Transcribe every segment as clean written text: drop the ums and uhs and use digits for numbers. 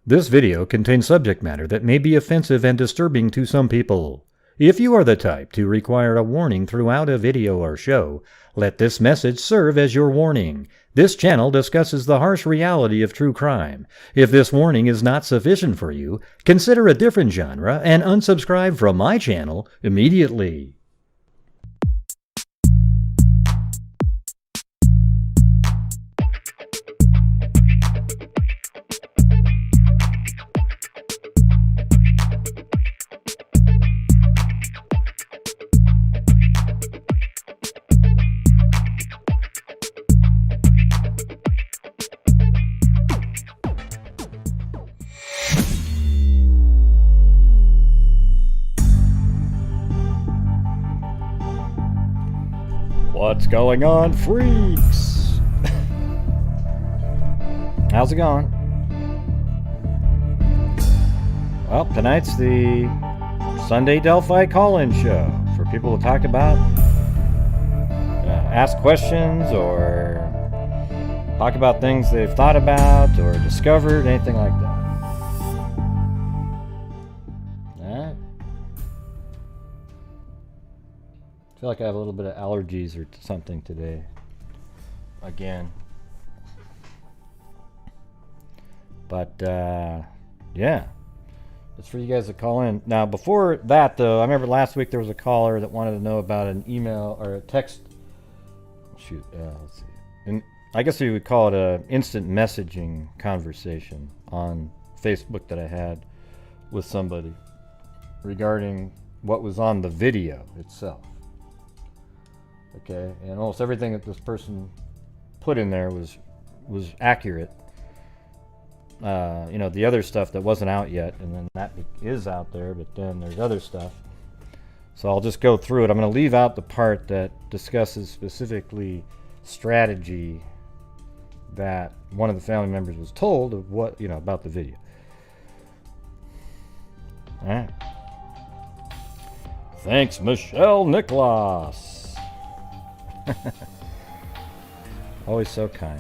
This video contains subject matter that may be offensive and disturbing to some people. If you are the type to require a warning throughout a video or show, let this message serve as your warning. This channel discusses the harsh reality of true crime. If this warning is not sufficient for you, consider a different genre and unsubscribe from my channel immediately. What's going on, freaks? How's it going? Well, tonight's the Sunday Delphi call-in show for people to talk about, ask questions, or talk about things they've thought about or discovered, anything like that. I feel like I have a little bit of allergies or something today. Again. But, yeah. It's for you guys to call in. Now, before that, though, I remember last week there was a caller that wanted to know about an email or a text. Shoot, let's see. And I guess you would call it a instant messaging conversation on Facebook that I had with somebody regarding what was on the video itself. Okay, and almost everything that this person put in there was accurate. You know, the other stuff that wasn't out yet, and then that is out there, but then there's other stuff. So I'll just go through it. I'm going to leave out the part that discusses specifically strategy that one of the family members was told of what, you know, about the video. All right. Thanks, Michelle Nicholas. Always so kind.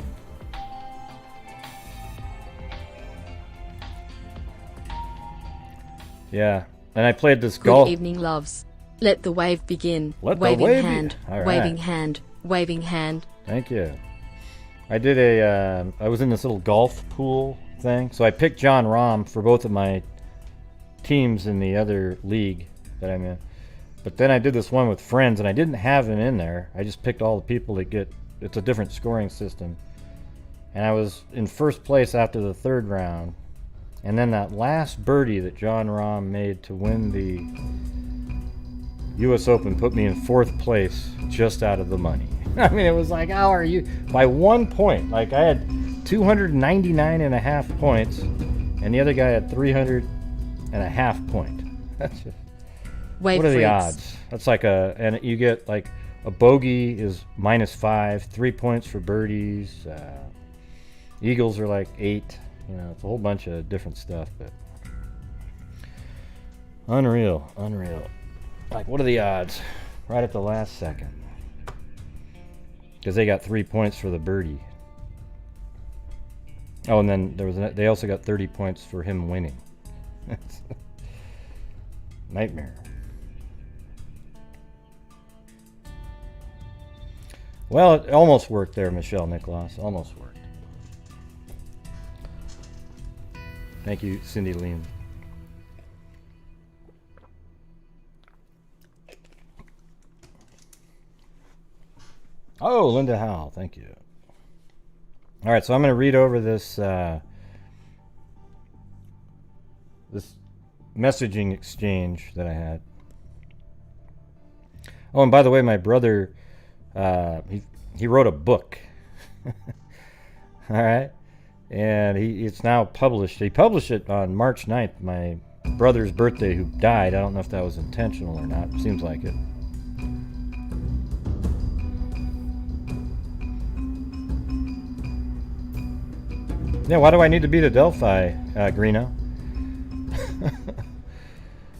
Yeah, and I played this golf. Good evening, loves. Let the wave begin. Let waving the wave hand, All right. waving hand, waving hand. Thank you. I did I was in this little golf pool thing, so I picked John Rahm for both of my teams in the other league that I'm in. But then I did this one with friends, and I didn't have him in there. I just picked all the people that get, it's a different scoring system. And I was in first place after the third round. And then that last birdie that John Rahm made to win the U.S. Open put me in fourth place, just out of the money. I mean, it was like, how are you? By 1 point. Like, I had 299.5 points, and the other guy had 300.5 points. That's just... Wave what are the freaks. odds? That's like and you get like a bogey is -5, 3 points for birdies. Eagles are like 8. You know, it's a whole bunch of different stuff, but unreal. Like, what are the odds? Right at the last second, because they got 3 points for the birdie. Oh, and then they also got 30 points for him winning. Nightmare. Well, it almost worked there, Michelle Nicholas. Almost worked. Thank you, Cindy Lean. Oh, Linda Howell. Thank you. All right, so I'm going to read over this this messaging exchange that I had. Oh, and by the way, my brother... he wrote a book. All right, and it's now published. He published it on March 9th, my brother's birthday, who died. I don't know if that was intentional or not. Seems like it. Yeah, why do I need to be to Delphi, Greeno?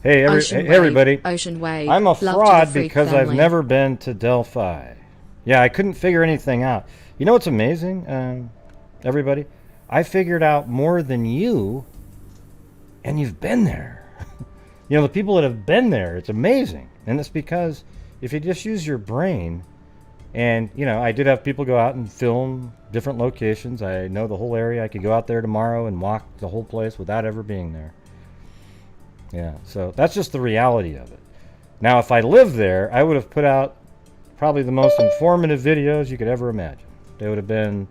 Hey, everybody. Ocean wave. I'm a Love fraud to the freak because family. I've never been to Delphi. Yeah, I couldn't figure anything out. You know what's amazing, everybody? I figured out more than you and you've been there. You know, the people that have been there, it's amazing. And it's because if you just use your brain, and, you know, I did have people go out and film different locations. I know the whole area. I could go out there tomorrow and walk the whole place without ever being there. Yeah, so that's just the reality of it. Now, if I lived there, I would have put out probably the most informative videos you could ever imagine. They would have been,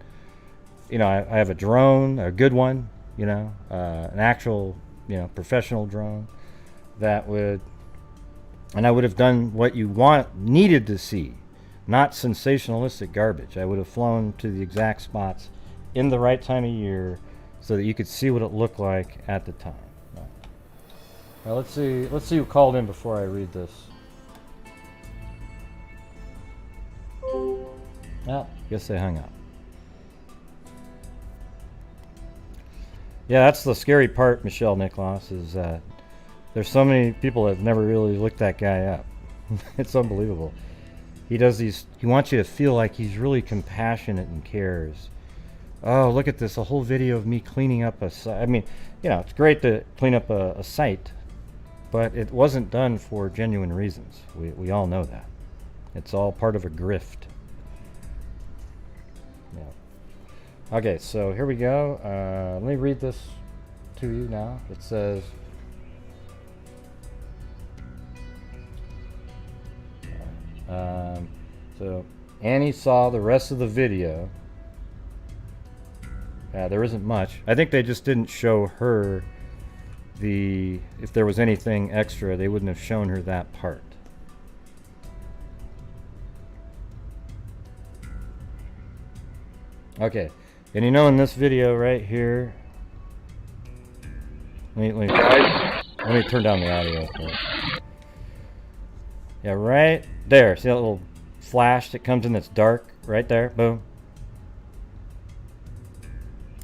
you know, I have a drone, a good one, you know, an actual, you know, professional drone that would, and I would have done what you needed to see, not sensationalistic garbage. I would have flown to the exact spots in the right time of year so that you could see what it looked like at the time. Now let's see who called in before I read this. Oh, guess they hung up. Yeah, that's the scary part, Michelle Nicholas, is that there's so many people that have never really looked that guy up. It's unbelievable. He does these, he wants you to feel like he's really compassionate and cares. Oh, look at this, a whole video of me cleaning up a site. I mean, you know, it's great to clean up a site, but it wasn't done for genuine reasons. We all know that. It's all part of a grift. Yeah. Okay, so here we go. Let me read this to you now. It says, so Annie saw the rest of the video. There isn't much. I think they just didn't show her if there was anything extra, they wouldn't have shown her that part. Okay, and you know, in this video right here, let me turn down the audio. Yeah, right there. See that little flash that comes in that's dark? Right there. Boom.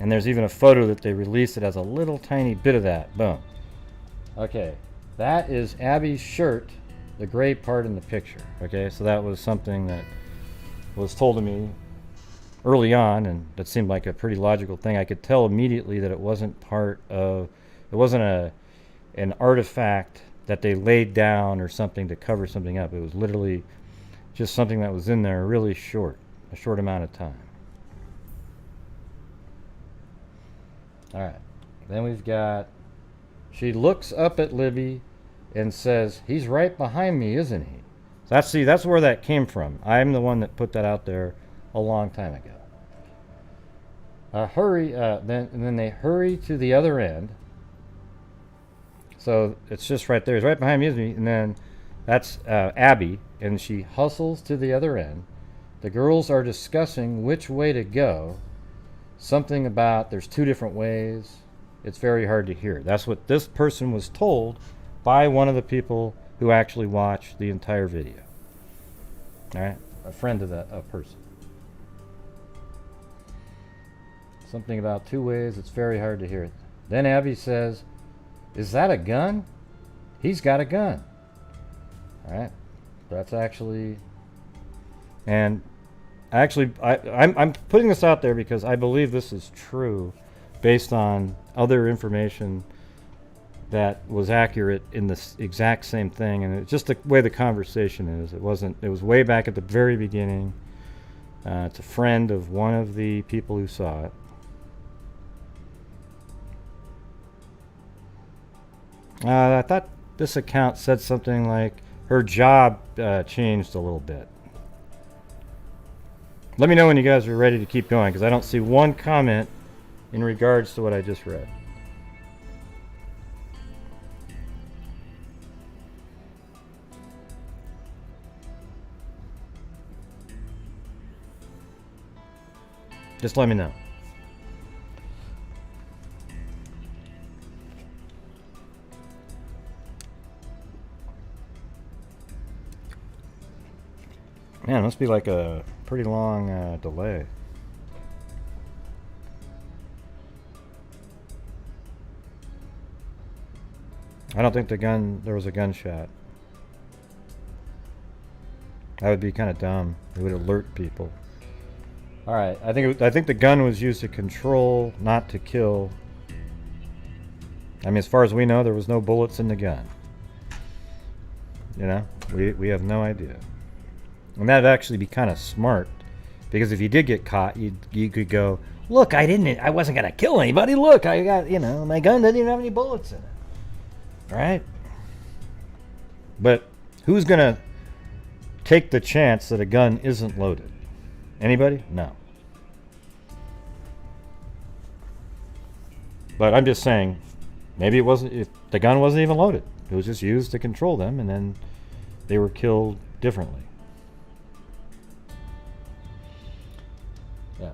And there's even a photo that they released that has a little tiny bit of that. Boom. Okay. That is Abby's shirt, the gray part in the picture. Okay, so that was something that was told to me early on, and that seemed like a pretty logical thing. I could tell immediately that it wasn't an artifact that they laid down or something to cover something up. It was literally just something that was in there really short, a short amount of time. All right, then we've got, she looks up at Libby and says, he's right behind me, isn't he? That's where that came from. I'm the one that put that out there a long time ago. Then they hurry to the other end. So it's just right there. He's right behind me, isn't he? And then that's Abby, and she hustles to the other end. The girls are discussing which way to go. Something about there's two different ways. It's very hard to hear. That's what this person was told by one of the people who actually watched the entire video. All right, a friend of a person. Something about two ways. It's very hard to hear. Then Abby says, "Is that a gun? He's got a gun." All right, that's actually, and actually, I'm putting this out there because I believe this is true, based on other information that was accurate in this exact same thing, and it's just the way the conversation is. It was way back at the very beginning. It's a friend of one of the people who saw it. I thought this account said something like her job changed a little bit. Let me know when you guys are ready to keep going, because I don't see one comment in regards to what I just read. Just let me know. Man, it must be like a pretty long delay. I don't think there was a gunshot. That would be kind of dumb. It would alert people. All right, I think the gun was used to control, not to kill. I mean, as far as we know, there was no bullets in the gun. You know, we have no idea. And that'd actually be kind of smart, because if you did get caught, you could go, look, I wasn't gonna kill anybody. Look, I got, my gun didn't even have any bullets in it. Right? But who's gonna take the chance that a gun isn't loaded? Anybody? No. But I'm just saying, maybe it wasn't. If the gun wasn't even loaded, it was just used to control them, and then they were killed differently. Yeah.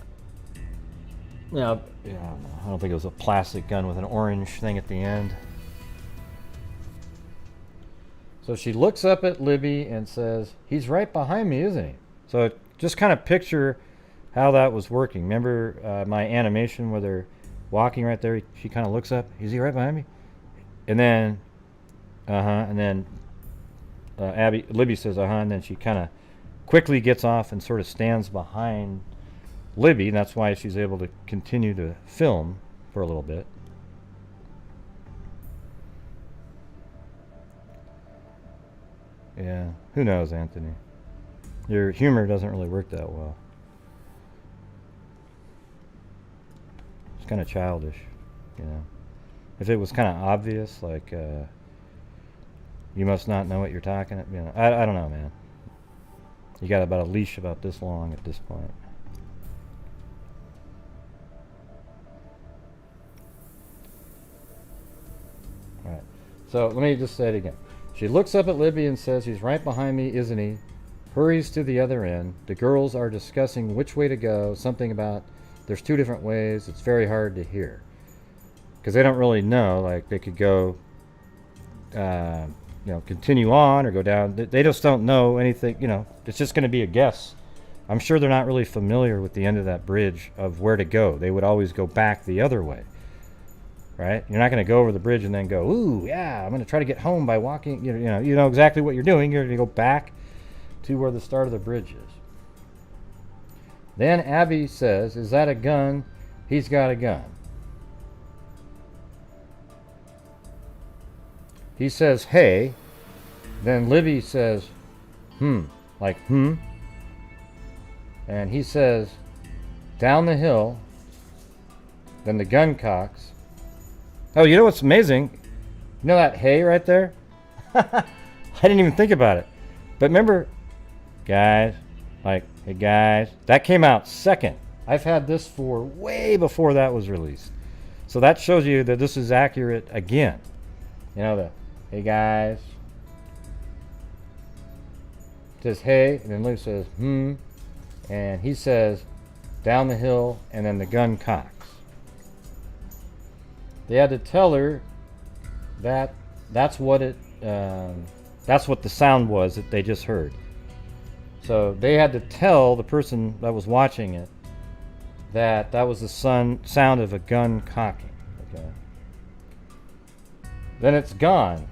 Yeah. I don't think it was a plastic gun with an orange thing at the end. So she looks up at Libby and says, "He's right behind me, isn't he?" So just kind of picture how that was working. Remember my animation where they're walking right there? She kind of looks up. Is he right behind me? And then, and then Libby says, and then she kind of quickly gets off and sort of stands behind Libby. And that's why she's able to continue to film for a little bit. Yeah, who knows, Anthony? Your humor doesn't really work that well. It's kind of childish, If it was kind of obvious, like you must not know what you're talking about, I don't know, man. You got about a leash about this long at this point. All right, so let me just say it again. She looks up at Libby and says, "He's right behind me, isn't he?" Hurries to the other end. The girls are discussing which way to go, something about there's two different ways. It's very hard to hear. Because they don't really know. Like, they could go, continue on or go down. They just don't know anything. It's just going to be a guess. I'm sure they're not really familiar with the end of that bridge of where to go. They would always go back the other way. Right? You're not going to go over the bridge and then go, ooh, yeah, I'm going to try to get home by walking. You know exactly what you're doing. You're going to go back to where the start of the bridge is. Then Abby says, "Is that a gun? He's got a gun." He says, "Hey." Then Libby says, like, And he says, "Down the hill." Then the gun cocks. Oh, you know what's amazing? You know that hey right there? I didn't even think about it. But remember, guys, like, hey guys, that came out second. I've had this for way before that was released. So that shows you that this is accurate again. The hey guys. It says hey, and then Luke says and he says down the hill, and then the gun cocks. They had to tell her that that's what the sound was that they just heard. So they had to tell the person that was watching it that was the sound of a gun cocking. Okay. Then it's gone.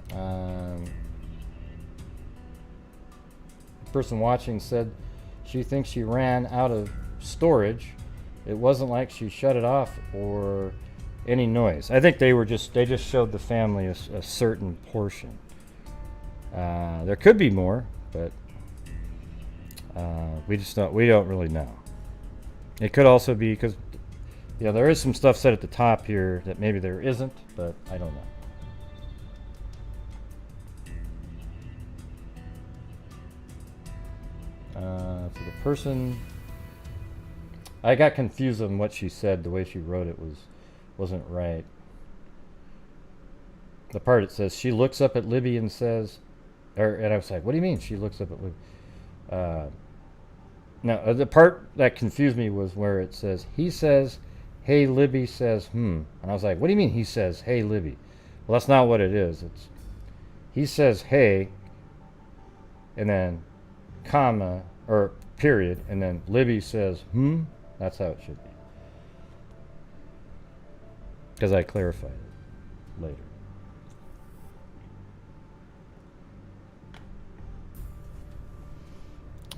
The person watching said she thinks she ran out of storage. It wasn't like she shut it off or any noise. I think they just showed the family a certain portion. There could be more, but we don't really know. It could also be because there is some stuff said at the top here that maybe there isn't, but I don't know. So the person, I got confused on what she said. The way she wrote it wasn't right. The part it says she looks up at Libby and says, and I was like, what do you mean she looks up at Libby? No, the part that confused me was where it says he says, "Hey Libby says and I was like, what do you mean he says, "Hey Libby"? Well, that's not what it is. It's he says hey, and then comma or period, and then Libby says That's how it should be. Because I clarified it later.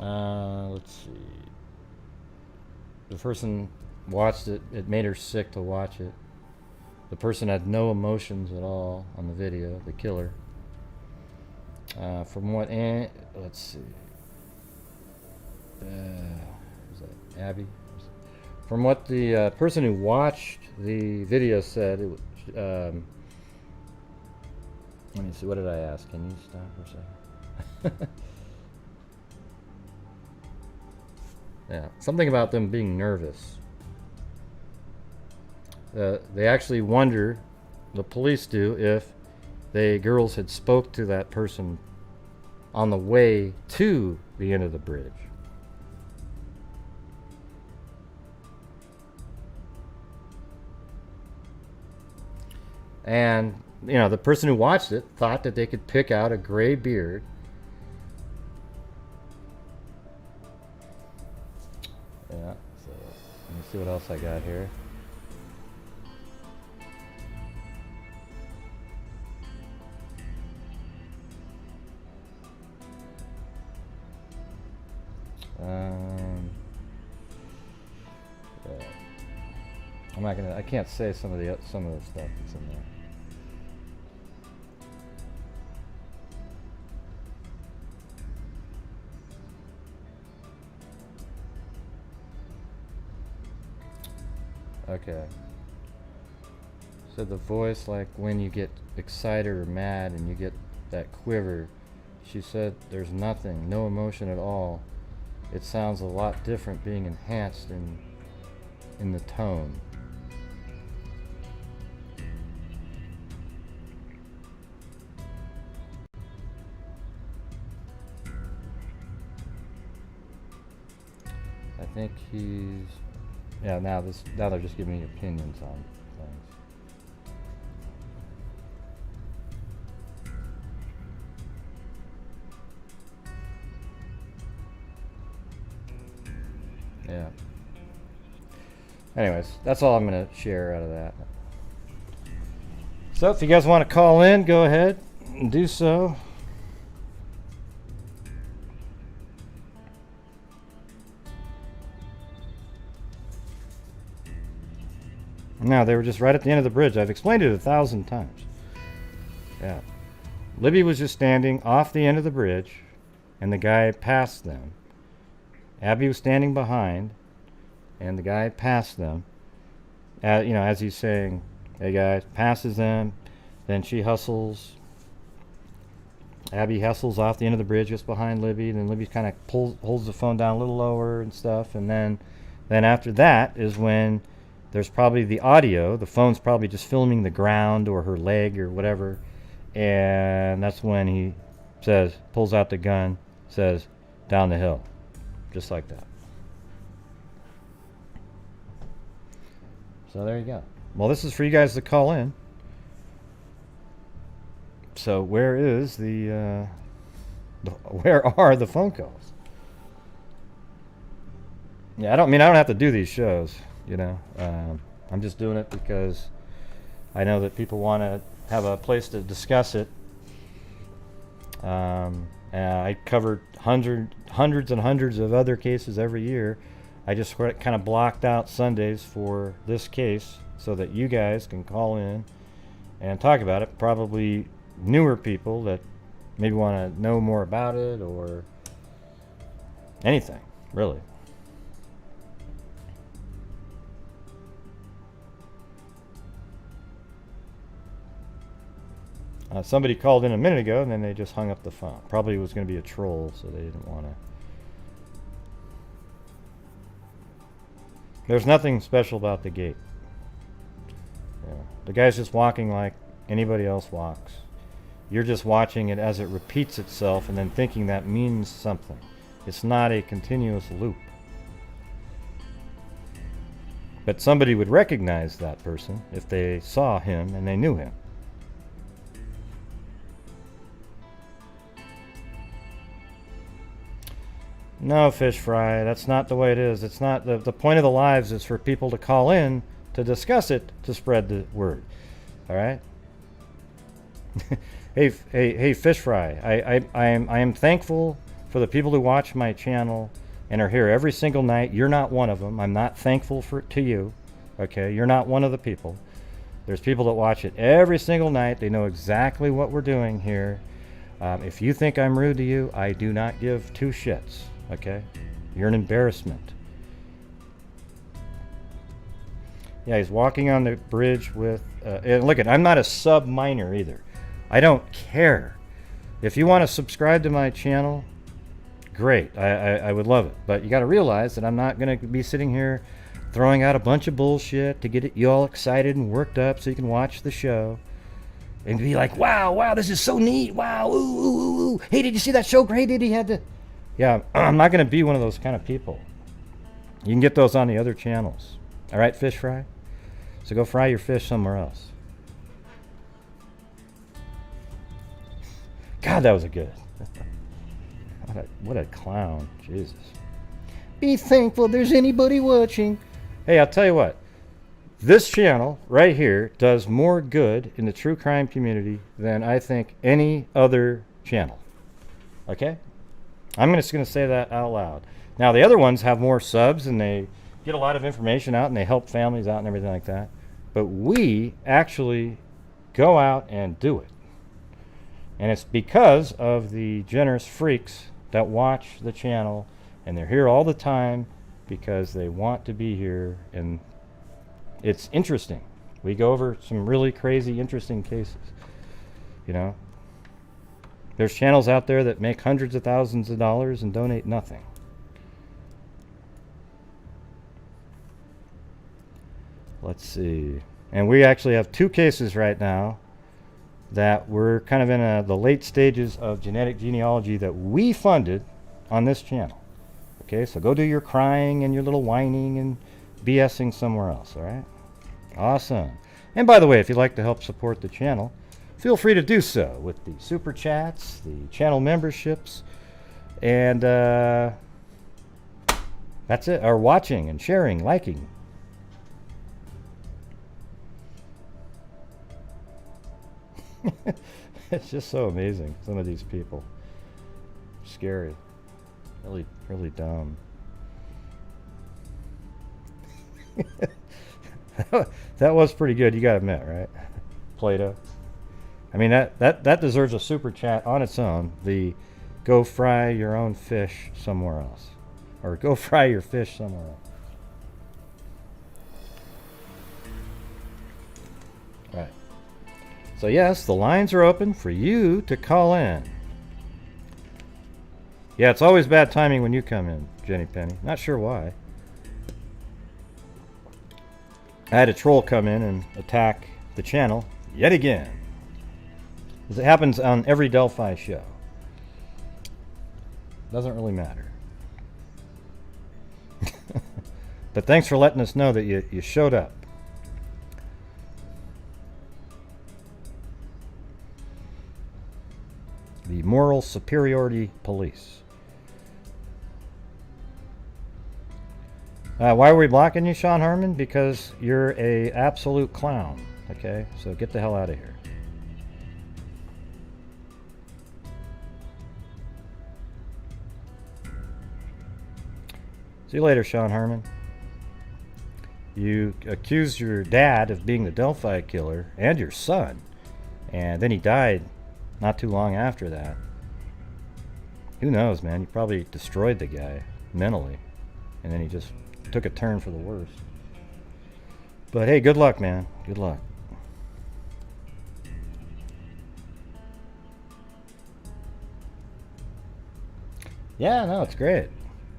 Let's see. The person watched it. It made her sick to watch it. The person had no emotions at all on the video, the killer. From what let's see. Was that Abby? From what the person who watched the video said, it was, let me see, what did I ask? Can you stop for a second? Yeah, something about them being nervous. They actually wonder, the police do, if the girls had spoke to that person on the way to the end of the bridge. And, you know, the person who watched it thought that they could pick out a gray beard. Yeah, so let me see what else I got here. Yeah. I'm not gonna. I can't say some of the stuff that's in there. Okay. So the voice, like when you get excited or mad and you get that quiver, she said there's nothing, no emotion at all. It sounds a lot different being enhanced in the tone. I think he's, yeah, now they're just giving me opinions on things. Yeah. Anyways, that's all I'm going to share out of that. So if you guys want to call in, go ahead and do so. Now, they were just right at the end of the bridge. I've explained it 1,000 times. Yeah. Libby was just standing off the end of the bridge, and the guy passed them. Abby was standing behind, and the guy passed them. You know, as he's saying, hey guys, passes them. Then she hustles. Abby hustles off the end of the bridge just behind Libby. Then Libby kind of holds the phone down a little lower and stuff. And then after that is when there's probably the audio. The phone's probably just filming the ground or her leg or whatever. And that's when he says, pulls out the gun, says, down the hill. Just like that. So there you go. Well, this is for you guys to call in. So where is where are the phone calls? Yeah, I don't have to do these shows, you know. I'm just doing it because I know that people want to have a place to discuss it. I covered hundreds and hundreds of other cases every year. I just kind of blocked out Sundays for this case so that you guys can call in and talk about it. Probably newer people that maybe want to know more about it or anything, really. Somebody called in a minute ago and then they just hung up the phone. Probably was going to be a troll, so they didn't want to. There's nothing special about the gate. Yeah. The guy's just walking like anybody else walks. You're just watching it as it repeats itself and then thinking that means something. It's not a continuous loop. But somebody would recognize that person if they saw him and they knew him. No, fish fry, that's not the way it is. It's not the point of the lives is for people to call in to discuss it, to spread the word. All right? hey, fish fry. I am thankful for the people who watch my channel and are here every single night. You're not one of them. I'm not thankful to you. Okay? You're not one of the people. There's people that watch it every single night. They know exactly what we're doing here. If you think I'm rude to you, I do not give two shits, okay? You're an embarrassment. Yeah, he's walking on the bridge with... and look, I'm not a sub-miner either. I don't care. If you want to subscribe to my channel, great. I would love it. But you got to realize that I'm not going to be sitting here throwing out a bunch of bullshit to get you all excited and worked up so you can watch the show. And be like, wow, this is so neat. Wow, ooh. Hey, did you see that show? Great, did he had to... Yeah, I'm not going to be one of those kind of people. You can get those on the other channels. All right, fish fry? So go fry your fish somewhere else. God, that was a good. What a clown. Jesus. Be thankful there's anybody watching. Hey, I'll tell you what. This channel right here does more good in the true crime community than I think any other channel. Okay? I'm just going to say that out loud. Now, the other ones have more subs and they get a lot of information out and they help families out and everything like that. But we actually go out and do it. And it's because of the generous freaks that watch the channel, and they're here all the time because they want to be here, and it's interesting. We go over some really crazy, interesting cases. You know? There's channels out there that make hundreds of thousands of dollars and donate nothing. Let's see. And we actually have 2 cases right now that we're kind of in the late stages of genetic genealogy that we funded on this channel. Okay, so go do your crying and your little whining and BSing somewhere else, all right? Awesome. And by the way, if you'd like to help support the channel, feel free to do so with the super chats, the channel memberships, and that's it. Or watching and sharing, liking. It's just so amazing. Some of these people. Scary. Really, really dumb. That was pretty good, you gotta admit, right? Plato. I mean, that deserves a super chat on its own. The go fry your own fish somewhere else. Or go fry your fish somewhere else. Right. So yes, the lines are open for you to call in. Yeah, it's always bad timing when you come in, Jenny Penny. Not sure why. I had a troll come in and attack the channel yet again. As it happens on every Delphi show. Doesn't really matter. But thanks for letting us know that you showed up. The Moral Superiority Police. Why are we blocking you, Sean Harmon? Because you're a absolute clown. Okay, so get the hell out of here. See you later, Sean Harmon. You accused your dad of being the Delphi killer and your son, and then he died not too long after that. Who knows, man? You probably destroyed the guy mentally, and then he just took a turn for the worse. But hey, good luck, man. Good luck. Yeah, no, it's great.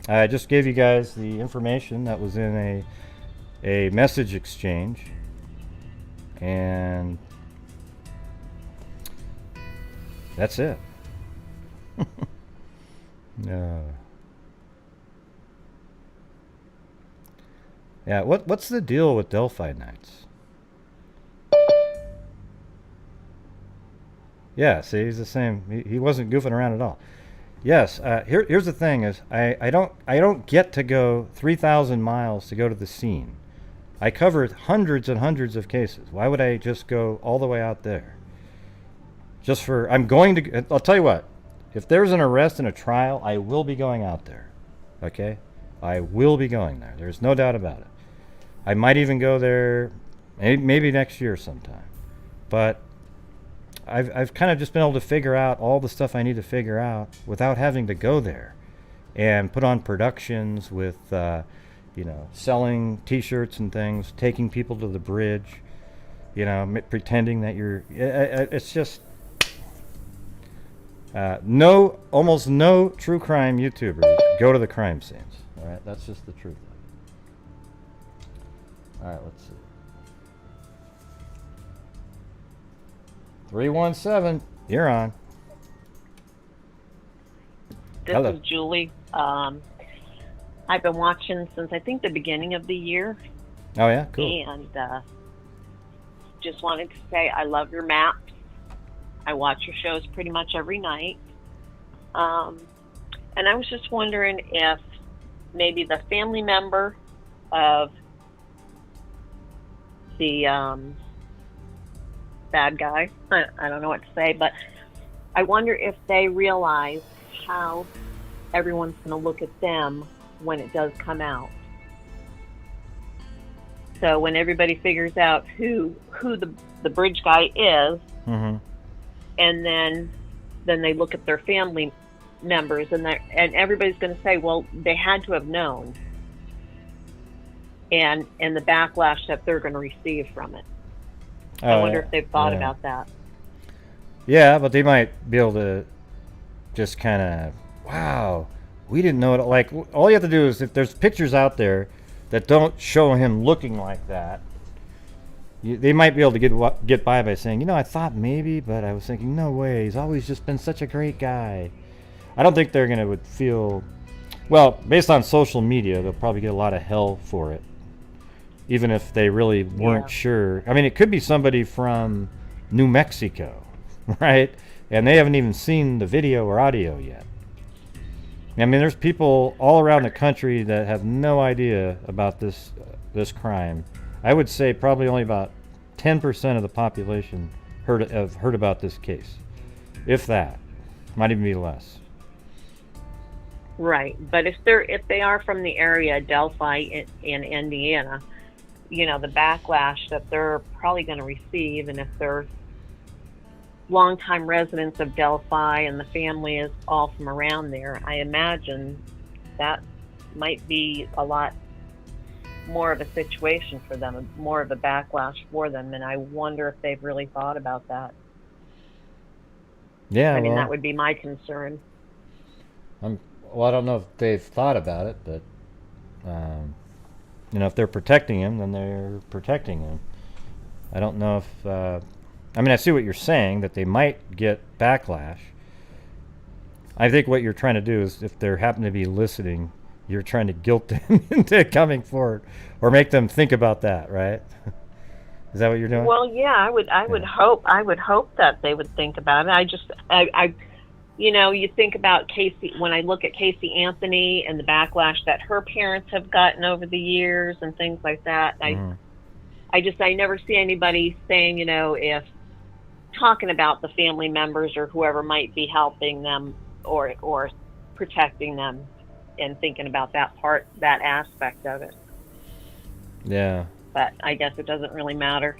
I just gave you guys the information that was in a message exchange, and that's it. Yeah, what's the deal with Delphi Nights? Yeah, see, he's the same. He wasn't goofing around at all. Yes, here's the thing: is I don't get to go 3,000 miles to go to the scene. I covered hundreds and hundreds of cases. Why would I just go all the way out there? Just for I'm going to. I'll tell you what. If there's an arrest and a trial, I will be going out there. Okay, I will be going there. There's no doubt about it. I might even go there maybe next year sometime. But I've kind of just been able to figure out all the stuff I need to figure out without having to go there and put on productions with, selling T-shirts and things, taking people to the bridge, pretending that you're. It's just almost no true crime YouTubers go to the crime scenes. All right, that's just the truth. All right, let's see. 317, you're on. This Hello. is Julie. I've been watching since I think the beginning of the year. Oh yeah, cool. And just wanted to say I love your maps. I watch your shows pretty much every night. And I was just wondering if maybe the family member of the bad guy, I don't know what to say, but I wonder if they realize how everyone's going to look at them when it does come out. So when everybody figures out who the bridge guy is, Mm-hmm. and then they look at their family members, and everybody's going to say, well, they had to have known, and the backlash that they're going to receive from it. I wonder if they've thought about that. Yeah, but they might be able to just kind of, wow, we didn't know it. Like, all you have to do is, if there's pictures out there that don't show him looking like that, they might be able to get by saying, I thought maybe, but I was thinking, no way, he's always just been such a great guy. I don't think they're going to feel, well, based on social media, they'll probably get a lot of hell for it, even if they really weren't sure. I mean, it could be somebody from New Mexico, right? And they haven't even seen the video or audio yet. I mean, there's people all around the country that have no idea about this crime. I would say probably only about 10% of the population have heard about this case, if that. Might even be less. Right, but if they are from the area, Delphi in Indiana, the backlash that they're probably going to receive, and if they're longtime residents of Delphi and the family is all from around there, I imagine that might be a lot more of a situation for them, more of a backlash for them, and I wonder if they've really thought about that. Yeah, I mean, that would be my concern. Well, I don't know if they've thought about it, but if they're protecting him, then they're protecting him. I don't know if I see what you're saying, that they might get backlash. I think what you're trying to do is, if they happen to be listening, you're trying to guilt them into coming forward, or make them think about that, right? Is that what you're doing? Well, yeah, I would hope that they would think about it. I you think about Casey. When I look at Casey Anthony and the backlash that her parents have gotten over the years and things like that, I never see anybody saying, if talking about the family members or whoever might be helping them or protecting them, and thinking about that aspect of it. Yeah. But I guess it doesn't really matter.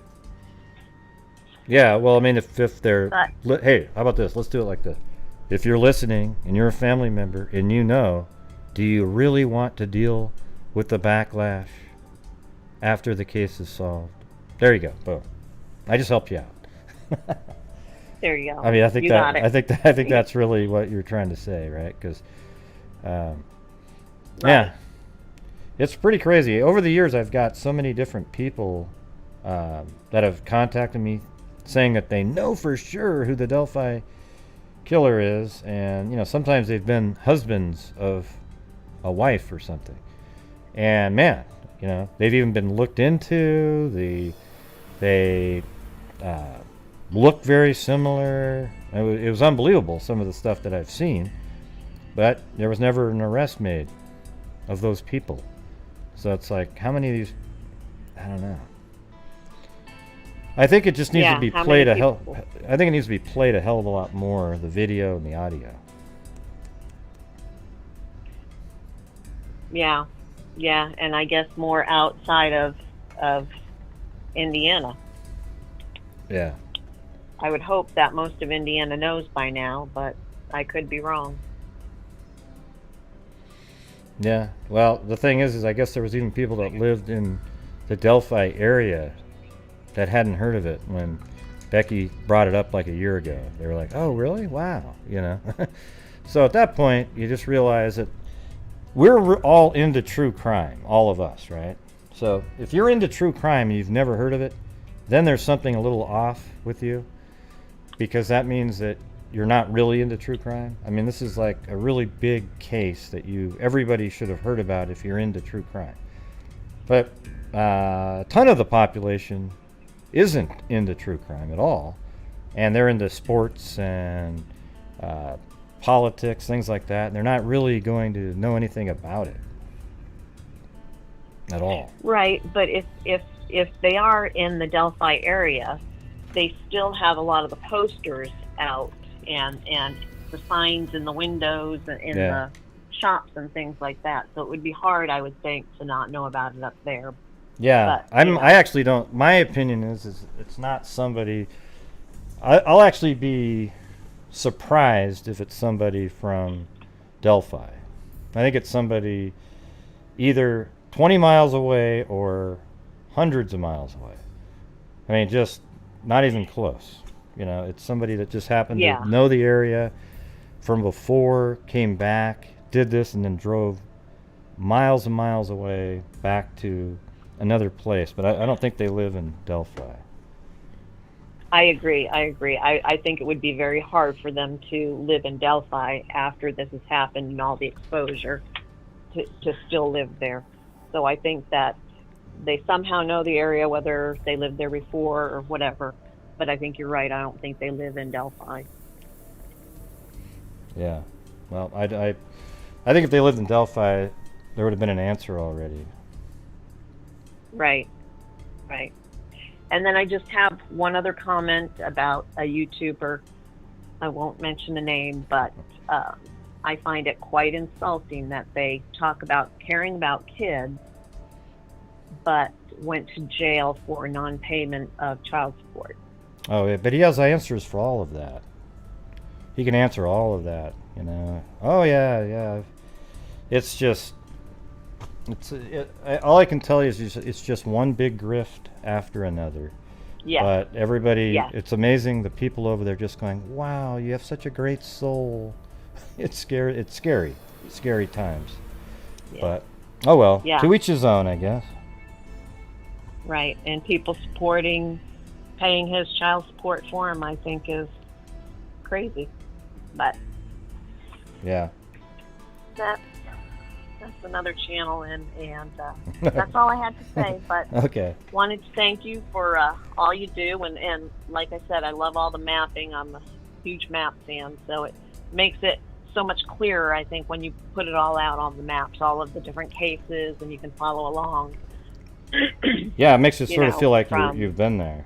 Yeah, well, I mean, if they're... hey, how about this? Let's do it like this. If you're listening and you're a family member and do you really want to deal with the backlash after the case is solved? There you go. Boom. I just helped you out. There you go. I mean, I think got it. I think that's really what you're trying to say, right? Because, Right. yeah, it's pretty crazy. Over the years, I've got so many different people that have contacted me saying that they know for sure who the Delphi killer is, and sometimes they've been husbands of a wife or something. And man, they've even been looked into. They look very similar. It was unbelievable, some of the stuff that I've seen, but there was never an arrest made of those people. So it's like, how many of these? I don't know. I think it just needs to be played I think it needs to be played a hell of a lot more, the video and the audio. Yeah, and I guess more outside of Indiana. Yeah. I would hope that most of Indiana knows by now, but I could be wrong. Yeah. Well, the thing is I guess there was even people that lived in the Delphi area that hadn't heard of it when Becky brought it up like a year ago. They were like, "Oh, really? Wow!" So at that point, you just realize that we're all into true crime, all of us, right? So if you're into true crime and you've never heard of it, then there's something a little off with you, because that means that you're not really into true crime. I mean, this is like a really big case that everybody should have heard about if you're into true crime. But a ton of the population isn't into true crime at all, and they're into sports and politics, things like that, and they're not really going to know anything about it at all. Right, but if they are in the Delphi area, they still have a lot of the posters out and the signs in the windows and in the shops and things like that. So it would be hard, I would think, to not know about it up there. Yeah, but, I actually don't. My opinion is it's not somebody. I'll actually be surprised if it's somebody from Delphi. I think it's somebody either 20 miles away or hundreds of miles away. I mean, just not even close. It's somebody that just happened to know the area from before, came back, did this, and then drove miles and miles away back to another place. But I don't think they live in Delphi. I agree. I think it would be very hard for them to live in Delphi after this has happened and all the exposure to still live there. So I think that they somehow know the area, whether they lived there before or whatever. But I think you're right. I don't think they live in Delphi. Yeah. Well, I think if they lived in Delphi, there would have been an answer already. Right. And then I just have one other comment about a YouTuber. I won't mention the name, but I find it quite insulting that they talk about caring about kids, but went to jail for non-payment of child support. Oh, yeah, but he has answers for all of that. He can answer all of that, Oh, yeah. It's just... all I can tell you is it's just one big grift after another. Yeah. But everybody, it's amazing. The people over there just going, "Wow, you have such a great soul." It's scary. It's scary. Scary times. Yeah. But oh well. Yeah. To each his own, I guess. Right, and people paying his child support for him, I think, is crazy. But yeah. That's another channel, and that's all I had to say. But okay. Wanted to thank you for all you do, and like I said, I love all the mapping. I'm a huge map fan, so it makes it so much clearer, I think, when you put it all out on the maps, all of the different cases, and you can follow along. Yeah, it makes it sort of feel like you've been there.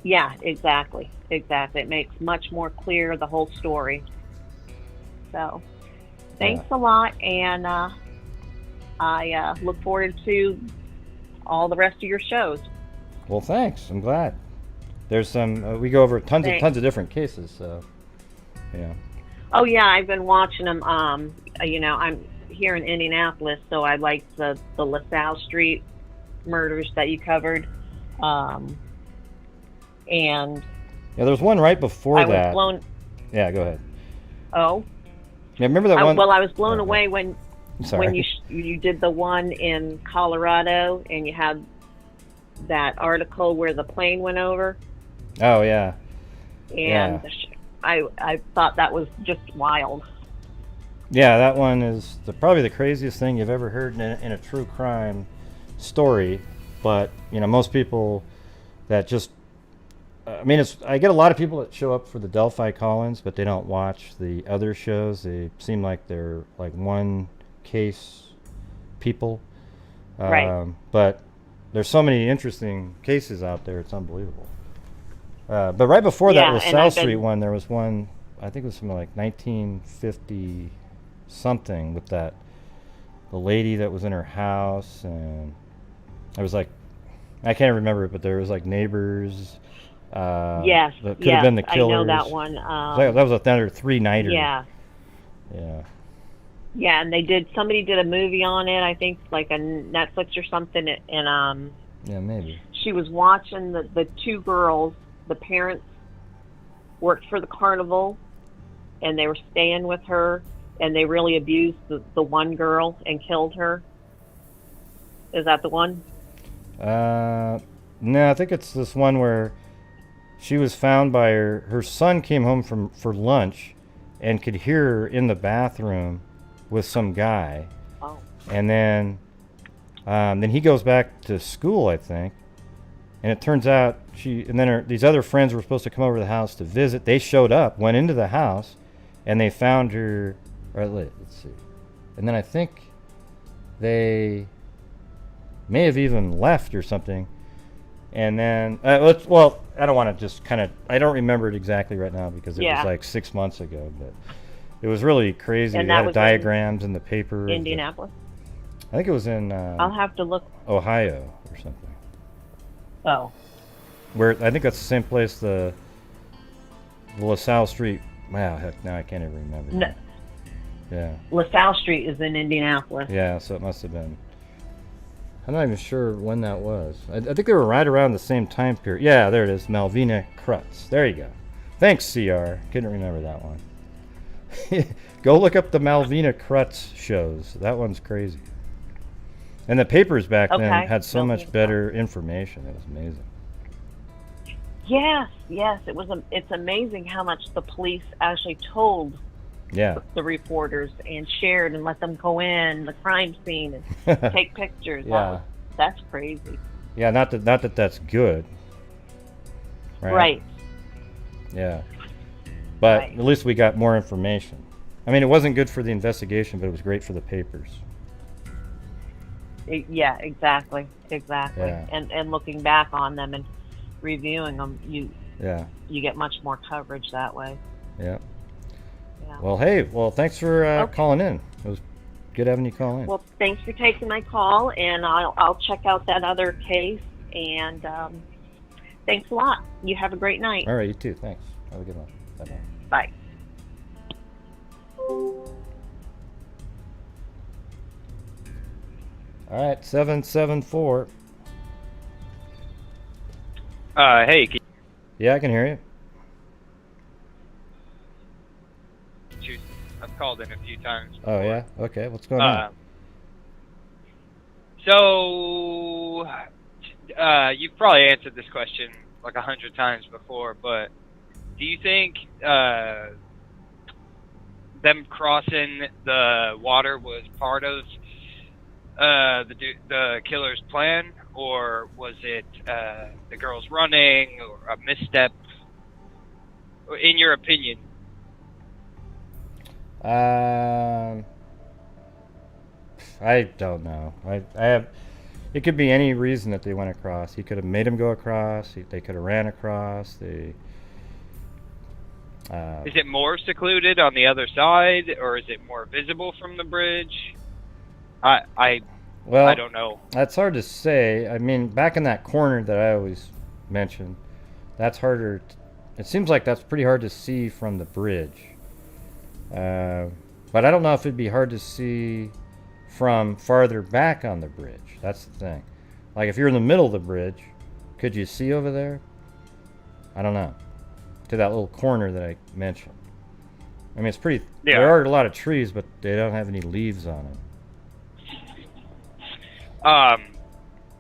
Yeah, exactly. It makes much more clear the whole story. So... Thanks a lot, and I look forward to all the rest of your shows. Well, thanks. I'm glad. There's some. We go over tons of different cases. So, yeah. Oh yeah, I've been watching them. I'm here in Indianapolis, so I like the LaSalle Street murders that you covered. And yeah, there's one right before that. Was blown. Yeah, go ahead. Oh. Yeah, remember that one? Well, I was blown away when you did the one in Colorado, and you had that article where the plane went over. Oh yeah. And I thought that was just wild. Yeah, that one is probably the craziest thing you've ever heard in a true crime story. But most people that just I get a lot of people that show up for the Delphi call-ins, but they don't watch the other shows. They seem like they're like one case people. Right. But there's so many interesting cases out there, it's unbelievable. But right before that LaSalle Street one, there was one, I think it was from like 1950 something, with the lady that was in her house, and it was like I can't remember it, but there was like neighbors. Yes, that could have been the I killers. know that one. That was another three-nighter. Yeah. Yeah. Yeah, and somebody did a movie on it, I think, like a Netflix or something, and Yeah, maybe. she was watching the two girls. The parents worked for the carnival, and they were staying with her, and they really abused the one girl and killed her. Is that the one? No, I think it's this one where she was found by her son came home for lunch and could hear her in the bathroom with some guy. Oh. And then he goes back to school, I think. And it turns out these other friends were supposed to come over to the house to visit. They showed up, went into the house, and they found her. Let's see. And then I think they may have even left or something. And then, I don't want to just I don't remember it exactly right now because it was like 6 months ago, but it was really crazy. And they that had was diagrams in the paper. Indianapolis? I think it was in I'll have to look. Ohio or something. Oh. Where I think that's the same place, the LaSalle Street. Wow, heck, now I can't even remember. No. Yeah. LaSalle Street is in Indianapolis. Yeah, so it must have been. I'm not even sure when that was. I think they were right around the same time period. Yeah, there it is. Malvina Krutz. There you go. Thanks, CR. Couldn't remember that one. Go look up the Malvina Krutz shows. That one's crazy. And the papers back then had so much better information. It was amazing. Yes. It's amazing how much the police actually told the reporters and shared and let them go in the crime scene and take pictures. Yeah. That's crazy. Yeah, not that that's good. Right. Yeah. But at least we got more information. I mean, it wasn't good for the investigation, but it was great for the papers. Yeah, exactly. Yeah. And looking back on them and reviewing them, you get much more coverage that way. Yeah. Well, hey, thanks for calling in. It was good having you call in. Well, thanks for taking my call, and I'll check out that other case, and thanks a lot. You have a great night. All right, you too. Thanks. Have a good one. Bye-bye. Bye. All right, 774. Hey. Yeah, I can hear you. I've called in a few times before. Oh, yeah? Okay, what's going on? So, you've probably answered this question like 100 times before, but do you think them crossing the water was part of the killer's plan, or was it the girls running, or a misstep? In your opinion? I don't know. I have. It could be any reason that they went across. He could have made him go across. They could have ran across. Is it more secluded on the other side, or is it more visible from the bridge? I don't know. That's hard to say. I mean, back in that corner that I always mention, that's harder. It seems like that's pretty hard to see from the bridge. But I don't know if it'd be hard to see from farther back on the bridge. That's the thing. Like if you're in the middle of the bridge, could you see over there? I don't know. To that little corner that I mentioned. I mean, it's pretty. Yeah. There are a lot of trees, but they don't have any leaves on them.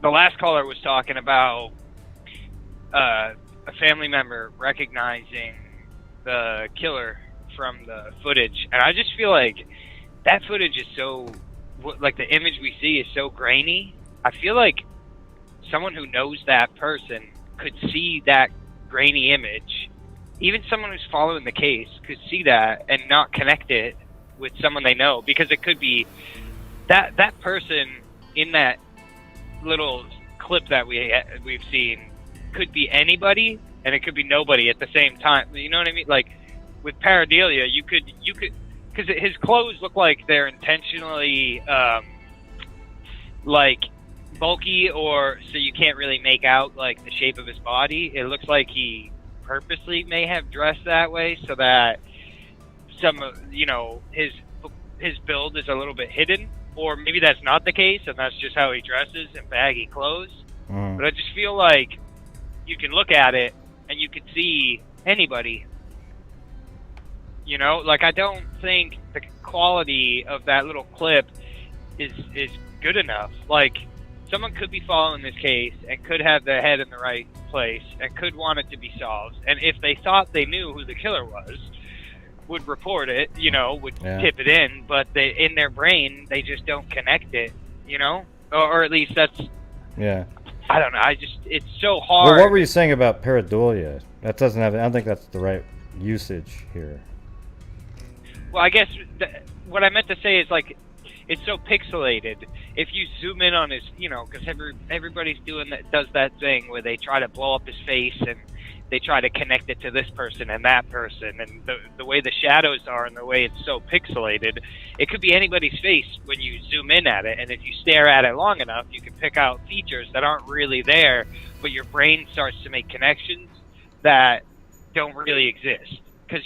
The last caller was talking about a family member recognizing the killer from the footage, and I just feel like that footage is so, like the image we see is so grainy. I feel like someone who knows that person could see that grainy image. Even someone who's following the case could see that and not connect it with someone they know, because it could be that person in that little clip that we've seen could be anybody, and it could be nobody at the same time. You know what I mean? Like with pareidolia, you could, because his clothes look like they're intentionally like bulky, or so you can't really make out like the shape of his body. It looks like he purposely may have dressed that way so that some of, you know, his build is a little bit hidden, or maybe that's not the case and that's just how he dresses in baggy clothes. But I just feel like you can look at it and you can see anybody. You know, like, I don't think the quality of that little clip is good enough. Like, someone could be following this case and could have their head in the right place and could want it to be solved. And if they thought they knew who the killer was, would report it, you know, would tip it in, but in their brain, they just don't connect it, you know? Or at least that's... Yeah. I don't know. It's so hard. Well, what were you saying about pareidolia? That doesn't have... I don't think that's the right usage here. Well, I guess what I meant to say is, like, it's so pixelated. If you zoom in on his, you know, because everybody's does that thing where they try to blow up his face and they try to connect it to this person and that person, and the way the shadows are and the way it's so pixelated, it could be anybody's face when you zoom in at it. And if you stare at it long enough, you can pick out features that aren't really there, but your brain starts to make connections that don't really exist because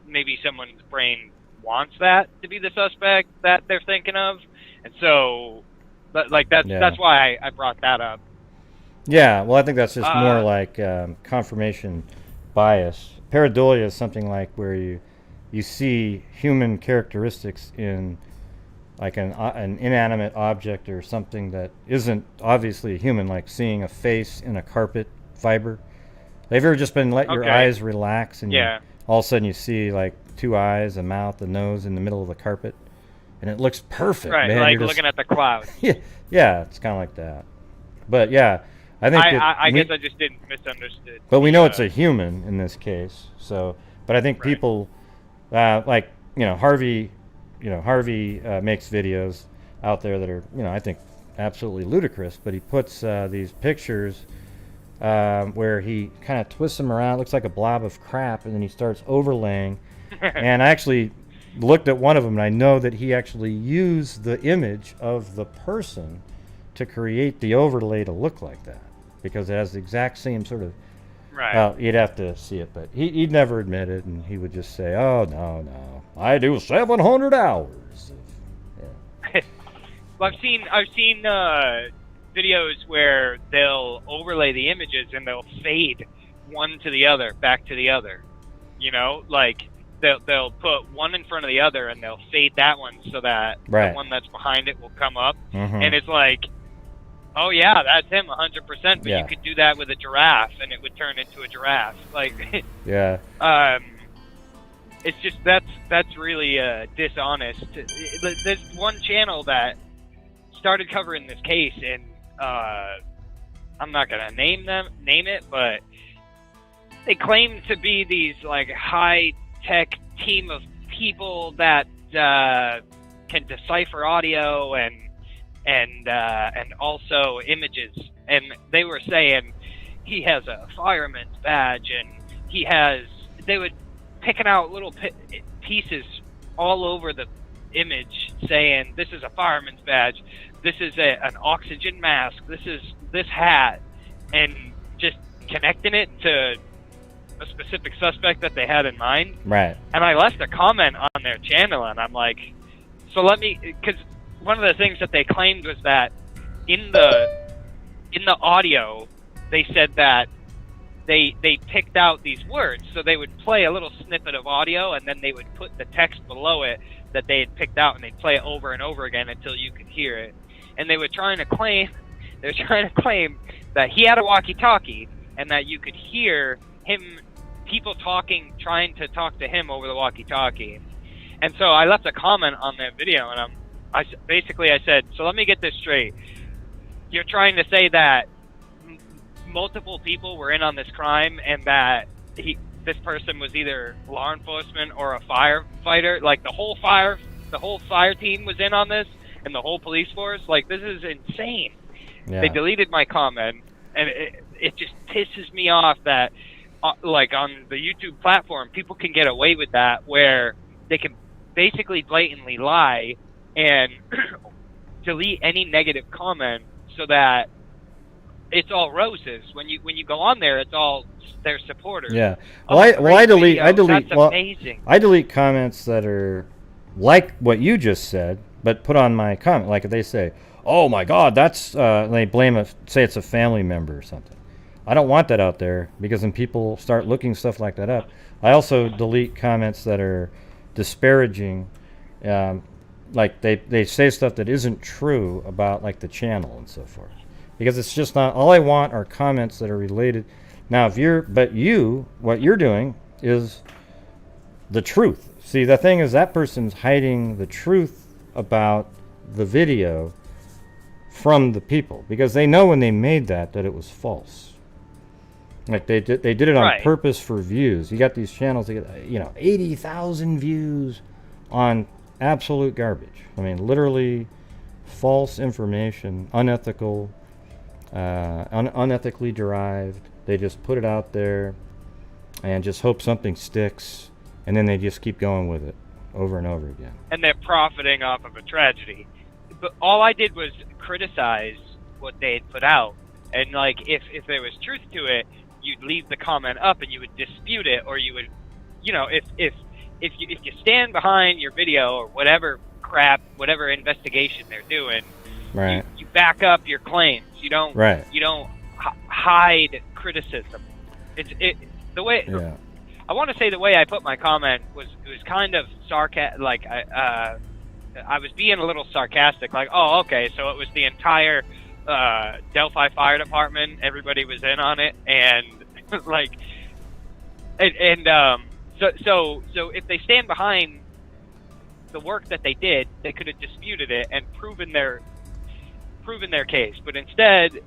maybe someone's brain wants that to be the suspect that they're thinking of, and so, like, that's why I brought that up. Yeah, well, I think that's just more like confirmation bias. Pareidolia is something like where you see human characteristics in, like, an inanimate object or something that isn't obviously a human, like seeing a face in a carpet fiber. Have you ever just been your eyes relax and all of a sudden you see, like, two eyes, a mouth, a nose in the middle of the carpet, and it looks perfect, right, man. Like looking at the clouds. yeah, it's kind of like that. But yeah, I think I guess I just didn't misunderstood. But we know it's a human in this case. So, but I think people, like, Harvey makes videos out there that are, I think absolutely ludicrous. But he puts these pictures where he kind of twists them around. It looks like a blob of crap, and then he starts overlaying. And I actually looked at one of them, and I know that he actually used the image of the person to create the overlay to look like that, because it has the exact same sort of... Right. Well, you'd have to see it, but he'd never admit it, and he would just say, oh, no, I do 700 hours. Well, I've seen videos where they'll overlay the images and they'll fade one to the other, back to the other. Like... They'll put one in front of the other and they'll fade that one so that the one that's behind it will come up. And it's like, oh yeah, that's him 100%. But you could do that with a giraffe and it would turn into a giraffe. Like, it's just that's really dishonest. There's one channel that started covering this case, and I'm not gonna name it, but they claim to be these like high tech team of people that can decipher audio and also images, and they were saying he has a fireman's badge, and they would picking out little pieces all over the image saying this is a fireman's badge, this is an oxygen mask, this is this hat, and just connecting it to a specific suspect that they had in mind. Right. And I left a comment on their channel, and I'm like, because one of the things that they claimed was that in the audio, they said that they picked out these words, so they would play a little snippet of audio, and then they would put the text below it that they had picked out, and they'd play it over and over again until you could hear it. And they were trying to claim that he had a walkie-talkie, and that you could hear people trying to talk to him over the walkie-talkie. And so I left a comment on that video, and I said, so let me get this straight. You're trying to say that multiple people were in on this crime, and that this person was either law enforcement or a firefighter? Like the whole fire team was in on this, and the whole police force? Like, this is insane. Yeah. They deleted my comment, and it just pisses me off that like on the YouTube platform, people can get away with that, where they can basically blatantly lie and delete any negative comment so that it's all roses. When you go on there, it's all their supporters. Yeah. Oh, I delete. That's Well, amazing. I delete comments that are like what you just said, but put on my comment. Like if they say, "Oh my God, that's," they blame say it's a family member or something. I don't want that out there, because when people start looking stuff like that up, I also delete comments that are disparaging. Like they say stuff that isn't true about like the channel and so forth, because it's just not. All I want are comments that are related. Now, what you're doing is the truth. See, the thing is, that person's hiding the truth about the video from the people, because they know when they made that it was false. Like they did it on Right. purpose for views. You got these channels that get 80,000 views on absolute garbage. I mean, literally false information, unethical, unethically derived. They just put it out there and just hope something sticks, and then they just keep going with it over and over again. And they're profiting off of a tragedy. But all I did was criticize what they had put out. And like, if there was truth to it, you'd leave the comment up and you would dispute it, or you would, if you stand behind your video or whatever crap, whatever investigation they're doing, Right. you back up your claims. You don't. Right. You don't hide criticism. The way. Yeah. I want to say the way I put my comment was kind of sarcastic. Like I was being a little sarcastic. Like, oh, okay, so it was the entire Delphi Fire Department. Everybody was in on it, and like, so if they stand behind the work that they did, they could have disputed it and proven their case. But instead,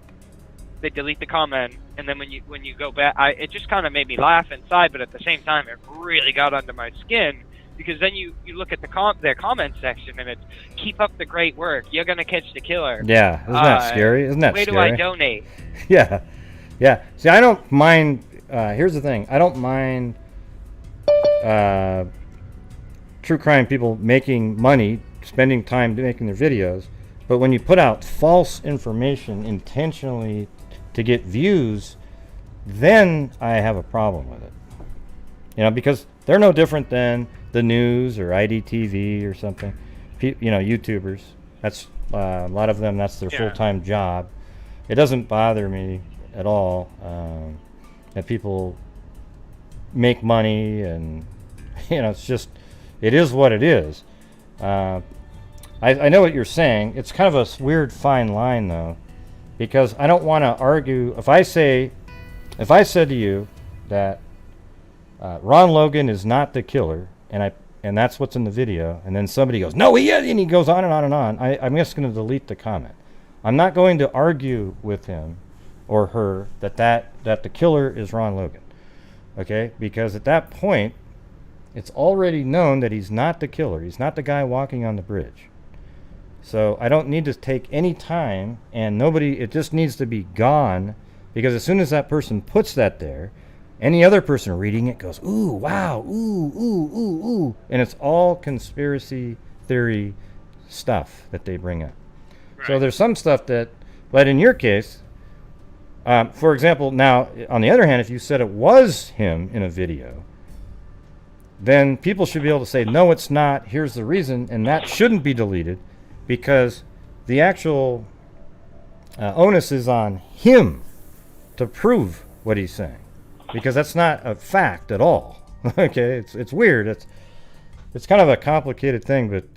they delete the comment, and then when you go back, it just kind of made me laugh inside, but at the same time, it really got under my skin, because then you look at their comment section, and it's, "Keep up the great work. You're gonna catch the killer." Yeah, isn't that scary? Isn't that where scary? Where do I donate? Yeah, yeah. See, I don't mind. Here's the thing: I don't mind true crime people making money, spending time making their videos. But when you put out false information intentionally to get views, then I have a problem with it. Because they're no different than the news or IDTV or something. YouTubers. That's a lot of them. That's their full-time job. It doesn't bother me at all that people make money, and it's just, it is what it is. I know what you're saying. It's kind of a weird fine line, though, because I don't want to argue. If I said to you that Ron Logan is not the killer, and that's what's in the video, and then somebody goes, "No, he is," and he goes on and on and on, I'm just going to delete the comment. I'm not going to argue with him or her that the killer is Ron Logan, okay? Because at that point, it's already known that he's not the killer. He's not the guy walking on the bridge. So I don't need to take any time, and it just needs to be gone, because as soon as that person puts that there, any other person reading it goes, "Ooh, wow, ooh, ooh, ooh, ooh," and it's all conspiracy theory stuff that they bring up. Right. So there's some stuff but in your case, for example, now, on the other hand, if you said it was him in a video, then people should be able to say, "No, it's not, here's the reason," and that shouldn't be deleted, because the actual onus is on him to prove what he's saying, because that's not a fact at all. Okay, it's weird. It's kind of a complicated thing, but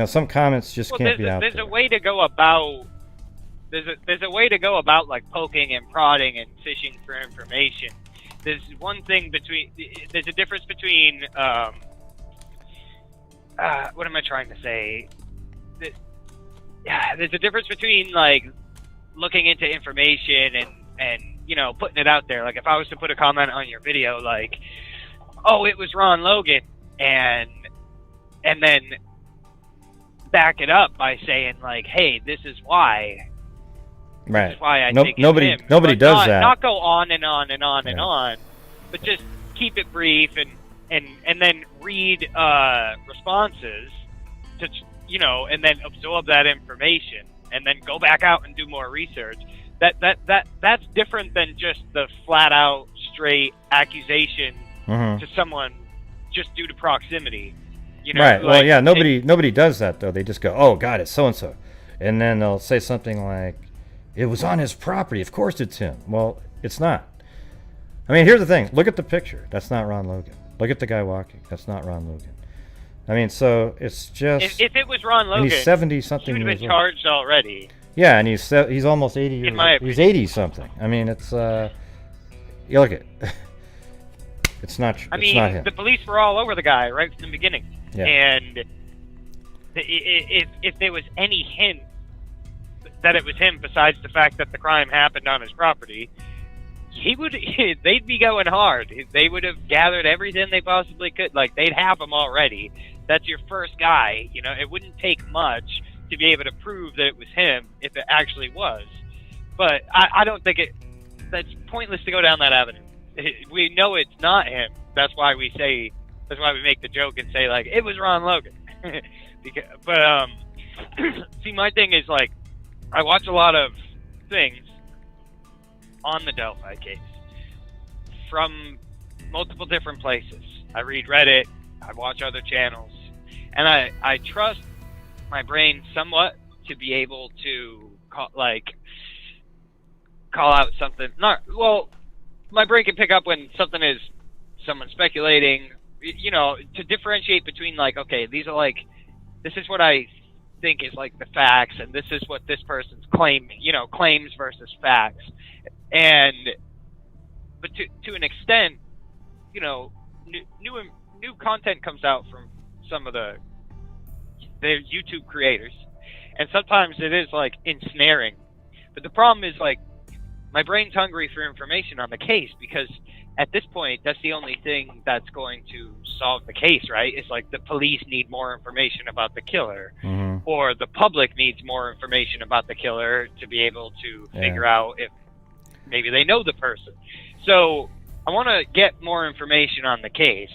some comments just can't be out there. There's a way to go about. There's a way to go about, like, poking and prodding and fishing for information. There's there's a difference between what am I trying to say? There's a difference between, like, looking into information and putting it out there. Like, if I was to put a comment on your video, like, "Oh, it was Ron Logan," and then back it up by saying, like, "Hey, this is why." Right. This is why I think nobody it's him. does that. Not go on and on and on and on, but just keep it brief and then read responses to and then absorb that information. and then go back out and do more research. That's different than just the flat out straight accusation to someone just due to proximity. You know, right. Like, Well, yeah. Nobody does that though. They just go, "Oh God, it's so and so," and then they'll say something like, "It was on his property. Of course it's him." Well, it's not. I mean, here's the thing. Look at the picture. That's not Ron Logan. Look at the guy walking. That's not Ron Logan. I mean, so it's just. If it was Ron Logan, and he's 70-something he would have years been old. charged already. Yeah, and he's almost 80 years In my old. He's opinion. 80-something. I mean, it's you look at. It's not. I it's mean, not him. the police were all over the guy right from the beginning. Yeah. And if there was any hint that it was him, besides the fact that the crime happened on his property, they'd be going hard. They would have gathered everything they possibly could. Like, they'd have him already. That's your first guy. You know, it wouldn't take much to be able to prove that it was him if it actually was. But I don't think that's pointless to go down that avenue. We know it's not him. That's why we make the joke and say, like, it was Ron Logan. But see, my thing is, like, I watch a lot of things on the Delphi case from multiple different places. I read Reddit, I watch other channels, and I trust my brain somewhat to be able to call out something. My brain can pick up when something is someone speculating, you know, to differentiate between, like, okay, these are, like, this is what I think is, like, the facts, and this is what this person's claiming, you know, claims versus facts. But to an extent, you know, new content comes out from some of the YouTube creators, and sometimes it is, like, ensnaring. But the problem is, like, my brain's hungry for information on the case, because at this point, that's the only thing that's going to solve the case, right? It's like the police need more information about the killer, or the public needs more information about the killer to be able to figure out if maybe they know the person. So I want to get more information on the case,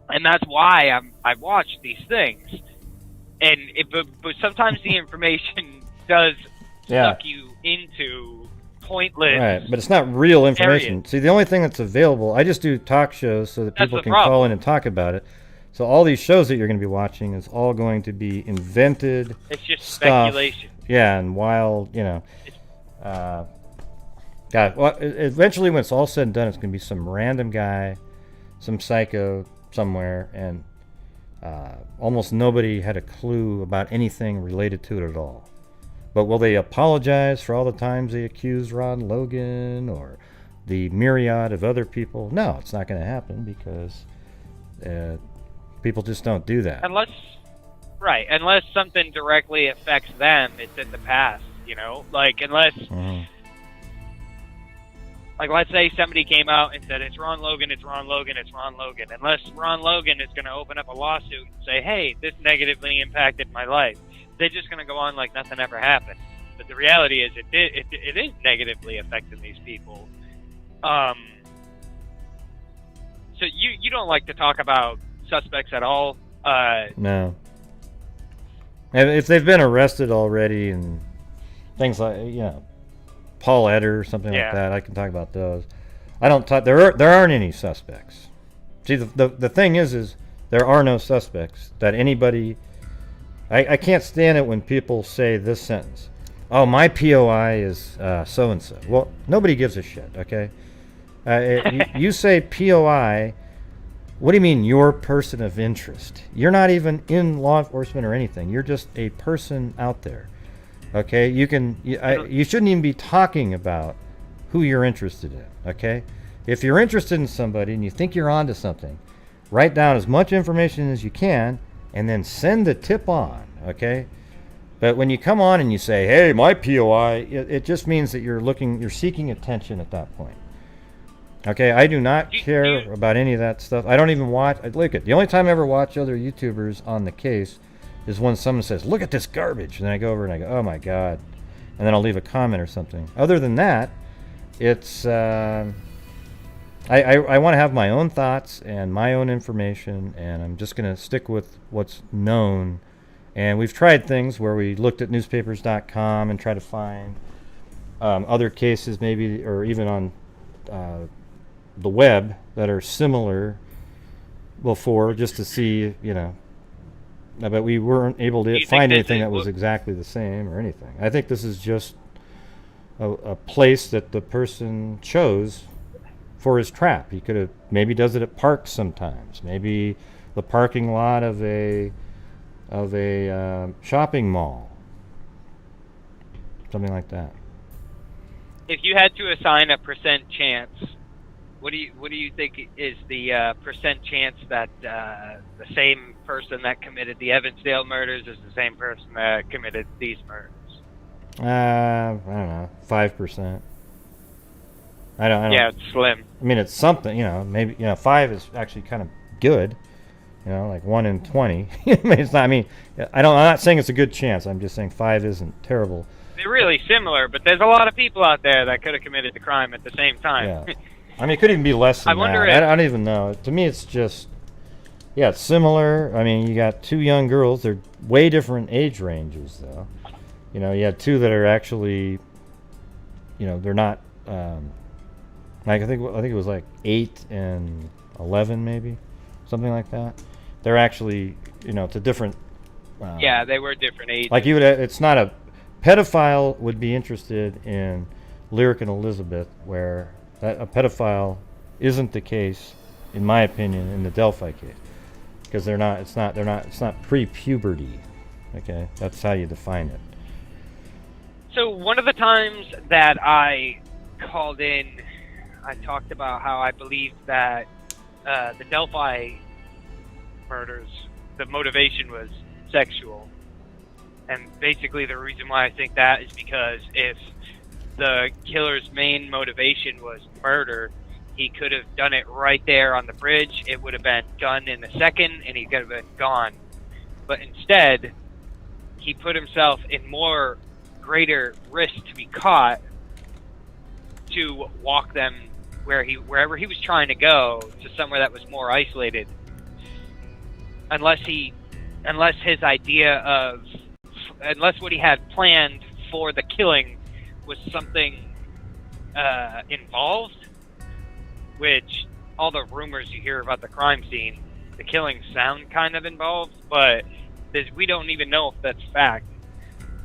and that's why I watch these things. But sometimes the information does suck you into pointless. Right, but it's not real information. areas. See, the only thing that's available, I just do talk shows so that That's people the can problem. call in and talk about it. So all these shows that you're going to be watching is all going to be invented It's just stuff. speculation. Yeah, and wild, you know. God, well, eventually when it's all said and done, it's going to be some random guy, some psycho somewhere, and almost nobody had a clue about anything related to it at all. But will they apologize for all the times they accused Ron Logan or the myriad of other people? No, it's not going to happen, because people just don't do that. Unless something directly affects them, it's in the past, you know? Like, unless, like, let's say somebody came out and said, it's Ron Logan, it's Ron Logan, it's Ron Logan. Unless Ron Logan is going to open up a lawsuit and say, hey, this negatively impacted my life, they're just going to go on like nothing ever happened. But the reality is it is negatively affecting these people. So you don't like to talk about suspects at all? No. And if they've been arrested already and things like, you know, Paul Eder or something like that, I can talk about those. I don't talk. There aren't any suspects. See, the thing is there are no suspects that anybody. I can't stand it when people say this sentence. Oh, my POI is so and so. Well, nobody gives a shit. Okay. You say POI. What do you mean, your person of interest? You're not even in law enforcement or anything. You're just a person out there. Okay, you shouldn't even be talking about who you're interested in. Okay, if you're interested in somebody and you think you're onto something, write down as much information as you can and then send the tip on. Okay, but when you come on and you say, "Hey, my POI," it just means that you're seeking attention at that point. Okay, I do not care about any of that stuff. I don't even watch. Look at the only time I ever watch other YouTubers on the case is when someone says, "Look at this garbage," and then I go over and I go, "Oh my God," and then I'll leave a comment or something. Other than that, it's I want to have my own thoughts and my own information, and I'm just going to stick with what's known And we've tried things where we looked at newspapers.com and tried to find other cases maybe, or even on the web that are similar before, just to see, but we weren't able to find anything that was exactly the same or anything. I think this is just a place that the person chose for his trap. He could have, maybe does it at parks sometimes, maybe the parking lot of a shopping mall, something like that. If you had to assign a percent chance, what do you think is the percent chance that the same person that committed the Evansdale murders is the same person that committed these murders? I don't know, 5%. I don't. Yeah, it's slim. I mean, it's something, maybe, 5 is actually kind of good, like 1 in 20. I mean, it's not, I'm not saying it's a good chance. I'm just saying 5 isn't terrible. They're really similar, but there's a lot of people out there that could have committed the crime at the same time. Yeah. I mean, it could even be less than I that. I don't even know. To me, it's just, it's similar. I mean, you got 2 young girls. They're way different age ranges, though. You have 2 that are actually, they're not, like I think it was like 8 and 11, maybe, something like that. They're actually, it's a different. Yeah, they were different ages. Like it's not a pedophile would be interested in Lyric and Elizabeth, where a pedophile isn't the case, in my opinion, in the Delphi case, because it's not pre-puberty. Okay, that's how you define it. So one of the times that I called in, I talked about how I believed that the Delphi murders, the motivation was sexual. And basically the reason why I think that is because if the killer's main motivation was murder, he could have done it right there on the bridge. It would have been done in a second, and he could have been gone. But instead, he put himself in greater risk to be caught, to walk them wherever he was trying to go, to somewhere that was more isolated. Unless what he had planned for the killing was something involved, which all the rumors you hear about the crime scene, the killings sound kind of involved, but we don't even know if that's fact.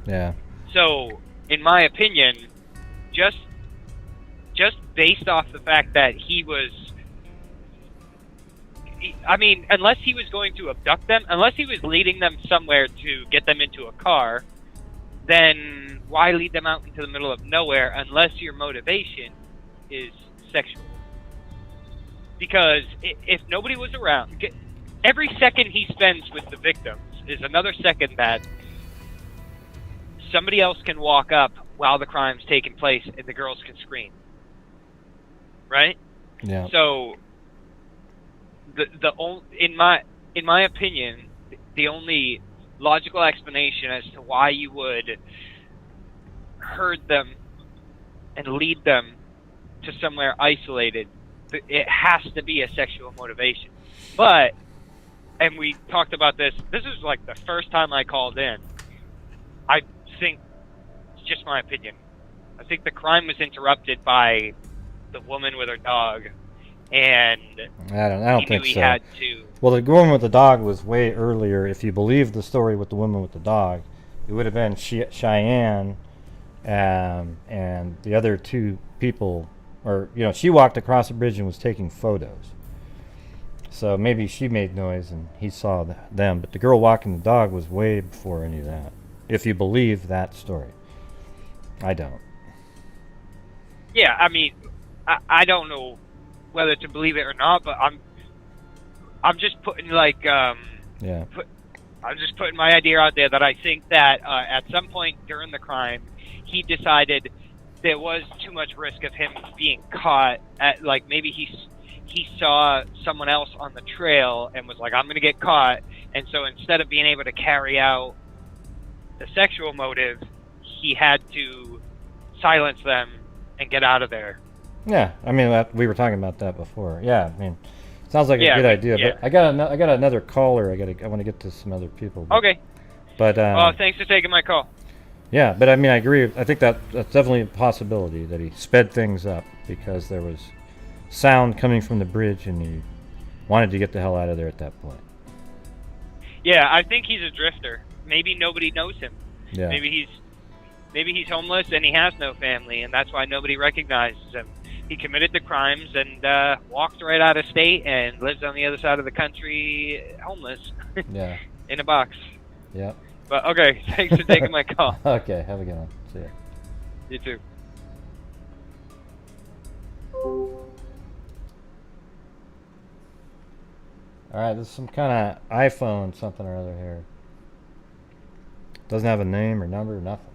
Yeah. So, in my opinion, just based off the fact that unless he was going to abduct them, unless he was leading them somewhere to get them into a car, then why lead them out into the middle of nowhere unless your motivation is sexual? Because if nobody was around, every second he spends with the victims is another second that somebody else can walk up while the crime's taking place and the girls can scream. Right? Yeah. So in my opinion, the only logical explanation as to why you would herd them and lead them to somewhere isolated, it has to be a sexual motivation. But, and we talked about this is like the first time I called in. I think, it's just my opinion, I think the crime was interrupted by the woman with her dog, and I don't think he so. had to. Well, the woman with the dog was way earlier. If you believe the story with the woman with the dog, it would have been Cheyenne and the other 2 people, or she walked across the bridge and was taking photos. So maybe she made noise and he saw them, but the girl walking the dog was way before any of that. If you believe that story, I don't. Yeah, I mean, I don't know whether to believe it or not, but I'm just putting I'm just putting my idea out there that I think that at some point during the crime, he decided there was too much risk of him being caught. Maybe he saw someone else on the trail and was like, I'm going to get caught. And so instead of being able to carry out the sexual motive, he had to silence them and get out of there. Yeah, I mean, we were talking about that before. Yeah, I mean, sounds like a good idea. Yeah. But I got another caller. I want to get to some other people. Okay. But thanks for taking my call. yeah, but I mean, I agree. I think that's definitely a possibility that he sped things up because there was sound coming from the bridge, and he wanted to get the hell out of there at that point. Yeah, I think he's a drifter. Maybe nobody knows him. Yeah. Maybe he's homeless and he has no family, and that's why nobody recognizes him. He committed the crimes and walked right out of state and lives on the other side of the country, homeless. Yeah. In a box. Yeah. But okay, thanks for taking my call. Okay, have a good one. See ya. You too. All right, this is some kind of iPhone something or other here. Doesn't have a name or number or nothing.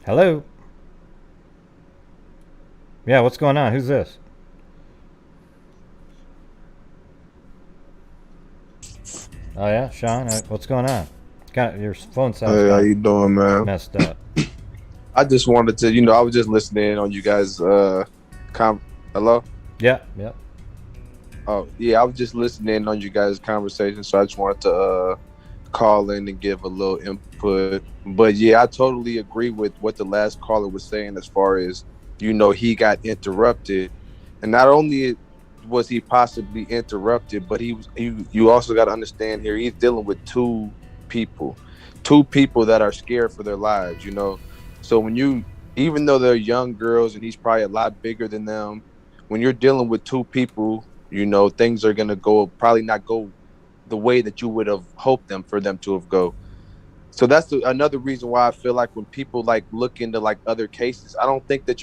Hello? Yeah, what's going on? Who's this? Oh yeah, Sean, what's going on? Your phone sounds Hey, how you doing, man? messed up. I just wanted to, I was just listening on you guys. Hello? Yeah, yeah. Oh, yeah, I was just listening on you guys' conversation, so I just wanted to call in and give a little input. But yeah, I totally agree with what the last caller was saying as far as, he got interrupted. And not only was he possibly interrupted, but you also got to understand here, he's dealing with two people that are scared for their lives, So even though they're young girls and he's probably a lot bigger than them, when you're dealing with two people, things are going to probably not go the way that you would have hoped for them to have go. So that's another reason why I feel like when people look into other cases, I don't think that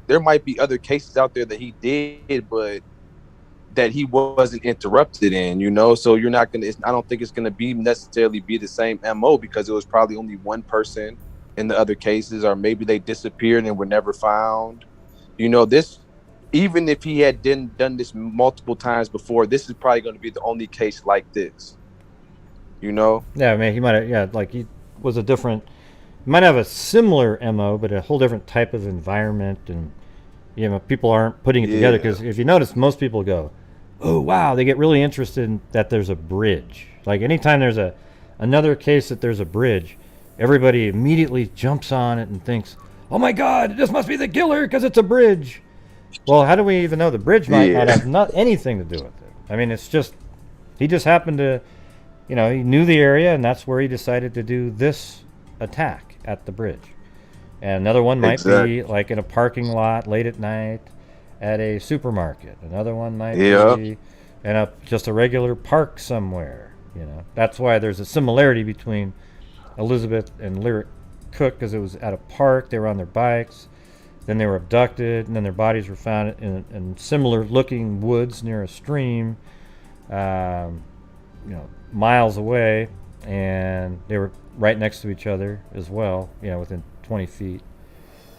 there might be other cases out there that he did, but that he wasn't interrupted in, so you're not going to, I don't think it's going to necessarily be the same MO because it was probably only one person in the other cases, or maybe they disappeared and were never found. This, even if he had done this multiple times before, this is probably going to be the only case like this. Yeah, I mean, he might have, he was might have a similar MO, but a whole different type of environment, and people aren't putting it together because if you notice, most people go, "Oh wow," they get really interested in that there's a bridge. Like anytime there's another case that there's a bridge, everybody immediately jumps on it and thinks, "Oh my God, this must be the killer because it's a bridge." Well, how do we even know? The bridge might not have anything to do with it. I mean, it's just he just happened to, he knew the area, and that's where he decided to do this attack at the bridge. And another one might be like in a parking lot late at night at a supermarket. Another one might be in just a regular park somewhere. That's why there's a similarity between Elizabeth and Lyric Cook, because it was at a park. They were on their bikes, then they were abducted, and then their bodies were found in similar looking woods near a stream, miles away, and they were right next to each other as well, within 20 feet.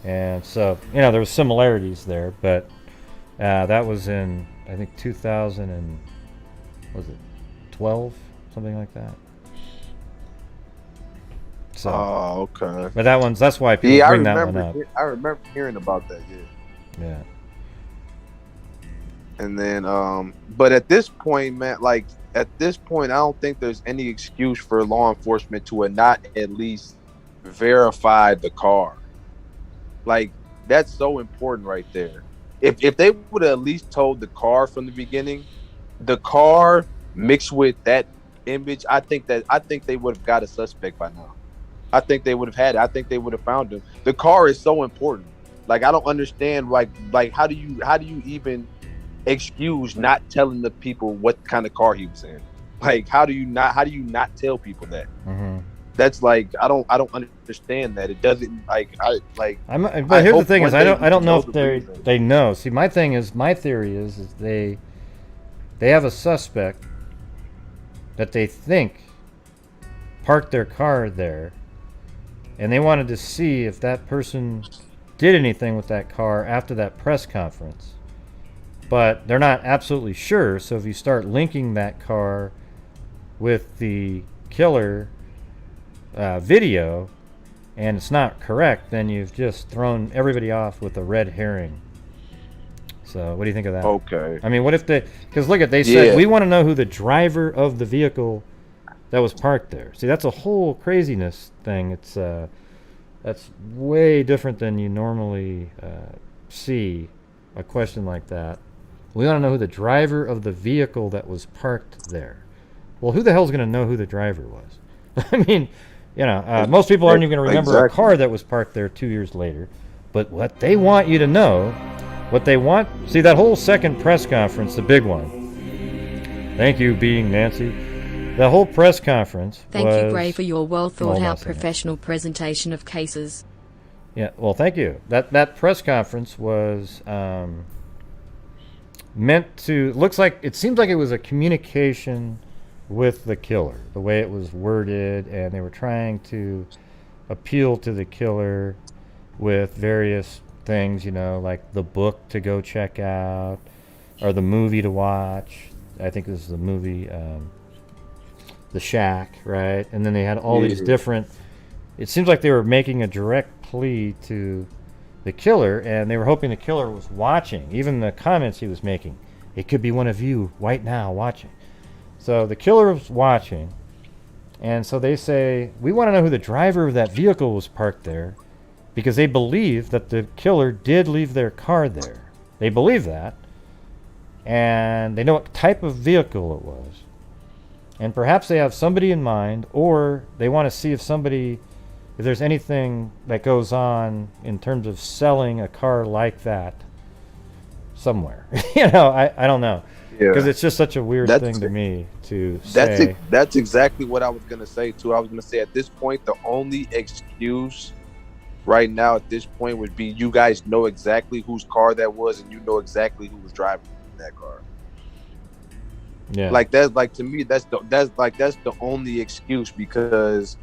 And so, there were similarities there, but that was in, I think, 2012, something like that. So, okay. But that's why people bring that one up. I remember hearing about that, Yeah. And then, but at this point, man, I don't think there's any excuse for law enforcement to not at least verify the car. That's so important right there. If they would have at least told the car from the beginning, the car mixed with that image, I think they would have got a suspect by now. I think they would have had it. I think they would have found him. The car is so important. I don't understand. How do you even excuse not telling the people what kind of car he was in? How do you not tell people that? Mm-hmm. That's I don't understand that. It doesn't but here's the thing is I don't know if they know. See, my theory is they have a suspect that they think parked their car there, and they wanted to see if that person did anything with that car after that press conference. But they're not absolutely sure, so if you start linking that car with the killer video and it's not correct, then you've just thrown everybody off with a red herring. So what do you think of that? Okay. I mean, what if because look at, they said, we want to know who the driver of the vehicle that was parked there. See, that's a whole craziness thing. It's that's way different than you normally see a question like that. We want to know who the driver of the vehicle that was parked there. Well, who the hell's going to know who the driver was? I mean, most people aren't even going to remember a car that was parked there 2 years later. But what they want you to know, see that whole second press conference, the big one. Thank you, being Nancy. The whole press conference Thank you, Gray, for your well-thought-out professional presentation of cases. Yeah, well, thank you. That press conference was meant to, it seems like it was a communication with the killer, the way it was worded, and they were trying to appeal to the killer with various things, like the book to go check out, or the movie to watch. I think this is the movie, The Shack, right? And then they had all these different, it seems like they were making a direct plea to the killer, and they were hoping the killer was watching. Even the comments he was making, it could be one of you right now watching. So the killer was watching, and so they say, we want to know who the driver of that vehicle was parked there, because they believe that the killer did leave their car there. They believe that, and they know what type of vehicle it was. And perhaps they have somebody in mind, or they want to see if there's anything that goes on in terms of selling a car like that somewhere. I don't know. Because it's just such a weird thing to me to say. That's exactly what I was going to say, too. I was going to say, at this point, the only excuse right now at this point would be you guys know exactly whose car that was, and you know exactly who was driving that car. Yeah. To me, that's the only excuse, because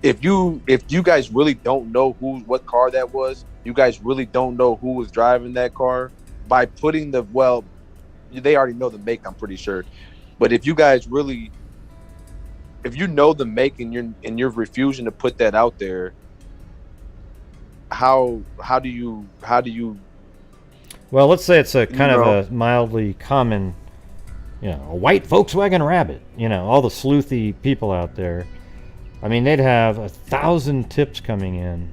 if you guys really don't know what car that was, you guys really don't know who was driving that car, by putting they already know the make, I'm pretty sure. But if you guys really, if you know the make and you're refusing to put that out there, how do you well, let's say it's a kind of a mildly common, a white Volkswagen Rabbit, all the sleuthy people out there. I mean, they'd have 1,000 tips coming in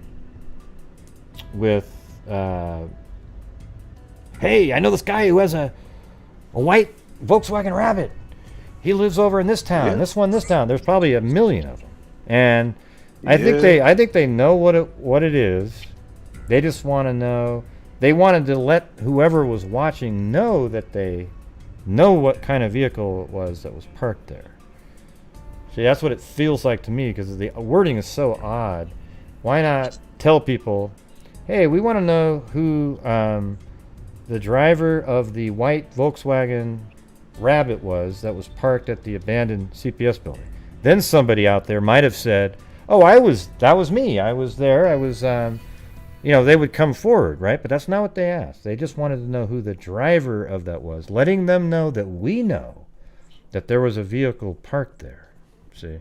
with, hey, I know this guy who has a white Volkswagen Rabbit. He lives over in this town, this town. There's probably 1 million of them. And I think they know what it is. They just want to know. They wanted to let whoever was watching know that they know what kind of vehicle it was that was parked there. See, that's what it feels like to me, because the wording is so odd. Why not tell people, hey, we want to know who the driver of the white Volkswagen Rabbit was that was parked at the abandoned CPS building. Then somebody out there might have said, oh, that was me. I was there. I was, they would come forward, right? But that's not what they asked. They just wanted to know who the driver of that was, letting them know that we know that there was a vehicle parked there. See?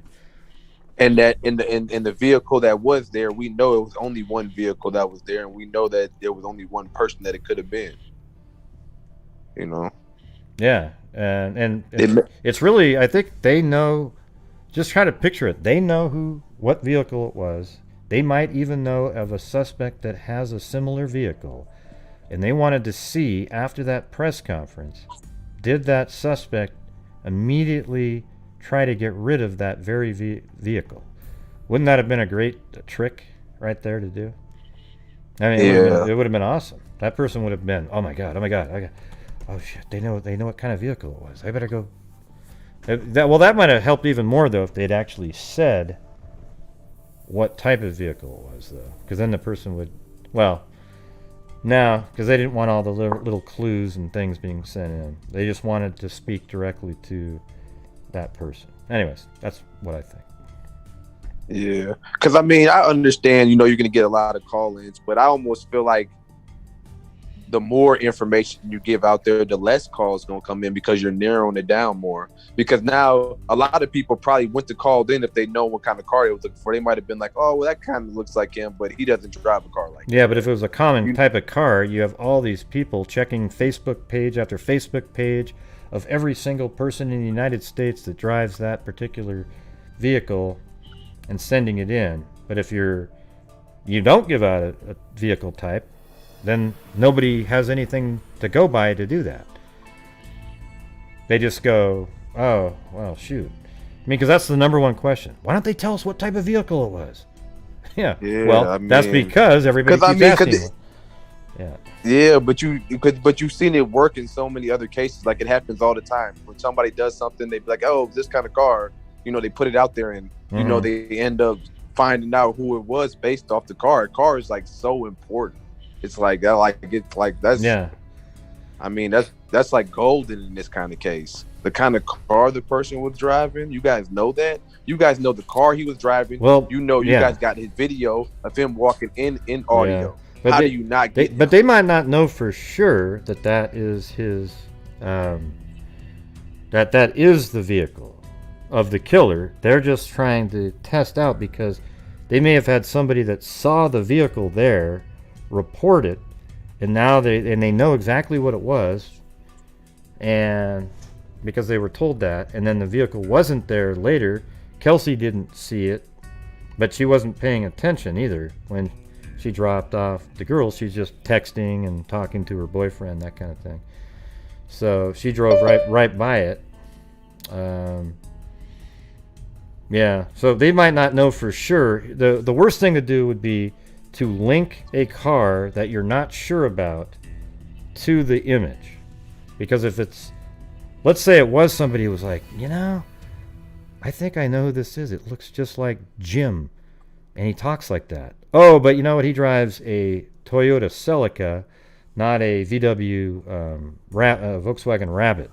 And that in the vehicle that was there, we know it was only one vehicle that was there, and we know that there was only one person that it could have been. Yeah, and it's really, I think they know. Just try to picture it. They know what vehicle it was. They might even know of a suspect that has a similar vehicle, and they wanted to see after that press conference, did that suspect immediately try to get rid of that very vehicle? Wouldn't that have been a great trick right there to do? I mean, it would have been awesome. That person would have been, oh my god, oh shit, they know what kind of vehicle it was. I better go. That might have helped even more, though, if they'd actually said what type of vehicle it was, though, because then the person would, because they didn't want all the little clues and things being sent in. They just wanted to speak directly to that person. Anyways, that's what I think. Yeah, because I mean, I understand, you're going to get a lot of call-ins, but I almost feel like the more information you give out there, the less calls gonna come in because you're narrowing it down more. Because now a lot of people probably went to call in if they know what kind of car they was looking for. They might have been like, oh, well, that kind of looks like him, but he doesn't drive a car like that. Yeah, but if it was a common type of car, you have all these people checking Facebook page after Facebook page of every single person in the United States that drives that particular vehicle and sending it in. But if you don't give out a vehicle type, then nobody has anything to go by to do that. They just go, oh, well, shoot. I mean, because that's the number one question. Why don't they tell us what type of vehicle it was? Yeah. Well, I mean, that's because everybody keeps asking. Yeah, but you've seen it work in so many other cases. Like, it happens all the time. When somebody does something, they be like, oh, this kind of car, they put it out there and, they end up finding out who it was based off the car. A car is like so important. It's like that. That's yeah. I mean, that's like golden in this kind of case. The kind of car the person was driving, you guys know that. You guys know the car he was driving. Well, you guys got his video of him walking in audio. Yeah. But how do you not get? But they might not know for sure that is his. That is the vehicle of the killer. They're just trying to test out because they may have had somebody that saw the vehicle there report it, and now they know exactly what it was, and because they were told that, and then the vehicle wasn't there later. Kelsey didn't see it, but she wasn't paying attention either when she dropped off the girls. She's just texting and talking to her boyfriend, that kind of thing. So she drove right by it. Yeah, so they might not know for sure. The worst thing to do would be to link a car that you're not sure about to the image. Because if it's, let's say it was somebody who was like, I think I know who this is. It looks just like Jim, and he talks like that. Oh, but you know what? He drives a Toyota Celica, not a VW Volkswagen Rabbit.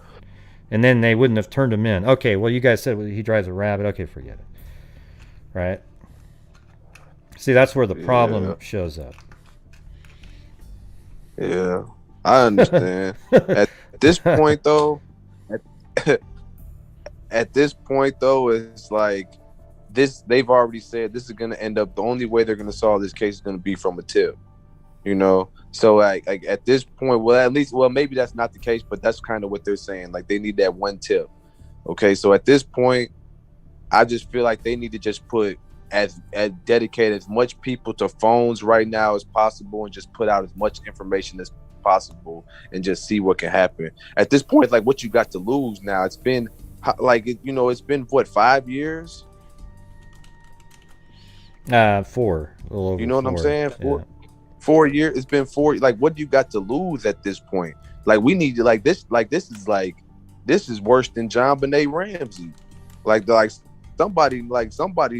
And then they wouldn't have turned him in. Okay, well, you guys said he drives a Rabbit. Okay, forget it. Right? See, that's where the problem shows up. Yeah, I understand. At this point, though, it's like this. They've already said this is going to end up. The only way they're going to solve this case is going to be from a tip. So like at this point, maybe that's not the case, but that's kind of what they're saying. Like, they need that one tip. Okay, so at this point, I just feel like they need to just put as dedicate as much people to phones right now as possible, and just put out as much information as possible, and just see what can happen. At this point, like, what you got to lose now? It's been it's been what, 5 years? 4. A little over you know what 4. I'm saying? 4 years. It's been 4. Like, what do you got to lose at this point? Like, we need to this is worse than John Benet Ramsey. Somebody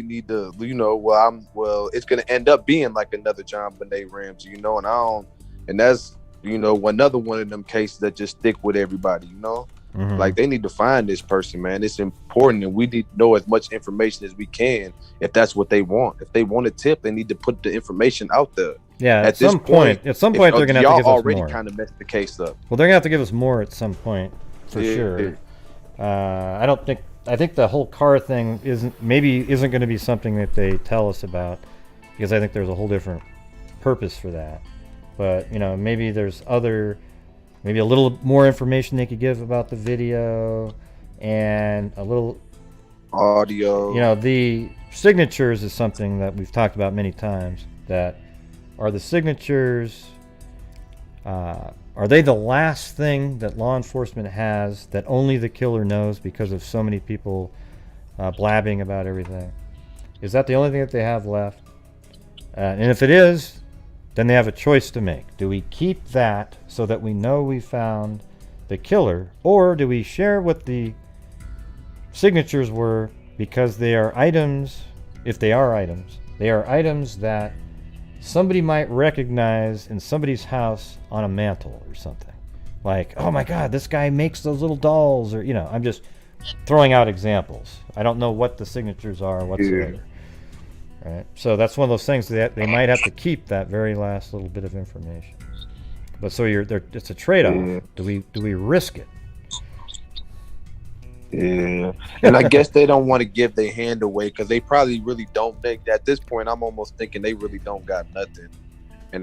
need to, it's gonna end up being like another John Benet Ramsey, and that's another one of them cases that just stick with everybody, Mm-hmm. Like, they need to find this person, man. It's important, and we need to know as much information as we can if that's what they want. If they want a tip, they need to put the information out there. Yeah, at some point, they're gonna have to give us more. Y'all already kind of messed the case up. Well, they're gonna have to give us more at some point, for sure. Yeah. I think the whole car thing isn't going to be something that they tell us about, because I think there's a whole different purpose for that. But maybe there's maybe a little more information they could give about the video, and a little audio. The signatures is something that we've talked about many times. That are the signatures. Are they the last thing that law enforcement has that only the killer knows because of so many people blabbing about everything? Is that the only thing that they have left? And if it is, then they have a choice to make. Do we keep that so that we know we found the killer, or do we share what the signatures were because they are items, if they are items, they are items that somebody might recognize in somebody's house on a mantle or something. Like, oh my God, this guy makes those little dolls, or I'm just throwing out examples. I don't know what the signatures are whatsoever. Right? So that's one of those things that they might have to keep, that very last little bit of information. But so it's a trade-off. Yeah. Do we risk it? Yeah, and I guess they don't want to give their hand away because they probably really don't think. At this point, I'm almost thinking they really don't got nothing, and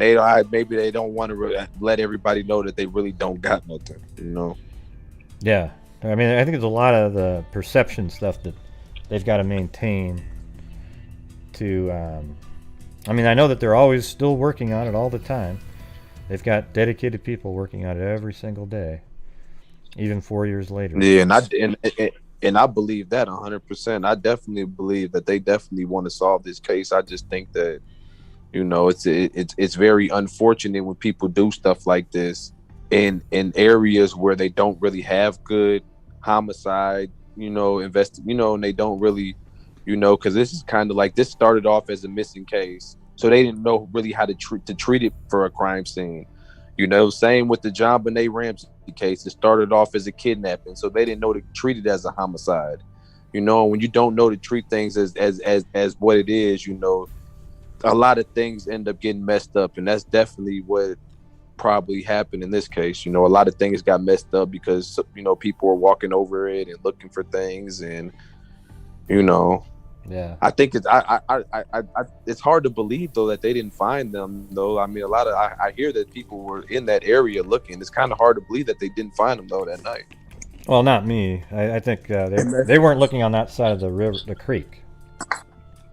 maybe they don't want to really let everybody know that they really don't got nothing. You know? Yeah, I mean, I think there's a lot of the perception stuff that they've got to maintain. I mean, I know that they're always still working on it all the time. They've got dedicated people working on it every single day. Even 4 years later. Yeah, and I believe that 100%. I definitely believe that they definitely want to solve this case. I just think that, you know, it's very unfortunate when people do stuff like this in areas where they don't really have good homicide, you know, and they don't really, you know, because this is kind of like, this started off as a missing case, so they didn't know really how to treat it for a crime scene. You know, same with the John Benet Ramsey case. It started off as a kidnapping, so they didn't know to treat it as a homicide. You know, when you don't know to treat things as what it is, you know, a lot of things end up getting messed up, and that's definitely what probably happened in this case. You know, a lot of things got messed up because, you know, people were walking over it and looking for things, and, you know. Yeah, I think it's hard to believe though that they didn't find them though. I mean, I hear that people were in that area looking. It's kind of hard to believe that they didn't find them though that night. Well, not me. I think they weren't looking on that side of the river, the creek.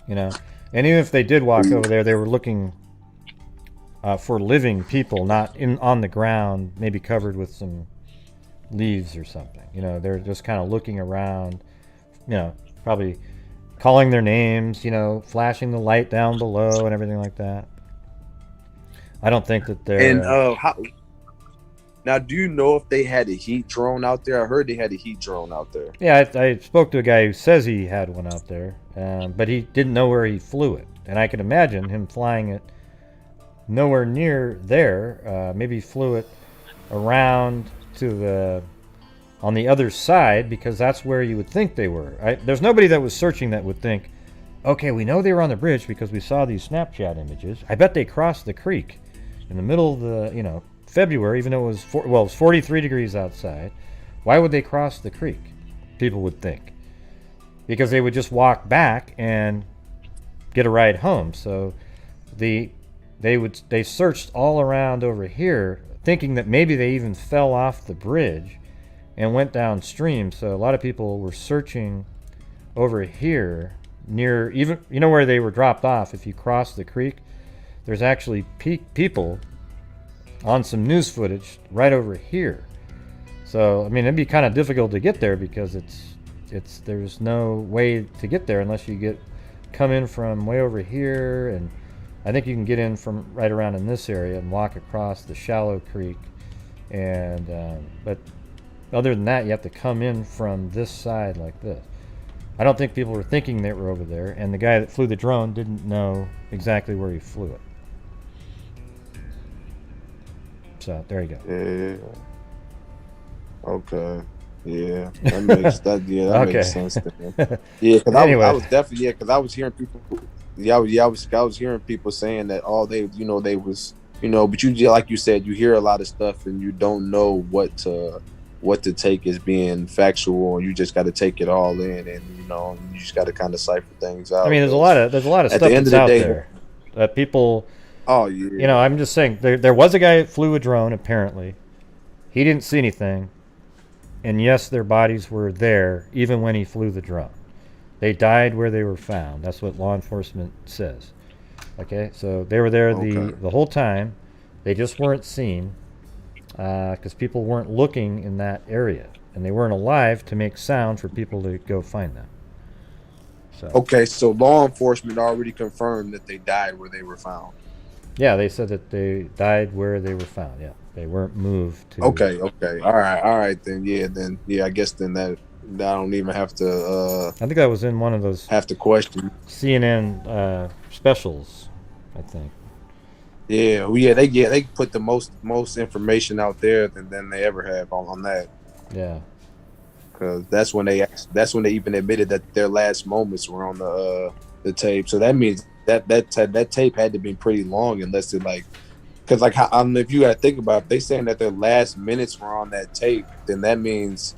You know, and even if they did walk over there, they were looking for living people, not on the ground, maybe covered with some leaves or something. You know, they're just kind of looking around. You know, probably calling their names, you know, flashing the light down below and everything like that. I don't think that they're... And now, do you know if they had a heat drone out there? I heard they had a heat drone out there. Yeah, I spoke to a guy who says he had one out there, but he didn't know where he flew it. And I can imagine him flying it nowhere near there. Maybe he flew it around to on the other side, because that's where you would think they were. There's nobody that was searching that would think, okay, we know they were on the bridge because we saw these Snapchat images. I bet they crossed the creek in the middle of the, you know, February, even though it was 43 degrees outside. Why would they cross the creek? People would think. Because they would just walk back and get a ride home. So they searched all around over here, thinking that maybe they even fell off the bridge and went downstream. So a lot of people were searching over here near, even, you know, where they were dropped off. If you cross the creek, there's actually people on some news footage right over here. So I mean, it'd be kind of difficult to get there because there's no way to get there unless you come in from way over here, and I think you can get in from right around in this area and walk across the shallow creek, and but other than that, you have to come in from this side like this. I don't think people were thinking they were over there, and the guy that flew the drone didn't know exactly where he flew it. So there you go. Yeah. Okay. Yeah. That makes that. Yeah. That okay. makes sense. Then. Yeah. Because anyway. I was definitely. Yeah. Because I was hearing people. Yeah. I was hearing people saying that all they was, you know, but you, like you said, you hear a lot of stuff and you don't know what to take as being factual, and you just got to take it all in, and you know, you just got to kind of cipher things out. I mean, there's a lot of stuff that's out there that people. Oh yeah. You know, I'm just saying there was a guy that flew a drone. Apparently, he didn't see anything, and yes, their bodies were there even when he flew the drone. They died where they were found. That's what law enforcement says. Okay, so they were there the whole time. They just weren't seen because people weren't looking in that area, and they weren't alive to make sound for people to go find them. So. Okay, so law enforcement already confirmed that they died where they were found. Yeah, they said that they died where they were found. Yeah, they weren't moved to. Okay, all right. Then I guess then that I don't even have to. I think that was in one of those. Have to question. CNN specials, I think. Yeah, they put the most information out there than they ever have on that. Yeah. Because that's when they even admitted that their last moments were on the tape. So that means that tape had to be pretty long, unless it Because like, if you got to think about it, if they saying that their last minutes were on that tape, then that means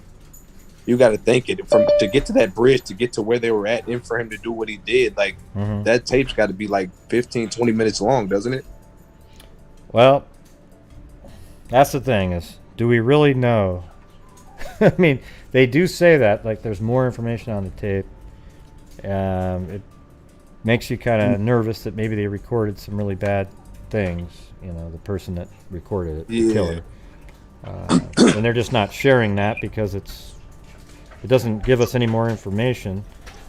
you got to think it to get to that bridge, to get to where they were at, and for him to do what he did, like that tape's got to be like 15, 20 minutes long, doesn't it? Well, that's the thing is, do we really know? I mean, they do say that, like, there's more information on the tape. It makes you kind of nervous that maybe they recorded some really bad things, you know, the person that recorded it, the killer. And they're just not sharing that because it doesn't give us any more information,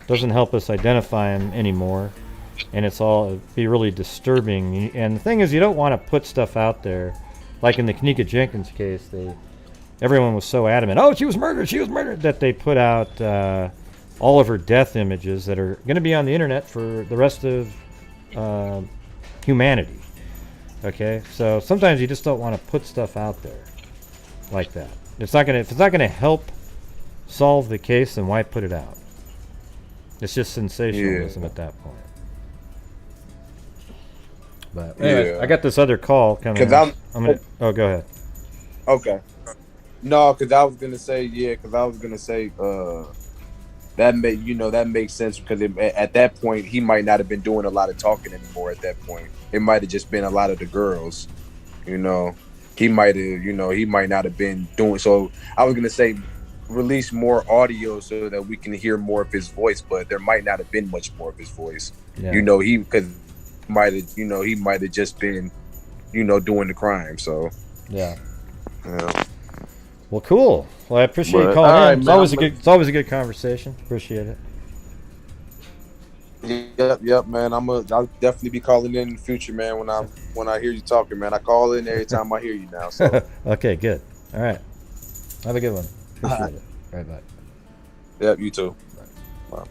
doesn't help us identify him anymore, and it'd be really disturbing. And the thing is, you don't want to put stuff out there, like in the Kanika Jenkins case, everyone was so adamant, oh, she was murdered, that they put out all of her death images that are going to be on the internet for the rest of humanity. Okay, so sometimes you just don't want to put stuff out there like that. If it's not gonna help solve the case, then why put it out? It's just sensationalism at that point. But anyways, I got this other call coming. I'm gonna. Oh, go ahead. Okay. No, because I was gonna say that makes sense because at that point he might not have been doing a lot of talking anymore. At that point, it might have just been a lot of the girls. You know, he might not have been doing. So I was gonna say, release more audio so that we can hear more of his voice, but there might not have been much more of his voice. Yeah. You know, he might have just been, doing the crime. So yeah. Well, cool. Well, I appreciate you calling in. It's always a good conversation. Appreciate it. Yep, man. I'll definitely be calling in the future, man. When I hear you talking, man, I call in every time I hear you now. So okay, good. All right. Have a good one. Appreciate it. All right, bye. Yep, you too. Bye.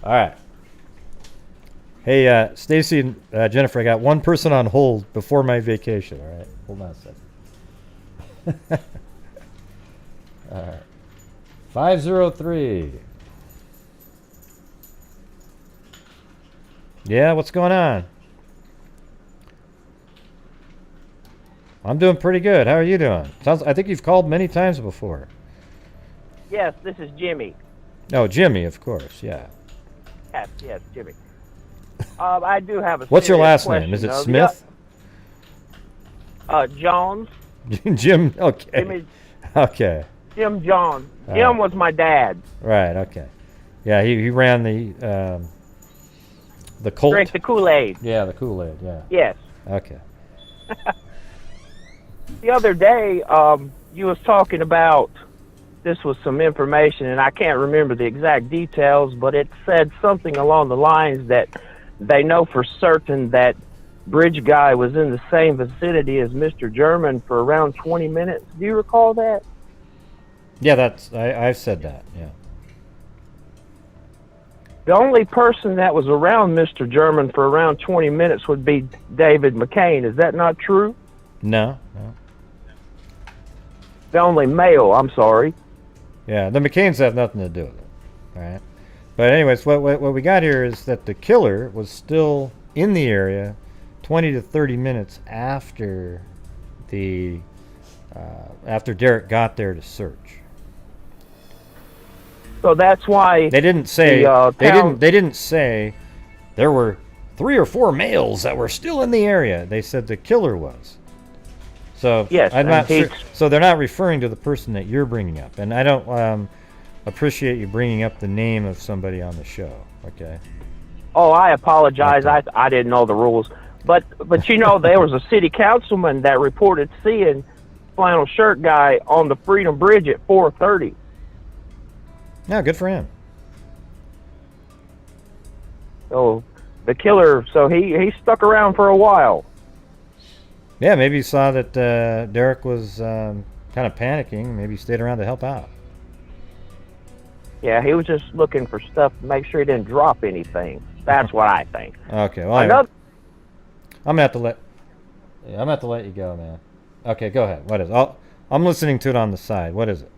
All right. Hey, Stacy and Jennifer, I got one person on hold before my vacation. All right, hold on a second. All right. 503. Yeah, what's going on? I'm doing pretty good. How are you doing? I think you've called many times before. Yes, this is Jimmy. Oh, Jimmy, of course, yeah. Yes, Jimmy. I do have a. What's your last question, name? Is it Smith? Jones. Jim. Okay. Jimmy, okay. Jim Jones. Jim was my dad. Right. Okay. Yeah, he ran the Colt. Drink the Kool-Aid. Yeah, the Kool-Aid. Yeah. Yes. Okay. The other day, you was talking about. This was some information, and I can't remember the exact details, but it said something along the lines that they know for certain that Bridge Guy was in the same vicinity as Mr. German for around 20 minutes. Do you recall that? Yeah, I've said that, yeah. The only person that was around Mr. German for around 20 minutes would be David McCain. Is that not true? No. The only male, I'm sorry. Yeah, the McCains have nothing to do with it, all right? But anyways, what we got here is that the killer was still in the area 20 to 30 minutes after after Derrick got there to search. So that's why they didn't say they didn't say there were 3 or 4 males that were still in the area. They said the killer was. So yes, I'm not sure. So they're not referring to the person that you're bringing up, and I don't appreciate you bringing up the name of somebody on the show. Okay. Oh, I apologize. Okay. I didn't know the rules, but there was a city councilman that reported seeing flannel shirt guy on the Freedom Bridge at 4:30. Yeah, good for him. So the killer, he stuck around for a while. Yeah, maybe he saw that Derrick was kind of panicking. Maybe he stayed around to help out. Yeah, he was just looking for stuff to make sure he didn't drop anything. That's what I think. Okay, well, I'm gonna have to let you go, man. Okay, go ahead. What is? I'll I'm listening to it on the side. What is it?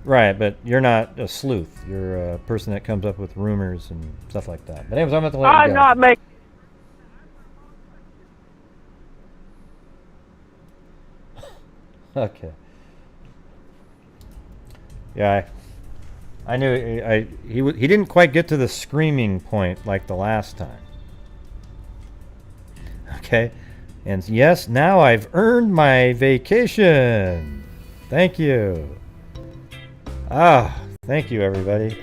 Right, but you're not a sleuth. You're a person that comes up with rumors and stuff like that. But anyways, I'm going to let you go. I'm not making. Okay. Yeah, I knew he didn't quite get to the screaming point like the last time. Okay, and yes, now I've earned my vacation. Thank you. Thank you, everybody.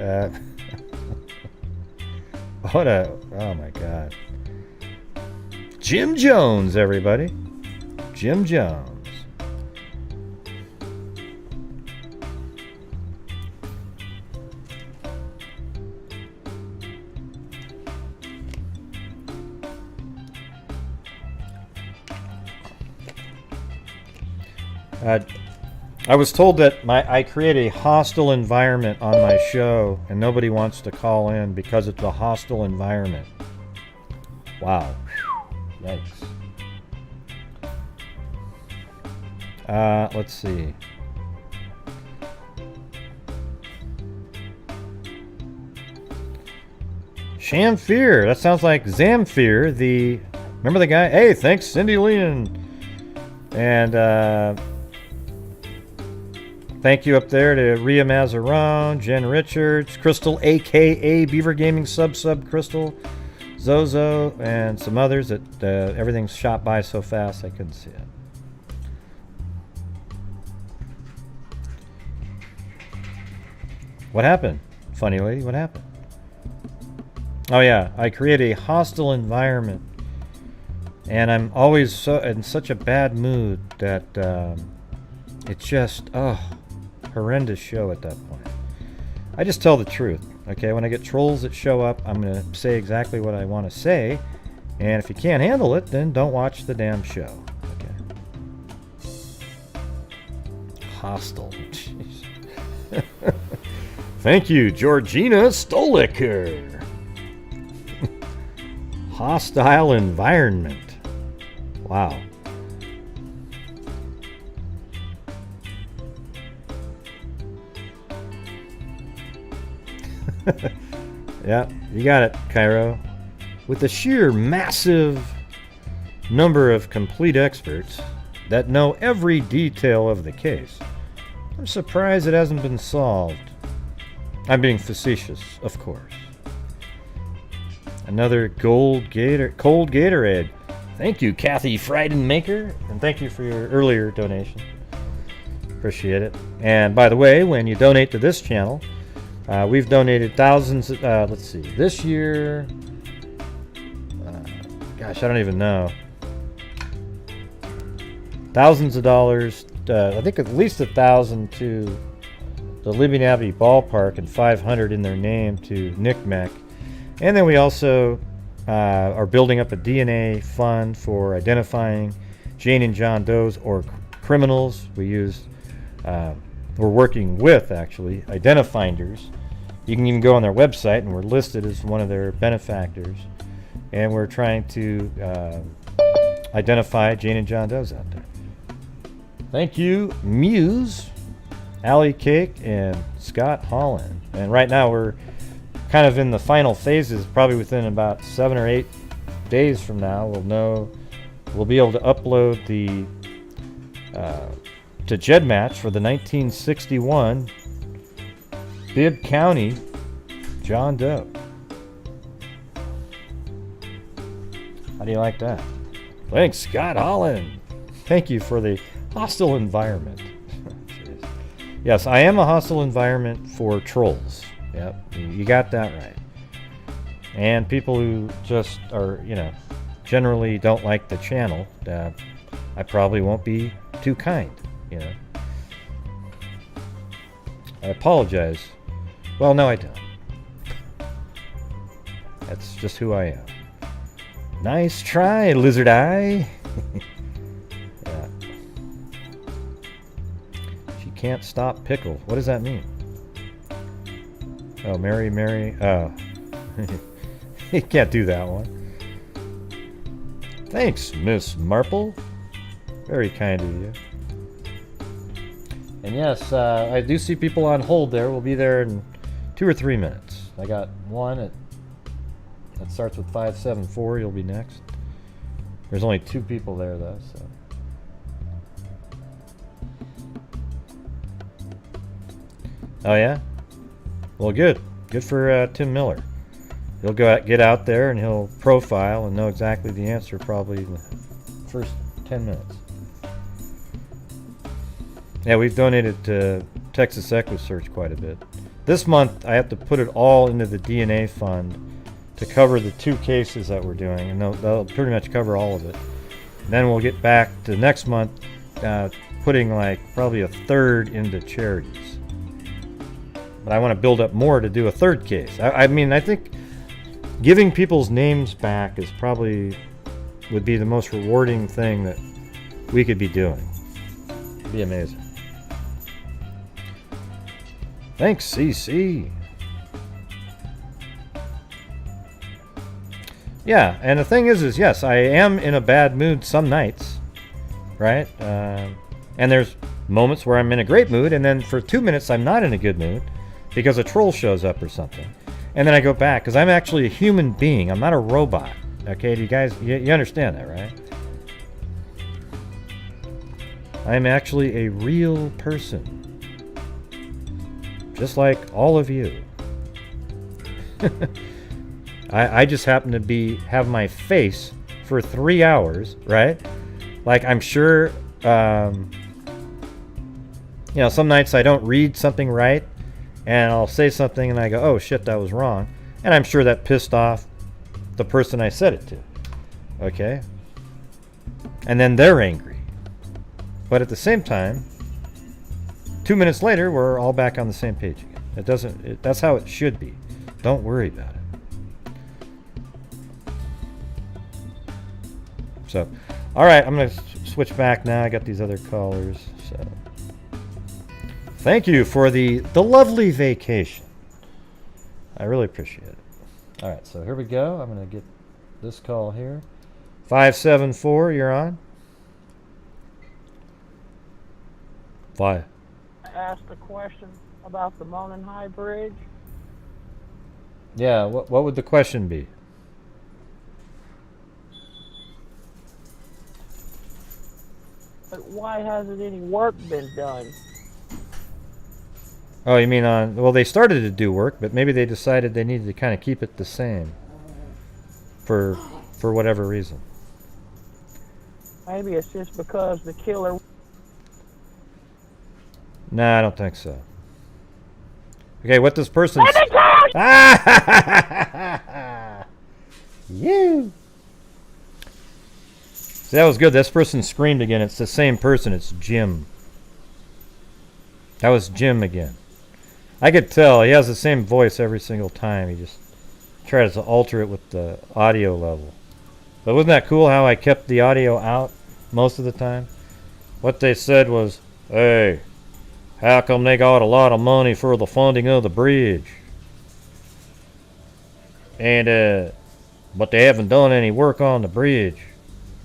Oh my God. Jim Jones, everybody. Jim Jones. I was told that I create a hostile environment on my show, and nobody wants to call in because it's a hostile environment. Wow. Yikes. Let's see. Shamfir. That sounds like Zamfir, remember the guy? Hey, thanks, Cindy Lee, and thank you up there to Ria Mazaron, Jen Richards, Crystal, a.k.a. Beaver Gaming Sub Crystal, Zozo, and some others that everything's shot by so fast I couldn't see it. What happened? Funny lady, what happened? Oh yeah, I create a hostile environment, and I'm always in such a bad mood that it's just, horrendous show at that point. I just tell the truth, okay? When I get trolls that show up, I'm going to say exactly what I want to say, and if you can't handle it, then don't watch the damn show, okay? Hostile. Jeez. Thank you, Georgina Stoliker. Hostile environment. Wow. Yeah, you got it, Cairo. With the sheer massive number of complete experts that know every detail of the case, I'm surprised it hasn't been solved. I'm being facetious, of course. Another cold Gatorade. Thank you, Kathy Freidenmaker, and thank you for your earlier donation. Appreciate it. And by the way, when you donate to this channel, we've donated thousands. Let's see, this year, gosh, I don't even know. Thousands of dollars. I think at least 1,000 to the Libyan Abbey Ballpark and 500 in their name to NCMEC. And then we also are building up a DNA fund for identifying Jane and John Doe's or criminals. We're working with, actually, Identifinders. You can even go on their website, and we're listed as one of their benefactors. And we're trying to identify Jane and John Doe's out there. Thank you, Muse, Allie Cake, and Scott Holland. And right now we're kind of in the final phases. Probably within about 7 or 8 days from now, we'll be able to upload the to GEDmatch for the 1961 Bibb County John Doe. How do you like that? Thanks, Scott Holland. Thank you for the hostile environment. Yes, I am a hostile environment for trolls. Yep, you got that right. And people who just are, generally don't like the channel, I probably won't be too kind, I apologize. Well, no, I don't. That's just who I am. Nice try, Lizard Eye. Yeah. She can't stop pickle. What does that mean? Oh, Mary. Oh, You can't do that one. Thanks, Miss Marple. Very kind of you. And yes, I do see people on hold there. We'll be there in 2 or 3 minutes. I got one that starts with 574. You'll be next. There's only 2 people there, though, so. Oh, yeah? Well, good. Good for Tim Miller. He'll get out there and he'll profile and know exactly the answer probably in the first 10 minutes. Yeah, we've donated to Texas EquiSearch quite a bit. This month, I have to put it all into the DNA fund to cover the 2 cases that we're doing, and they'll pretty much cover all of it. Then we'll get back to next month, putting like probably a third into charities. But I want to build up more to do a 3rd case. I mean, I think giving people's names back is probably would be the most rewarding thing that we could be doing. It'd be amazing. Thanks, CC. Yeah, and the thing is yes, I am in a bad mood some nights, right? And there's moments where I'm in a great mood, and then for 2 minutes I'm not in a good mood because a troll shows up or something. And then I go back, because I'm actually a human being. I'm not a robot. Okay, do you guys, you understand that, right? I'm actually a real person. Just like all of you. I just happen to have my face for 3 hours, right? Like, I'm sure, some nights I don't read something right, and I'll say something and I go, oh shit, that was wrong. And I'm sure that pissed off the person I said it to. Okay? And then they're angry. But at the same time, 2 minutes later, we're all back on the same page again. That's how it should be. Don't worry about it. So, alright, I'm going to switch back now. I got these other callers, so. Thank you for the lovely vacation. I really appreciate it. All right, so here we go. I'm going to get this call here. 574, you're on. 5. I asked a question about the Monon High Bridge. Yeah, what would the question be? But why hasn't any work been done? Oh, you mean well, they started to do work, but maybe they decided they needed to kind of keep it the same for whatever reason. Maybe it's just because the killer... No, I don't think so. Okay, what this person... You! See, that was good. This person screamed again. It's the same person. It's Jim. That was Jim again. I could tell. He has the same voice every single time. He just tries to alter it with the audio level. But wasn't that cool how I kept the audio out most of the time? What they said was, hey, how come they got a lot of money for the funding of the bridge? And, but they haven't done any work on the bridge.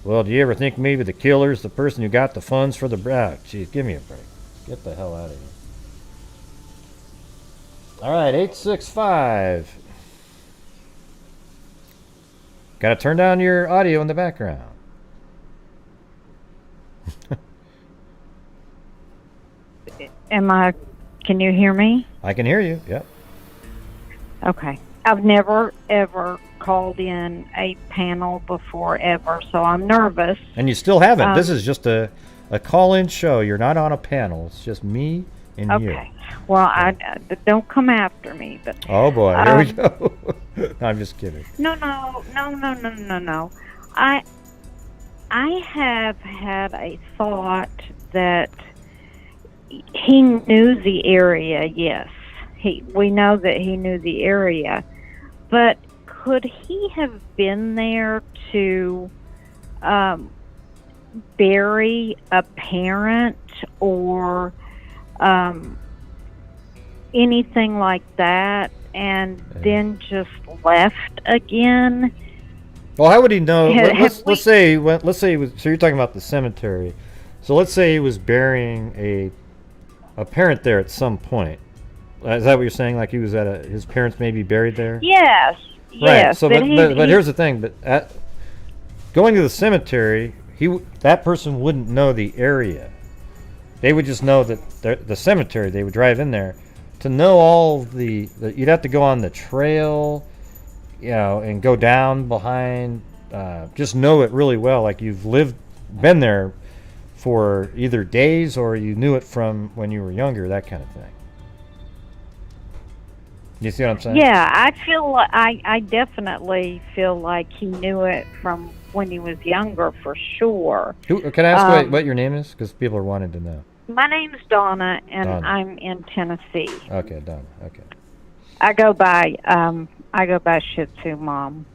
Well, do you ever think maybe the killer's the person who got the funds for the bridge? Jeez, give me a break. Get the hell out of here. All right, 865. Got to turn down your audio in the background. Can you hear me? I can hear you, yep. Okay. I've never, ever called in a panel before, ever, so I'm nervous. And you still haven't. This is just a call-in show. You're not on a panel. It's just me and you. Okay. Well, I don't come after me, but... Oh, boy. Here we go. No, I'm just kidding. No. I have had a thought that he knew the area, yes. We know that he knew the area, but could he have been there to bury a parent or anything like that? and then just left again. Well, how would he know? Let's say he was. So you're talking about the cemetery. So let's say he was burying a parent there at some point. Is that what you're saying? Like he was at his parents may be buried there? Yes. Right. Yes. So, but here's the thing. But going to the cemetery, that person wouldn't know the area. They would just know that the cemetery. They would drive in there. To know all you'd have to go on the trail, and go down behind. Just know it really well, like you've been there for either days or you knew it from when you were younger, that kind of thing. You see what I'm saying? Yeah, I feel like I definitely feel like he knew it from when he was younger, for sure. Can I ask what your name is? Because people are wanting to know. My name's Donna, and I'm in Tennessee. Okay, Donna. Okay. I go by Shih Tzu Mom.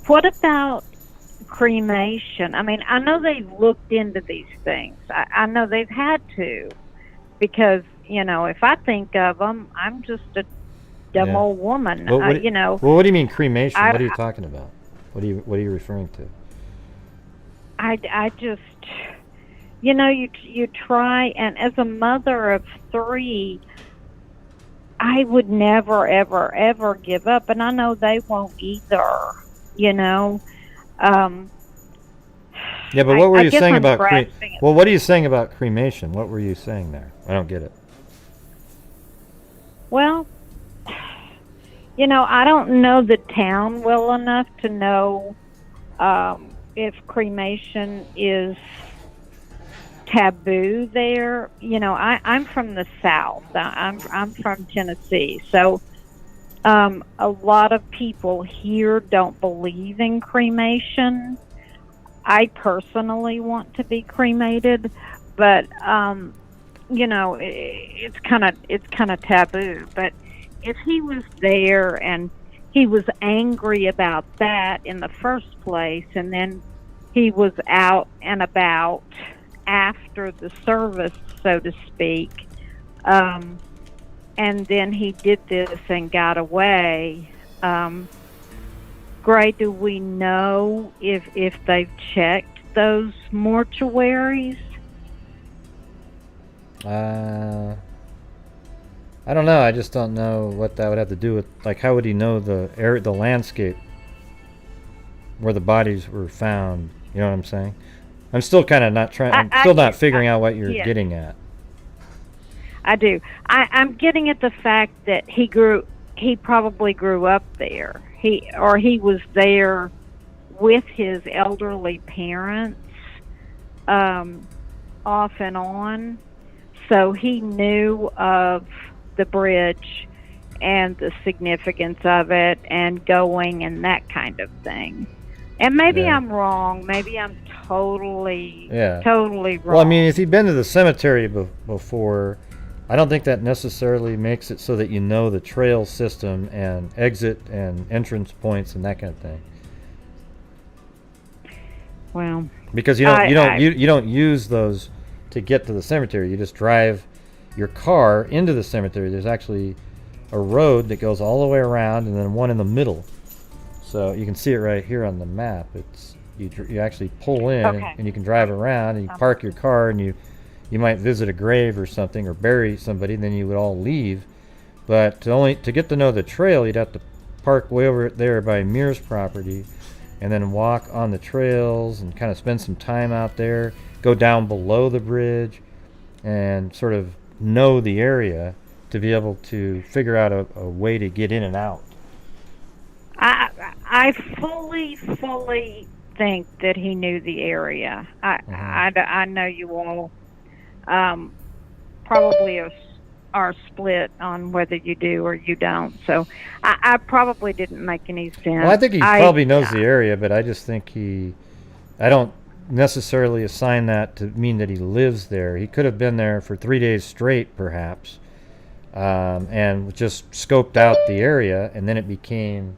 What about cremation? I mean, I know they've looked into these things. I know they've had to, because if I think of them, I'm just a dumb old woman. Well, what do you mean cremation? What are you talking about? What are you referring to? I just, you try, and as a mother of 3, I would never, ever, ever give up, and I know they won't either. Yeah, but what were you saying about cremation? Well, what are you saying about cremation? What were you saying there? I don't get it. Well, I don't know the town well enough to know if cremation is taboo there. I'm from the South. I'm from Tennessee, so a lot of people here don't believe in cremation. I personally want to be cremated, but it's kind of taboo. But if he was there and he was angry about that in the first place, and then he was out and about after the service, so to speak, and then he did this and got away. Gray, do we know if they've checked those mortuaries? I don't know. I just don't know what that would have to do with. Like, how would he know the landscape where the bodies were found? You know what I'm saying? I'm still kind of not trying. I'm still not figuring out what you're getting at. I do. I'm getting at the fact that he probably grew up there. He was there with his elderly parents, off and on. So he knew of the bridge and the significance of it and going and that kind of thing. And maybe I'm wrong. Maybe I'm totally wrong. Well, I mean, if you've been to the cemetery before, I don't think that necessarily makes it so that you know the trail system and exit and entrance points and that kind of thing. Well, because you don't use those to get to the cemetery. You just drive your car into the cemetery. There's actually a road that goes all the way around and then one in the middle. So you can see it right here on the map. It's you actually pull in and you can drive around and you park your car and you might visit a grave or something or bury somebody, and then you would all leave. But to get to know the trail, you'd have to park way over there by Mears property and then walk on the trails and kind of spend some time out there, go down below the bridge and sort of know the area to be able to figure out a way to get in and out. I fully think that he knew the area. I know you all probably are split on whether you do or you don't. So I probably didn't make any sense. Well, I think he probably knows the area, but I just think I don't necessarily assign that to mean that he lives there. He could have been there for 3 days straight, perhaps, and just scoped out the area, and then it became...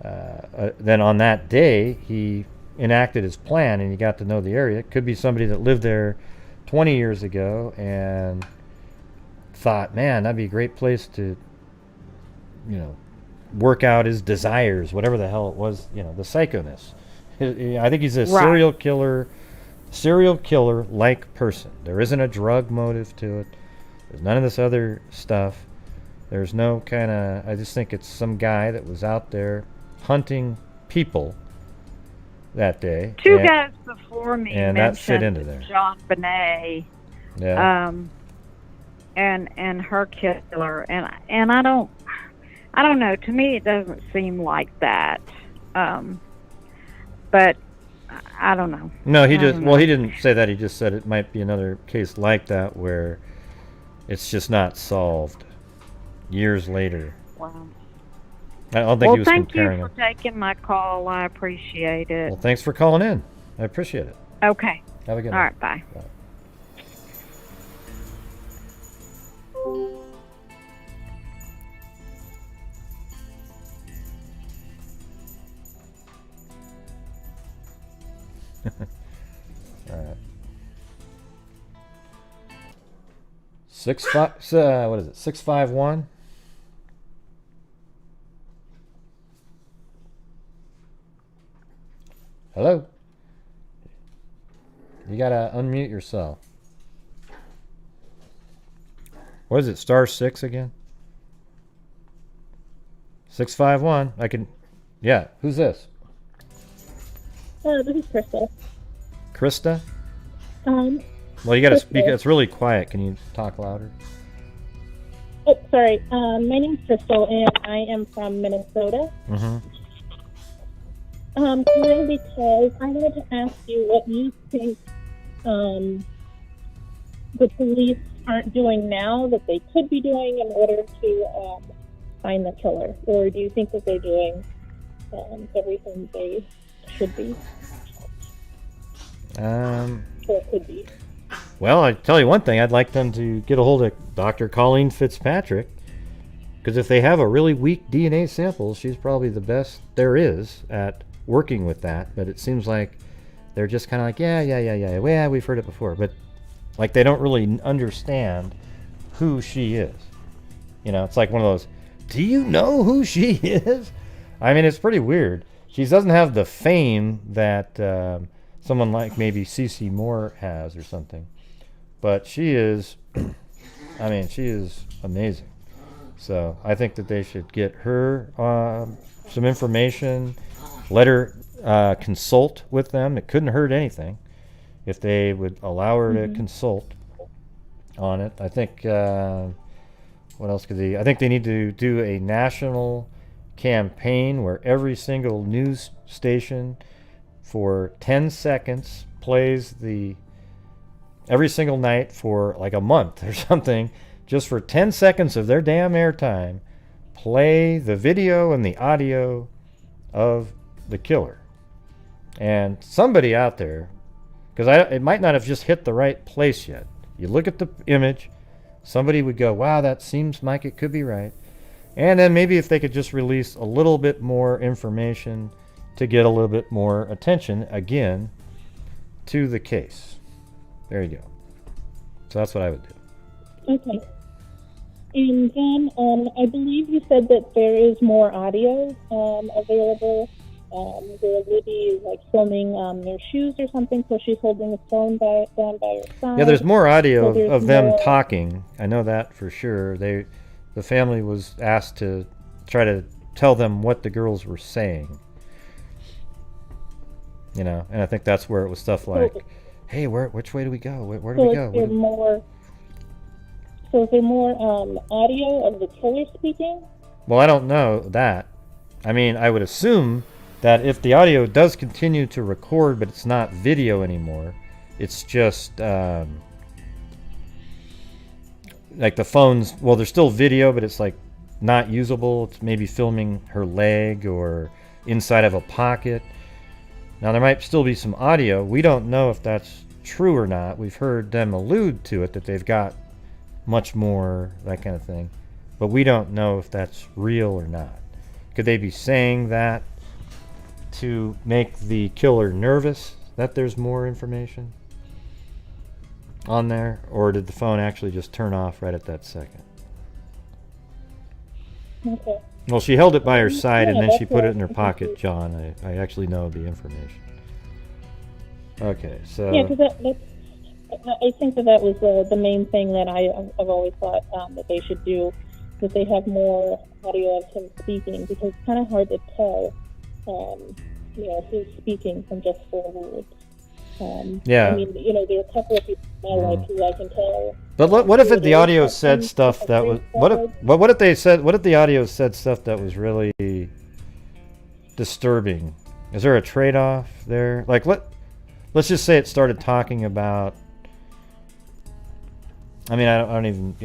then on that day, he enacted his plan, and he got to know the area. It could be somebody that lived there 20 years ago and thought, man, that'd be a great place to, work out his desires, whatever the hell it was, the psychoness. I think he's a serial killer-like person. There isn't a drug motive to it. There's none of this other stuff. There's no kind of, I just think it's some guy that was out there hunting people that day. Two guys before me and that fit into there. John Bonet, and her killer, and I don't know. To me, it doesn't seem like that. But I don't know. No, he didn't say that. He just said it might be another case like that where it's just not solved years later. Wow. I don't think he was comparing thank you them. for taking my call. I appreciate it. Well, thanks for calling in. I appreciate it. Okay. Have a good All one. right, bye. All right. 651? Hello? You gotta unmute yourself. What is it, *6 again? 651. I can... Yeah, who's this? This is Krista. Krista? Well, you gotta speak. It's really quiet. Can you talk louder? Oh, sorry. My name's Crystal, and I am from Minnesota. Mm-hmm. Because I wanted to ask you what you think the police aren't doing now that they could be doing in order to find the killer, or do you think that they're doing everything they should be? Or could be. Well, I tell you one thing. I'd like them to get a hold of Dr. Colleen Fitzpatrick, because if they have a really weak DNA sample, she's probably the best there is at working with that. But it seems like they're just kind of like, yeah, well, we've heard it before, but like they don't really understand who she is. It's like one of those, do you know who she is? I mean, it's pretty weird. She doesn't have the fame that someone like maybe CeCe Moore has or something, but she is, she is amazing. So I think that they should get her some information, let her consult with them. It couldn't hurt anything if they would allow her to consult on it. I think, what else could they, I think they need to do a national campaign where every single news station for 10 seconds plays every single night for like a month or something, just for 10 seconds of their damn airtime, play the video and the audio of the killer. And somebody out there, because it might not have just hit the right place yet. You look at the image, somebody would go, wow, that seems like it could be right. And then maybe if they could just release a little bit more information to get a little bit more attention, again, to the case. There you go. So that's what I would do. Okay. And then I believe you said that there is more audio available. Where Libby is like filming their shoes or something, so she's holding the phone down by her side. Yeah, there's more audio of them talking. I know that for sure. The family was asked to try to tell them what the girls were saying. And I think that's where it was stuff like, hey, which way do we go? Where do we go? So is there more audio of the killer speaking? Well, I don't know that. I mean, I would assume that if the audio does continue to record, but it's not video anymore, it's just like the phones, well, there's still video, but it's like not usable. It's maybe filming her leg or inside of a pocket. Now, there might still be some audio. We don't know if that's true or not. We've heard them allude to it, that they've got much more, that kind of thing. But we don't know if that's real or not. Could they be saying that to make the killer nervous that there's more information? on there, or did the phone actually just turn off right at that second? Okay. Well, she held it by her side, and Yeah, then she that's put it what in her I'm pocket, confused. John. I actually know the information. Okay, so... Yeah, because I think that was the main thing that I've always thought that they should do, that they have more audio of him speaking, because it's kind of hard to tell, who's speaking from just 4 words. Yeah. I mean, there are a couple of people in my life who I can tell. But what if the audio said stuff that was... What if they said... What if the audio said stuff that was really disturbing? Is there a trade-off there? Like, let's just say it started talking about... I mean, I don't even,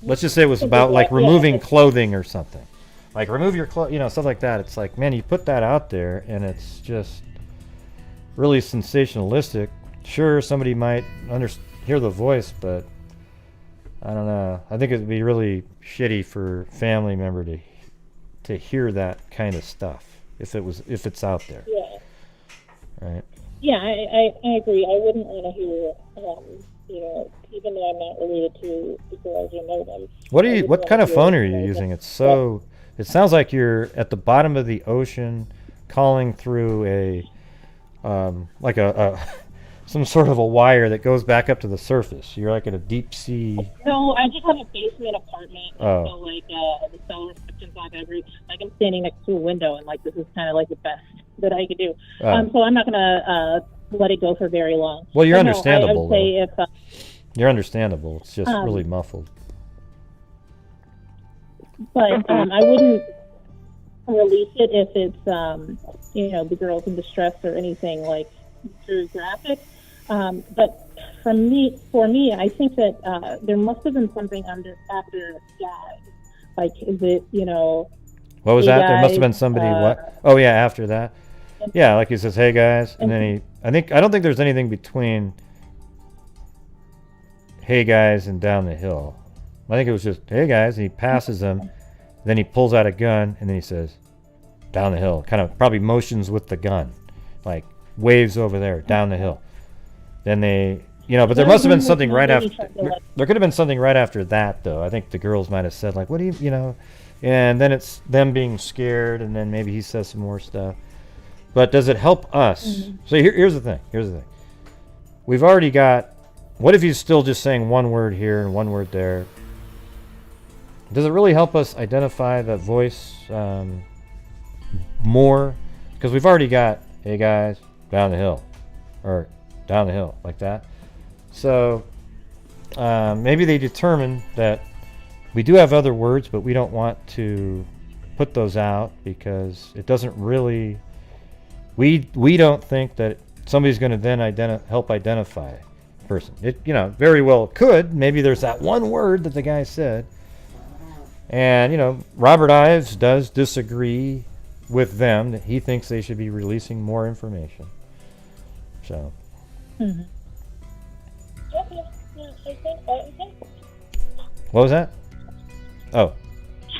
Let's just say it was about, like, removing clothing or something. Like, remove your clothes, stuff like that. It's like, man, you put that out there, and it's just really sensationalistic. Sure, somebody might hear the voice, but I don't know. I think it would be really shitty for a family member to hear that kind of stuff if it's out there. Yeah. Right. Yeah, I agree. I wouldn't want to hear, even though I'm not related to the girls or know them. What kind of phone are you using? It sounds like you're at the bottom of the ocean calling through a some sort of a wire that goes back up to the surface. You're like at a deep sea. No, I just have a basement apartment. Oh. So the cell reception's not that great. Like I'm standing next to a window, and this is kind of like the best that I could do. So I'm not gonna let it go for very long. Well, you're But no, understandable. I would say if you're understandable. It's just really muffled. But I wouldn't release it if it's the girls in distress or anything like too graphic. But for me, I think that there must have been something after guys. Like, is it What was hey that? guys, There must have been somebody. What? Oh yeah, after that. Yeah, like he says, "Hey guys," and then I don't think there's anything between "Hey guys" and "down the hill." I think it was just "Hey guys," and he passes them. Then he pulls out a gun, and then he says, "Down the hill." Kind of probably motions with the gun, like waves over there, down the hill. Then they, but there must have been something right after. There could have been something right after that, though. I think the girls might have said, like, "What do you," and then it's them being scared, and then maybe he says some more stuff. But does it help us? Mm-hmm. So here's the thing. We've already got. What if he's still just saying one word here and one word there? Does it really help us identify the voice more? Because we've already got, "Hey guys, down the hill," or "down the hill," like that. So maybe they determined that we do have other words, but we don't want to put those out because it doesn't really. We don't think that somebody's going to then help identify a person. It very well could. Maybe there's that one word that the guy said. And, Robert Ives does disagree with them. That he thinks they should be releasing more information. So. Mm-hmm. Okay. Yeah, I think. What was that? Oh.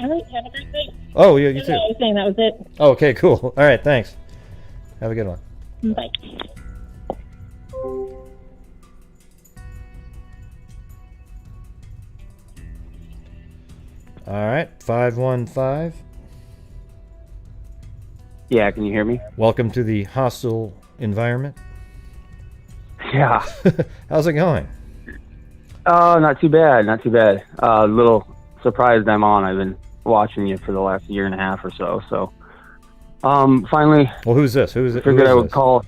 All right. Have a great day. Oh, yeah, you too. I was saying that was it. Oh, okay, cool. All right, thanks. Have a good one. Bye. All right, 515. Yeah, can you hear me? Welcome to the hostile environment. Yeah. How's it going? Oh, not too bad, not too bad. A little surprised I'm on. I've been watching you for the last year and a half or so. So, finally. Well, who's this? Who is it? Figured I would call.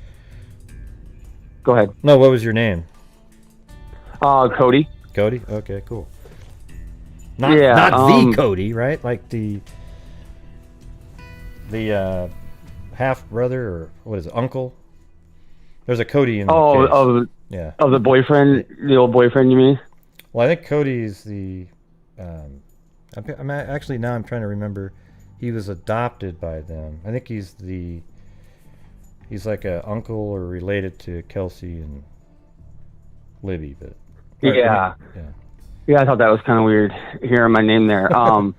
Go ahead. No, what was your name? Cody. Cody. Okay, cool. Not the Cody, right? Like the half brother, or what is it, uncle? There's a Cody in the case. Of the boyfriend, the old boyfriend, you mean? Well, I think Cody's the. I'm actually now I'm trying to remember. He was adopted by them. I think he's like a uncle or related to Kelsey and Libby, but. Yeah. Yeah, I thought that was kind of weird hearing my name there. I'm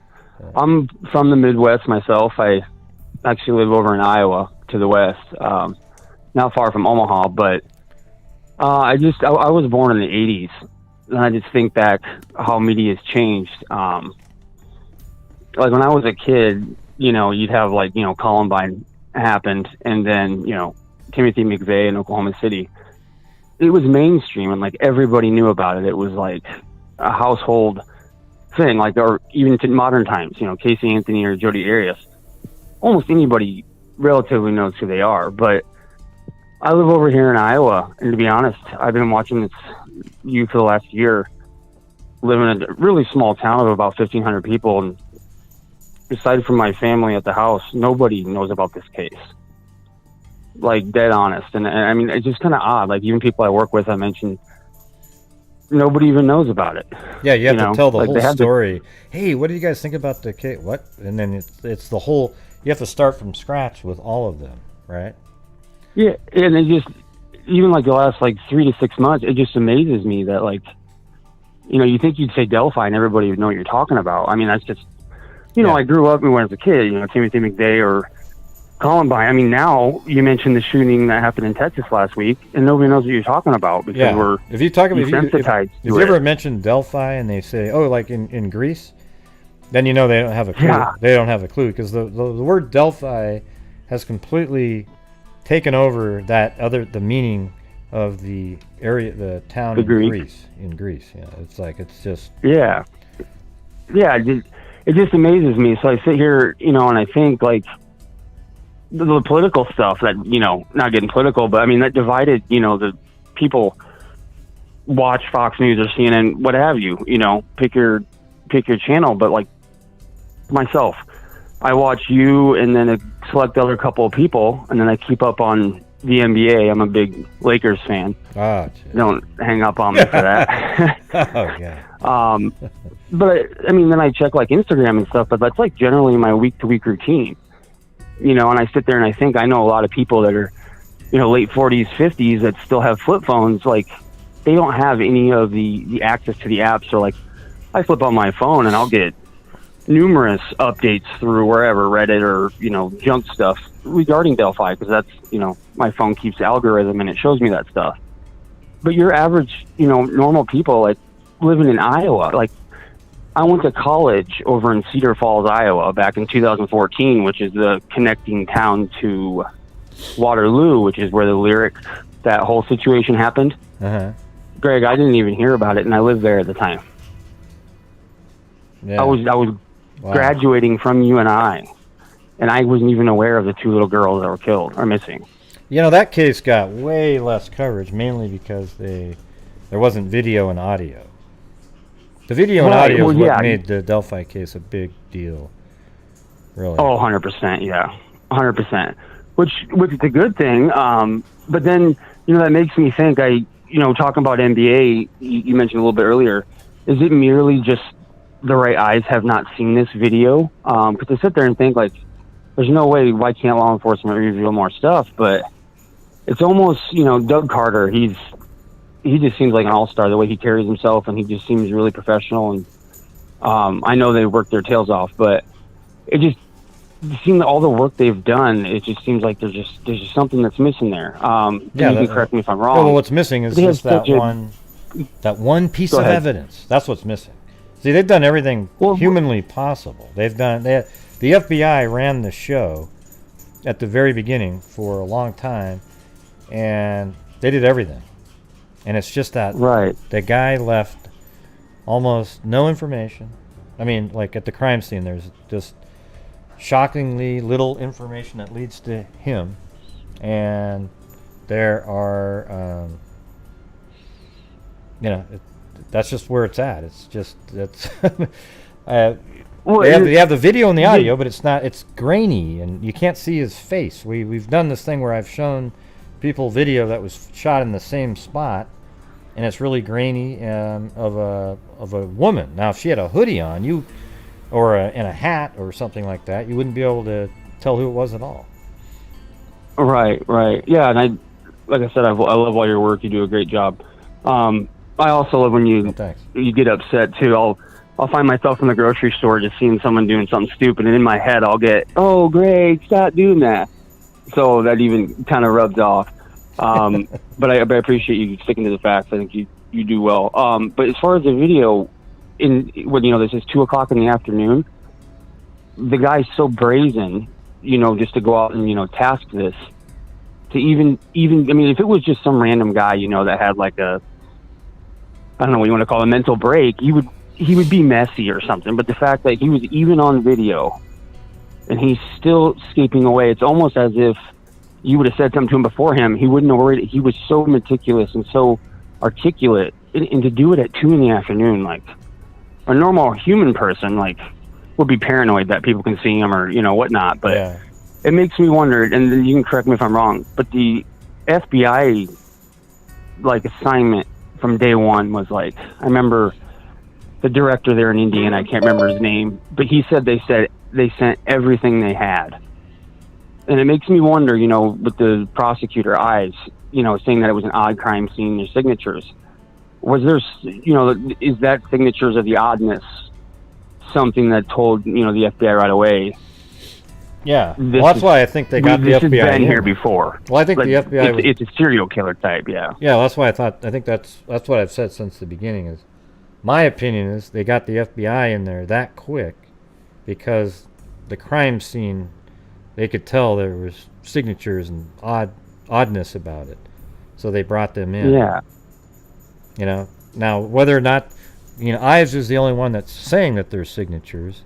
from the Midwest myself. I actually live over in Iowa to the west, not far from Omaha, but I was born in the 80s, and I just think back how media has changed. Like when I was a kid, you'd have Columbine happened, and then, Timothy McVeigh in Oklahoma City. It was mainstream, and everybody knew about it. It was like a household thing, or even to modern times, Casey Anthony or Jodi Arias. Almost anybody relatively knows who they are, but I live over here in Iowa, and to be honest, I've been watching this youth for the last year, live in a really small town of about 1,500 people, and aside from my family at the house, nobody knows about this case. Dead honest. And I mean, it's just kind of odd. Even people I work with, I mentioned, nobody even knows about it. Yeah, you have to tell the whole story. Hey, what do you guys think about the case? What? And then it's the whole, you have to start from scratch with all of them, right? Yeah, and it just, even the last 3 to 6 months, it just amazes me that you think you'd say Delphi and everybody would know what you're talking about. I mean, that's just, I grew up when I was a kid, Timothy McVeigh or Columbine. I mean, now you mentioned the shooting that happened in Texas last week, and nobody knows what you're talking about because we're desensitized. If you ever mention Delphi and they say, oh, in Greece, then they don't have a clue. Yeah. They don't have a clue because the word Delphi has completely taken over the meaning of the area, the town in Greece. In Greece, yeah, it's just yeah. It just amazes me. So I sit here, and I think the political stuff that not getting political, but I mean that divided. The people watch Fox News or CNN, what have you. Pick your channel. But myself, I watch you and then a select other couple of people, and then I keep up on the NBA. I'm a big Lakers fan. Oh, don't hang up on me for that. Oh, yeah. But I mean, then I check Instagram and stuff, but that's generally my week-to-week routine. And I sit there and I think I know a lot of people that are, late 40s, 50s that still have flip phones. They don't have any of the access to the apps. Or I flip on my phone and I'll get numerous updates through wherever, Reddit or, junk stuff regarding Delphi, because that's, my phone keeps the algorithm and it shows me that stuff. But your average, normal people living in Iowa, I went to college over in Cedar Falls, Iowa back in 2014, which is the connecting town to Waterloo, which is where the Lyric, that whole situation happened. Uh-huh. Greg, I didn't even hear about it, and I lived there at the time. Yeah. I was graduating from UNI, and I wasn't even aware of the 2 little girls that were killed or missing. That case got way less coverage, mainly because there wasn't video and audio. The video and audio is what made the Delphi case a big deal, really. Oh, 100%, yeah. 100%. Which is a good thing. But then, that makes me think, talking about NBA, you mentioned a little bit earlier, is it merely just the right eyes have not seen this video? Because I sit there and think, there's no way, why can't law enforcement reveal more stuff? But it's almost, Doug Carter, he just seems like an all-star, the way he carries himself, and he just seems really professional. And I know they work their tails off, but it just seems all the work they've done, it just seems like there's just something that's missing there. You can correct me if I'm wrong. Well, what's missing is just that one piece of evidence. That's what's missing. See, they've done everything humanly possible. The FBI ran the show at the very beginning for a long time, and they did everything. And it's just that the guy left almost no information. I mean, at the crime scene, there's just shockingly little information that leads to him. And there are, that's just where it's at. It's just, they have the video and the audio, but it's grainy, and you can't see his face. We've done this thing where I've shown people video that was shot in the same spot, and it's really grainy of a woman. Now, if she had a hoodie on, and a hat or something like that, you wouldn't be able to tell who it was at all. Right. Yeah, and like I said, I love all your work. You do a great job. I also love when you get upset too. I'll find myself in the grocery store just seeing someone doing something stupid, and in my head I'll get, "Oh, Greg, stop doing that." So that even kind of rubs off. But I appreciate you sticking to the facts. I think you do well. But as far as the video, this is 2:00 in the afternoon. The guy's so brazen, just to go out and task this. To even I mean, if it was just some random guy, that had like I don't know what you want to call it, a mental break, he would be messy or something. But the fact that he was even on video and he's still escaping away, it's almost as if you would have said something to him before him. He wouldn't have worried. He was so meticulous and so articulate, and to do it at 2 PM, like a normal human person, like would be paranoid that people can see him or whatnot. But Yeah. it makes me wonder, and you can correct me if I'm wrong, but the FBI assignment from day one was I remember the director there in Indiana, I can't remember his name, but he said they sent everything they had. And it makes me wonder, with the prosecutor eyes, saying that it was an odd crime scene, their signatures. Was there, is that signatures of the oddness something that told, the FBI right away? Yeah. Well, that's why I think they got the FBI. This has been here before. Well, I think the FBI it's a serial killer type, yeah. Yeah, that's why I think that's what I've said since the beginning. Is my opinion is they got the FBI in there that quick because the crime scene, they could tell there was signatures and oddness about it, so they brought them in. Yeah. Now whether or not, Ives is the only one that's saying that there's signatures.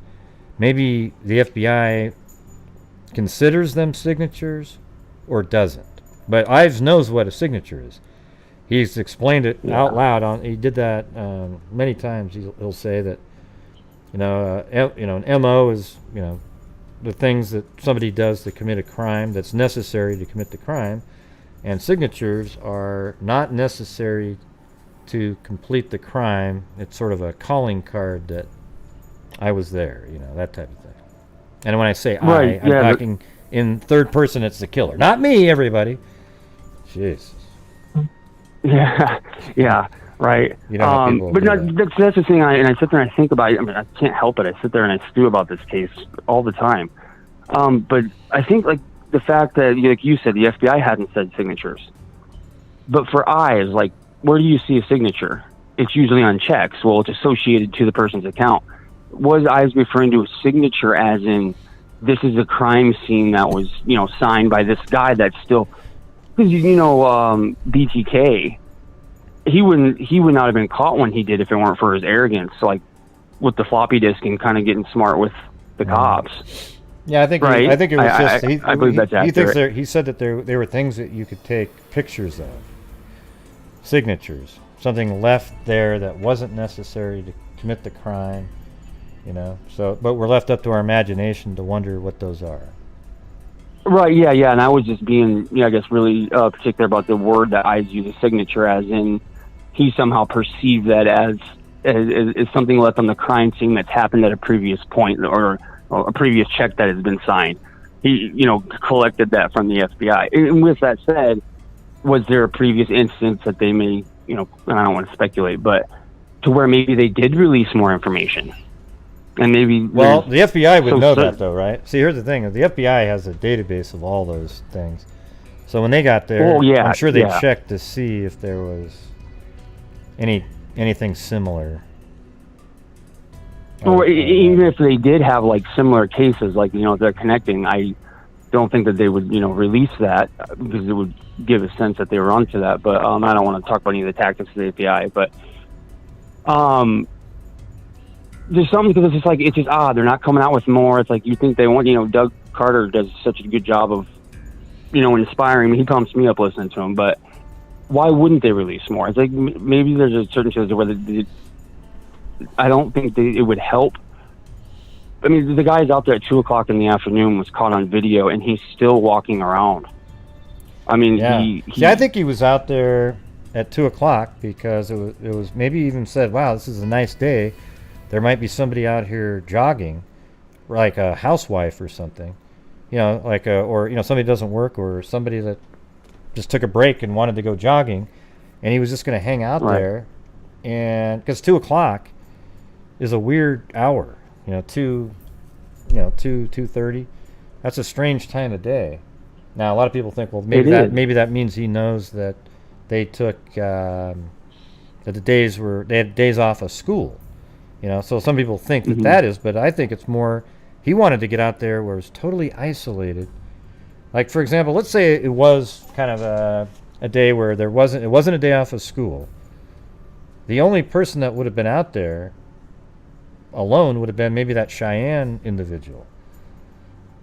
Maybe the FBI considers them signatures or doesn't. But Ives knows what a signature is. He's explained it out loud. He did that many times. He'll say that, an MO is, the things that somebody does to commit a crime that's necessary to commit the crime, and signatures are not necessary to complete the crime. It's sort of a calling card that I was there, that type of thing. And when I say I'm talking in third person, it's the killer. Not me, everybody. Jeez. Yeah, right. But that's the thing, and I sit there and I think about it. I mean, I can't help it. I sit there and I stew about this case all the time. But I think, the fact that, like you said, the FBI hadn't said signatures. But for Ives, where do you see a signature? It's usually on checks. Well, it's associated to the person's account. Was Ives referring to a signature as in, this is a crime scene that was, signed by this guy that's still... Because, BTK, he would not have been caught when he did if it weren't for his arrogance, with the floppy disk and kind of getting smart with the cops. Yeah, I think it was just... I believe that's accurate. He said that there were things that you could take pictures of. Signatures. Something left there that wasn't necessary to commit the crime, So, but we're left up to our imagination to wonder what those are. Right, yeah, and I was just being, I guess, really particular about the word that I use, a signature, as in he somehow perceived that as something left on the crime scene that's happened at a previous point or a previous check that has been signed. He, collected that from the FBI. And with that said, was there a previous instance that they may, and I don't want to speculate, but to where maybe they did release more information? And maybe... Well, the FBI would know that, though, right? See, here's the thing. The FBI has a database of all those things. So when they got there, I'm sure they checked to see if there was anything similar. Well, even if they did have, similar cases, they're connecting, I don't think that they would, release that because it would give a sense that they were onto that. But I don't want to talk about any of the tactics of the FBI. But there's something, because it's just odd. They're not coming out with more. It's you think they want, Doug Carter does such a good job of, inspiring me. He pumps me up listening to him. But why wouldn't they release more? It's maybe there's a certain chance where I don't think it would help. I mean, the guy's out there at 2:00 in the afternoon, was caught on video, and he's still walking around. I mean, See, I think he was out there at 2:00 because it was maybe even said, wow, this is a nice day. There might be somebody out here jogging, like a housewife or something, or somebody doesn't work, or somebody that just took a break and wanted to go jogging, and he was just going to hang out there, and because 2:00 is a weird hour, 2:30. That's a strange time of day. Now, a lot of people think, well, maybe that means he knows that they took that they had days off of school. So some people think that is, but I think it's more he wanted to get out there where it was totally isolated. Like, for example, let's say it was kind of a day where it wasn't a day off of school. The only person that would have been out there alone would have been maybe that Cheyenne individual.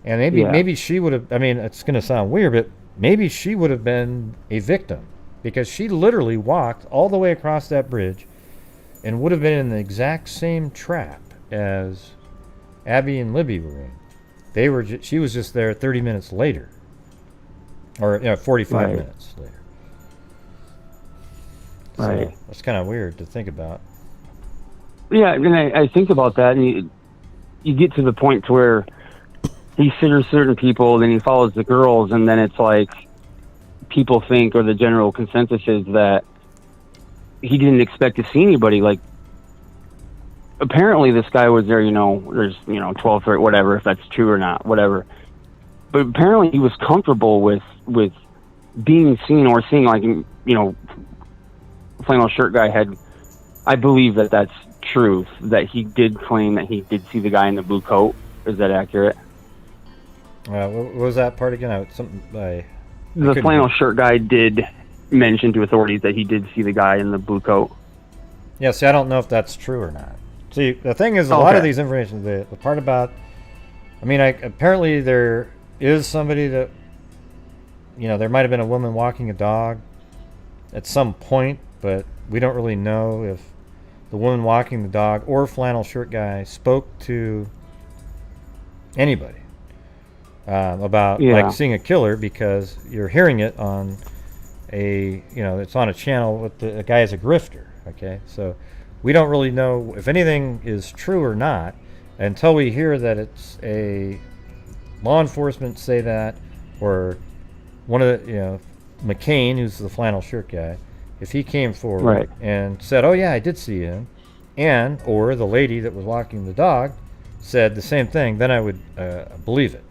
And maybe she would have, I mean, it's going to sound weird, but maybe she would have been a victim because she literally walked all the way across that bridge and would have been in the exact same trap as Abby and Libby were in. She was just there 30 minutes later, or 45 minutes later. Right. So that's kind of weird to think about. Yeah, and I think about that, and you get to the point to where he considers certain people, then he follows the girls, and then it's like people think, or the general consensus is that he didn't expect to see anybody. Like, apparently this guy was there, there's 12, 13, whatever, if that's true or not, whatever. But apparently he was comfortable with being seen or seeing, like, flannel shirt guy had, I believe that's truth, that he did claim that he did see the guy in the blue coat. Is that accurate? What was that part again? The flannel shirt guy did mention to authorities that he did see the guy in the blue coat. Yeah, see, I don't know if that's true or not. See, the thing is, a lot of these information, the part about, apparently there is somebody that, there might have been a woman walking a dog at some point, but we don't really know if the woman walking the dog or flannel shirt guy spoke to anybody about like seeing a killer, because you're hearing it on it's on a channel with the guy is a grifter. Okay, so we don't really know if anything is true or not until we hear that it's a law enforcement say that, or one of the McCain, who's the flannel shirt guy, if he came forward and said, oh yeah, I did see him, and or the lady that was walking the dog said the same thing, then I would believe it.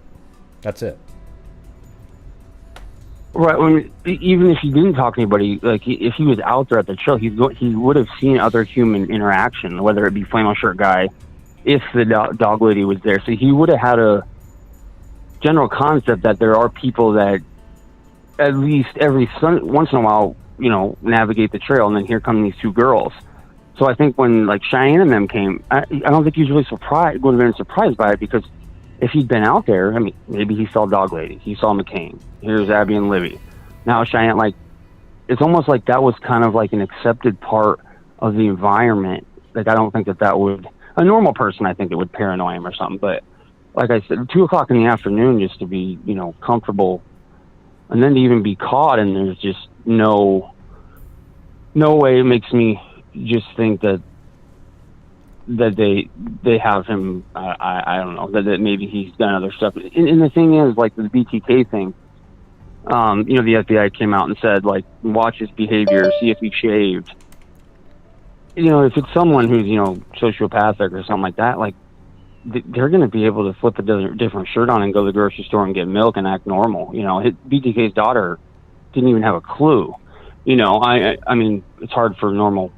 That's it. Right. Even if he didn't talk to anybody, like if he was out there at the trail, he would have seen other human interaction, whether it be flannel shirt guy, if the dog lady was there. So he would have had a general concept that there are people that at least once in a while, navigate the trail, and then here come these two girls. So I think when like Cheyenne and them came, I don't think he was really surprised. Would have been surprised by it, because if he'd been out there, maybe he saw Dog Lady, he saw McCain. Here's Abby and Libby. Now Cheyenne, it's almost like that was kind of like an accepted part of the environment. Like I don't think that would, a normal person, I think it would paranoid him or something. But like I said, 2:00 in the afternoon, just to be comfortable, and then to even be caught, and there's just no way. It makes me just think that they have him. I don't know, that maybe he's done other stuff. And the thing is, like the BTK thing, the FBI came out and said, like, watch his behavior, see if he shaved. If it's someone who's sociopathic or something like that, like they're going to be able to flip a different shirt on and go to the grocery store and get milk and act normal. BTK's daughter didn't even have a clue. I mean, it's hard for normal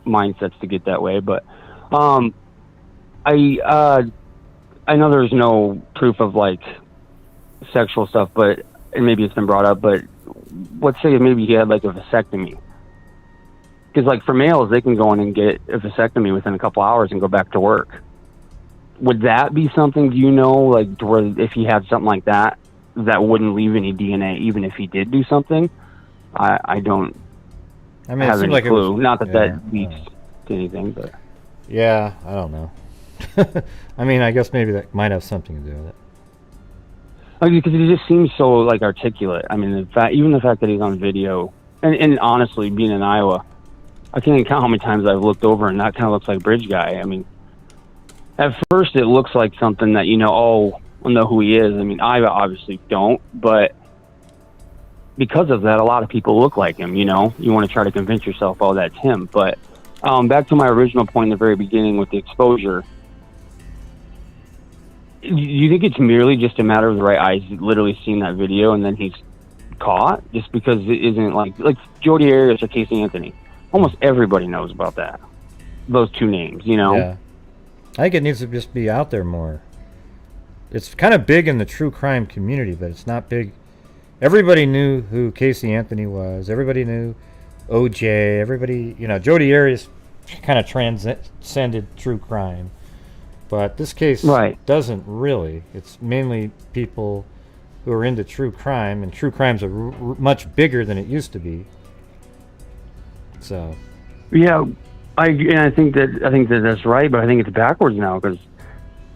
mindsets to get that way, but I know there's no proof of like sexual stuff, and maybe it's been brought up, but let's say maybe he had like a vasectomy, because like for males, they can go in and get a vasectomy within a couple hours and go back to work. Would that be something, like to where if he had something like that wouldn't leave any DNA, even if he did do something? I don't have any clue. Not that leads to anything, but yeah, I don't know. I guess maybe that might have something to do with it. Because he just seems so like articulate. Even the fact that he's on video, and honestly, being in Iowa, I can't even count how many times I've looked over and that kind of looks like Bridge Guy. At first it looks like something that I know who he is. I obviously don't, but because of that, a lot of people look like him. You want to try to convince yourself, oh, that's him. But back to my original point in the very beginning with the exposure, Do you think it's merely just a matter of the right eyes literally seeing that video and then he's caught? Just because it isn't like Jodi Arias or Casey Anthony. Almost everybody knows about that. Those two names, you know? Yeah. I think it needs to just be out there more. It's kind of big in the true crime community, but it's not big. Everybody knew who Casey Anthony was. Everybody knew OJ. Everybody, Jodi Arias kind of transcended true crime. But this case doesn't really. It's mainly people who are into true crime, and true crimes are much bigger than it used to be. So. Yeah, I think that that's right, but I think it's backwards now because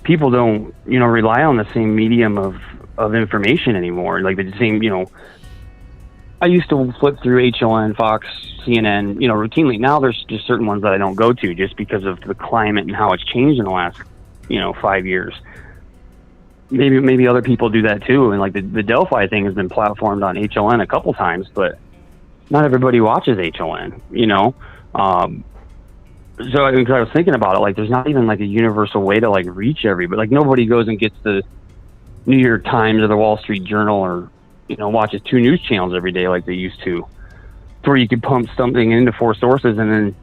people don't, rely on the same medium of information anymore. Like the same, I used to flip through HLN, Fox, CNN, routinely. Now there's just certain ones that I don't go to just because of the climate and how it's changed in the last 5 years. Maybe other people do that too. And like the Delphi thing has been platformed on HLN a couple times, but not everybody watches HLN, So I was thinking about it, like there's not even like a universal way to like reach everybody. Like nobody goes and gets the New York Times or the Wall Street Journal or, watches 2 news channels every day like they used to. Where you could pump something into 4 sources and then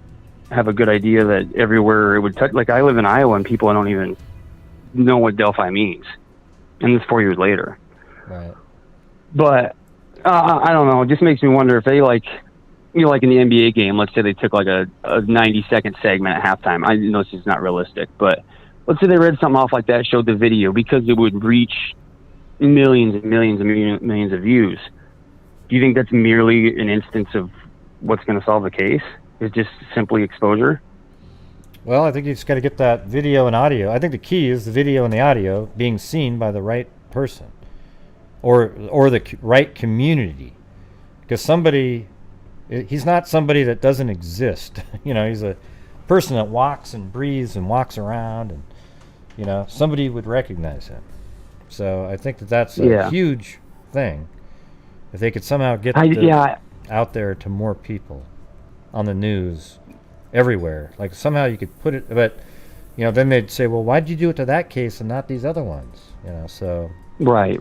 have a good idea that everywhere it would touch. Like I live in Iowa and people don't even know what Delphi means, and it's 4 years later. Right. But I don't know. It just makes me wonder if they like in the NBA game. Let's say they took like a 90-second segment at halftime. I know this is not realistic, but let's say they read something off like that, showed the video because it would reach millions and millions and millions of views. Do you think that's merely an instance of what's going to solve the case? Is just simply exposure? Well, I think you just got to get that video and audio. I think the key is the video and the audio being seen by the right person, or the right community, because he's not somebody that doesn't exist. He's a person that walks and breathes and walks around, and somebody would recognize him. So I think that's a huge thing. If they could somehow get out there to more people on the news everywhere, like somehow you could put it, but then they'd say, well, why'd you do it to that case and not these other ones? So right.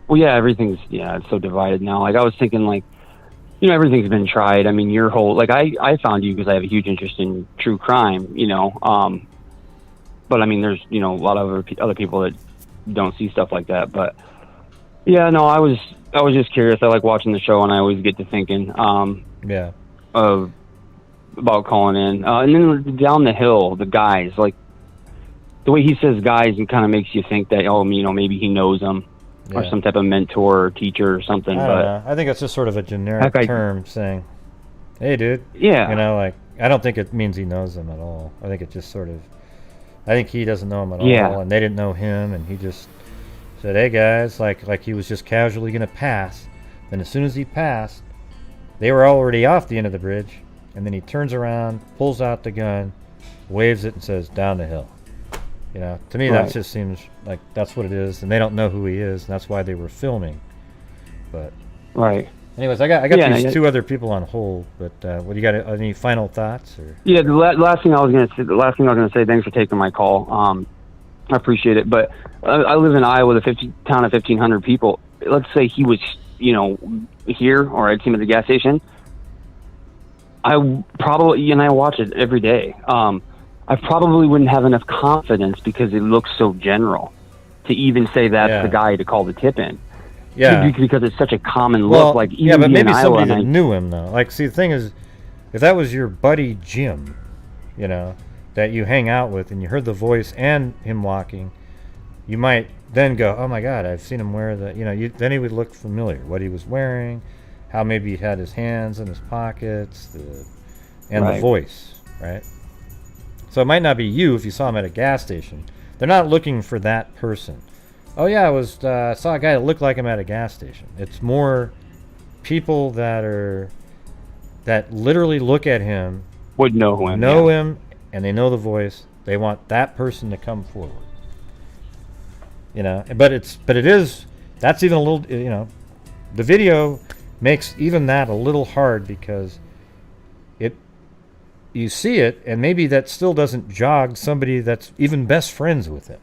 Well, yeah, everything's it's so divided now. Like I was thinking, like everything's been tried. I mean, your whole I found you because I have a huge interest in true crime. But I mean, there's a lot of other people that don't see stuff like that. But yeah, no, I was just curious. I like watching the show, and I always get to thinking about calling in. And then down the hill, the guys, like the way he says guys, it kind of makes you think that maybe he knows them or some type of mentor or teacher or something. I don't know. I think it's just sort of a generic term saying, "Hey, dude." Yeah. I don't think it means he knows them at all. I think it just sort of. I think he doesn't know him at all, and they didn't know him, and he just said, "Hey guys," like he was just casually going to pass. Then as soon as he passed, they were already off the end of the bridge, and then he turns around, pulls out the gun, waves it, and says, "Down the hill." To me that just seems like that's what it is, and they don't know who he is, and that's why they were filming. But anyways, I got these 2 other people on hold, but what do you got? Any final thoughts? Or? Yeah, the last thing I was gonna say. Thanks for taking my call. I appreciate it. But I live in Iowa, the town of 1,500 people. Let's say he was, here, or I'd see him at the gas station. I probably, and I watch it every day. I probably wouldn't have enough confidence because it looks so general to even say that's the guy to call the tip in. Yeah, because it's such a common look. Like even but maybe in somebody Iowa, that knew him though. Like, see, the thing is, if that was your buddy Jim, that you hang out with, and you heard the voice and him walking, you might then go, "Oh my God, I've seen him wear the." Then he would look familiar. What he was wearing, how maybe he had his hands in his pockets, and the voice, right? So it might not be you if you saw him at a gas station. They're not looking for that person. Oh yeah, I saw a guy that looked like him at a gas station. It's more people that literally look at him, would know him, and they know the voice. They want that person to come forward. But it is that's even a little. The video makes even that a little hard because you see it, and maybe that still doesn't jog somebody that's even best friends with him.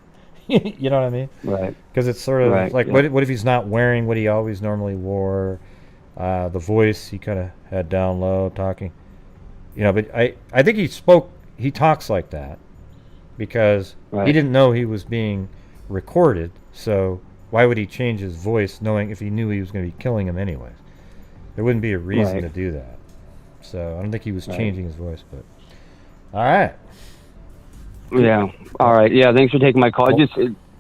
You know what I mean? Right. Because it's sort of like, yeah. what if he's not wearing what he always normally wore? The voice he kind of had down low, talking. You know, but I think he talks like that because he didn't know he was being recorded. So why would he change his voice knowing if he knew he was going to be killing him anyways? There wouldn't be a reason to do that. So I don't think he was changing his voice, but all right. Yeah. All right. Yeah. Thanks for taking my call.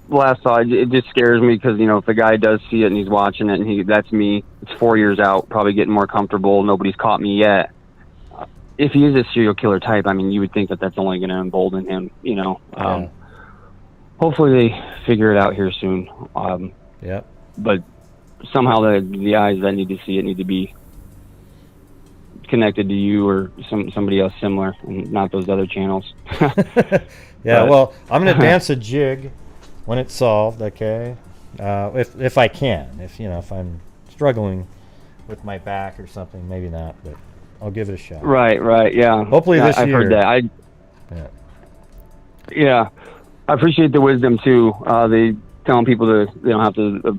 Last thought, it just scares me because, you know, if the guy does see it and he's watching it and that's me, it's 4 years out, probably getting more comfortable. Nobody's caught me yet. If he is a serial killer type, I mean, you would think that that's only going to embolden him, you know. Hopefully they figure it out here soon. But somehow the eyes that need to see it need to be connected to you or somebody else similar and not those other channels. Well, I'm going to dance a jig when it's solved, okay? If I can. If I'm struggling with my back or something, maybe not, but I'll give it a shot. Right, yeah. Hopefully this year. I've heard that. Yeah. I appreciate the wisdom, too. They telling people they don't have to...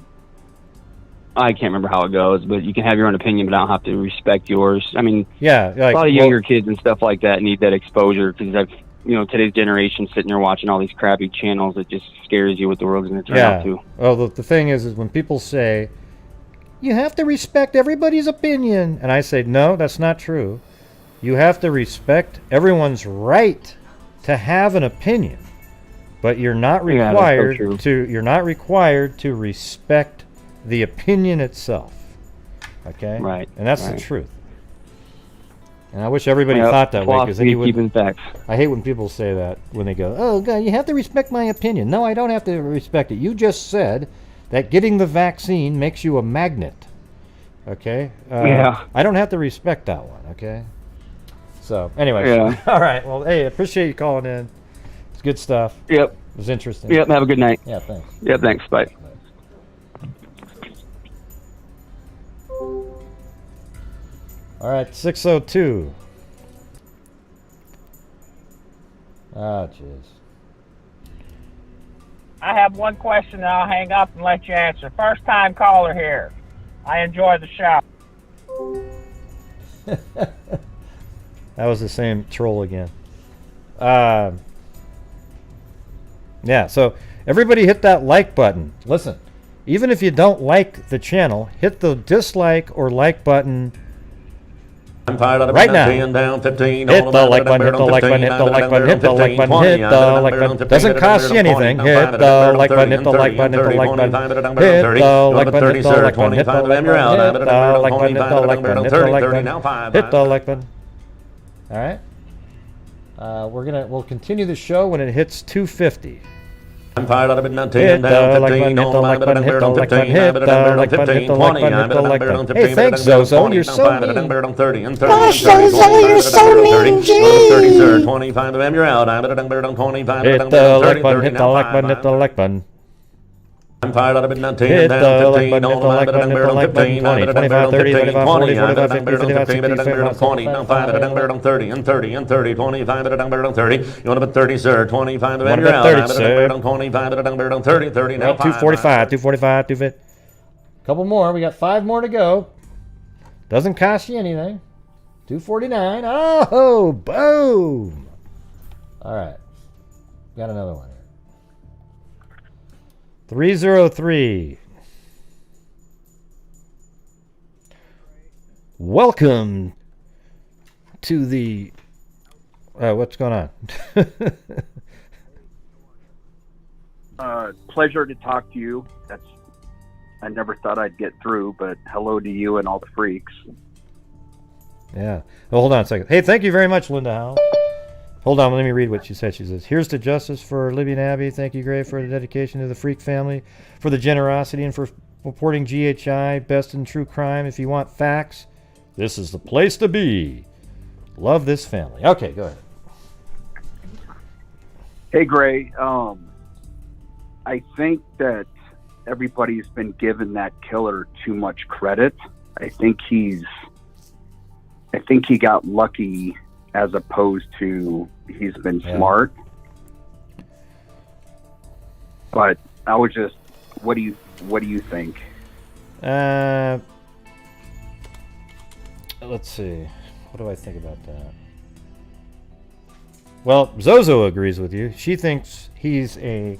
I can't remember how it goes, but you can have your own opinion, but I don't have to respect yours. I mean, a lot of younger kids and stuff like that need that exposure because today's generation sitting there watching all these crappy channels, it just scares you what the world's going to turn out to. Well, the thing is when people say, you have to respect everybody's opinion, and I say, no, that's not true. You have to respect everyone's right to have an opinion, but you're not required you're not required to respect the opinion itself. Okay? Right. And that's the truth. And I wish everybody thought that way, because then you would. I hate when people say that when they go, "Oh God, you have to respect my opinion." No, I don't have to respect it. You just said that getting the vaccine makes you a magnet. Okay. I don't have to respect that one. Okay. So anyway, all right. Well, hey, I appreciate you calling in. It's good stuff. Yep. It was interesting. Yep. Have a good night. Yeah. Thanks. Yep. Thanks. Bye. All right, 602. Oh, jeez. I have one question and I'll hang up and let you answer. First time caller here. I enjoy the show. That was the same troll again. So everybody hit that like button. Listen, even if you don't like the channel, hit the dislike or like button right now. Hit the like button, hit the like button, hit the like button, hit the like button, hit the like button. Doesn't cost you anything. Hit the like button, hit the like button, hit the like button. Hit the like button, hit the like button, hit the like button, hit the like button, hit the like button, hit the like button, hit the like button. All right. We'll continue the show when it hits 250. I'm tired of it now. Hit the like button, hit the like button, hit the like button, hit the like button, hit the like button, hit the like button. Hey, thanks, Zozo. You're so mean. Gosh, Zozo, you're so mean, gee. 25 of them, you're out. Hit the like button, hit the like button, hit the like button. I'm tired of it now. Hit the like button, hit the like button, hit the like button. 20, 25, 30, 25, 40, 45, 50, 55, 60, 65, 25, 30, and 30, and 30, 25, 30. You want to put 30, sir? 25 of them, you're out. 30, sir. 25, 30, 30. Now 245, 245, 250. Couple more. We got 5 more to go. Doesn't cost you anything. 249. Oh, boom. All right. Got another one here. 303. Welcome to the... what's going on? Pleasure to talk to you. I never thought I'd get through, but hello to you and all the freaks. Yeah. Well, hold on a second. Hey, thank you very much, Linda Howe. Hold on, let me read what she said. She says, here's to justice for Libby and Abby. Thank you, Gray, for the dedication to the Freak family, for the generosity, and for reporting GHI, best in true crime. If you want facts, this is the place to be. Love this family. Okay, go ahead. Hey, Gray. I think that everybody's been given that killer too much credit. I think he got lucky as opposed to he's been smart. But I was just, what do you think? Let's see. What do I think about that? Well, Zozo agrees with you. She thinks he's a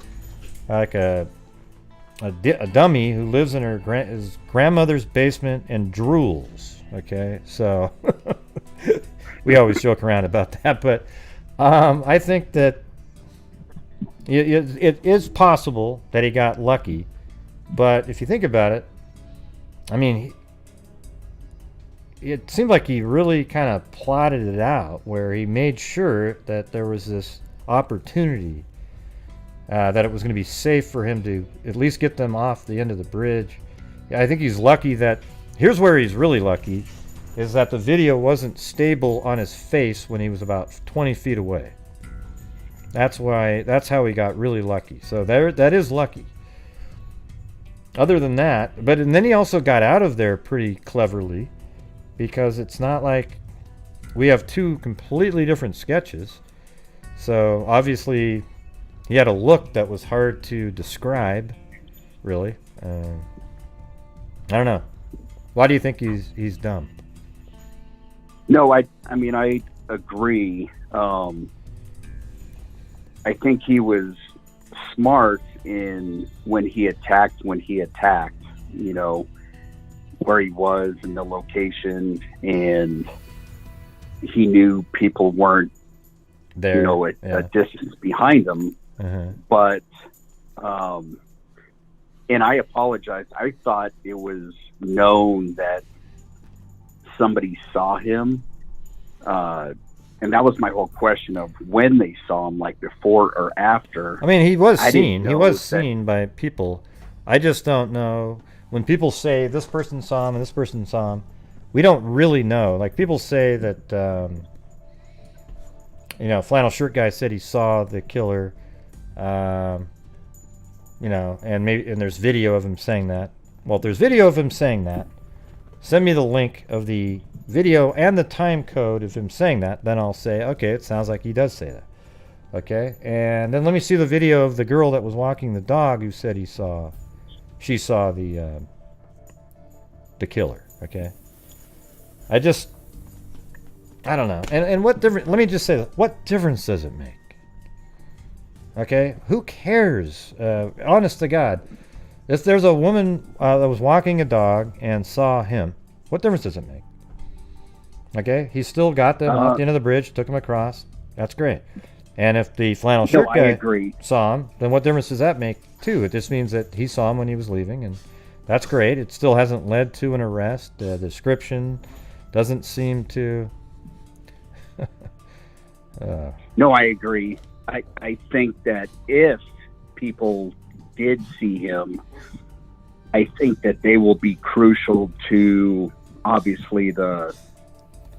dummy who lives in his grandmother's basement and drools. Okay, so we always joke around about that, but I think that it is possible that he got lucky. But if you think about it, I mean, it seemed like he really kind of plotted it out, where he made sure that there was this opportunity, that it was going to be safe for him to at least get them off the end of the bridge. I think he's lucky that, here's where he's really lucky, is that the video wasn't stable on his face when he was about 20 feet away. That's how he got really lucky. So that is lucky. Other than that, and then he also got out of there pretty cleverly, because it's not like we have two completely different sketches. So obviously he had a look that was hard to describe, really. I don't know. Why do you think he's dumb? No, I mean, I agree. I think he was smart in when he attacked, you know, where he was and the location, and he knew people weren't there, you know, a distance behind him. But, and I apologize. I thought it was known that somebody saw him. And that was my whole question of when they saw him, like before or after. I mean, he was seen. He was seen by people. I just don't know. When people say this person saw him and this person saw him, we don't really know. Like, people say that, you know, flannel shirt guy said he saw the killer, you know, and there's video of him saying that. Well, if there's video of him saying that, send me the link of the video and the time code of him saying that. Then I'll say, okay, it sounds like he does say that. Okay, and then let me see the video of the girl that was walking the dog who said she saw the killer. Okay, I don't know. And what difference? Let me just say, what difference does it make? Okay, who cares? Honest to God, if there's a woman that was walking a dog and saw him, what difference does it make? Okay, he still got them off the end of the bridge, took them across. That's great. And if the flannel shirt guy saw him, then what difference does that make too? It just means that he saw him when he was leaving, and that's great. It still hasn't led to an arrest. The description doesn't seem to... No, I agree. I think that if people did see him, I think that they will be crucial to, obviously,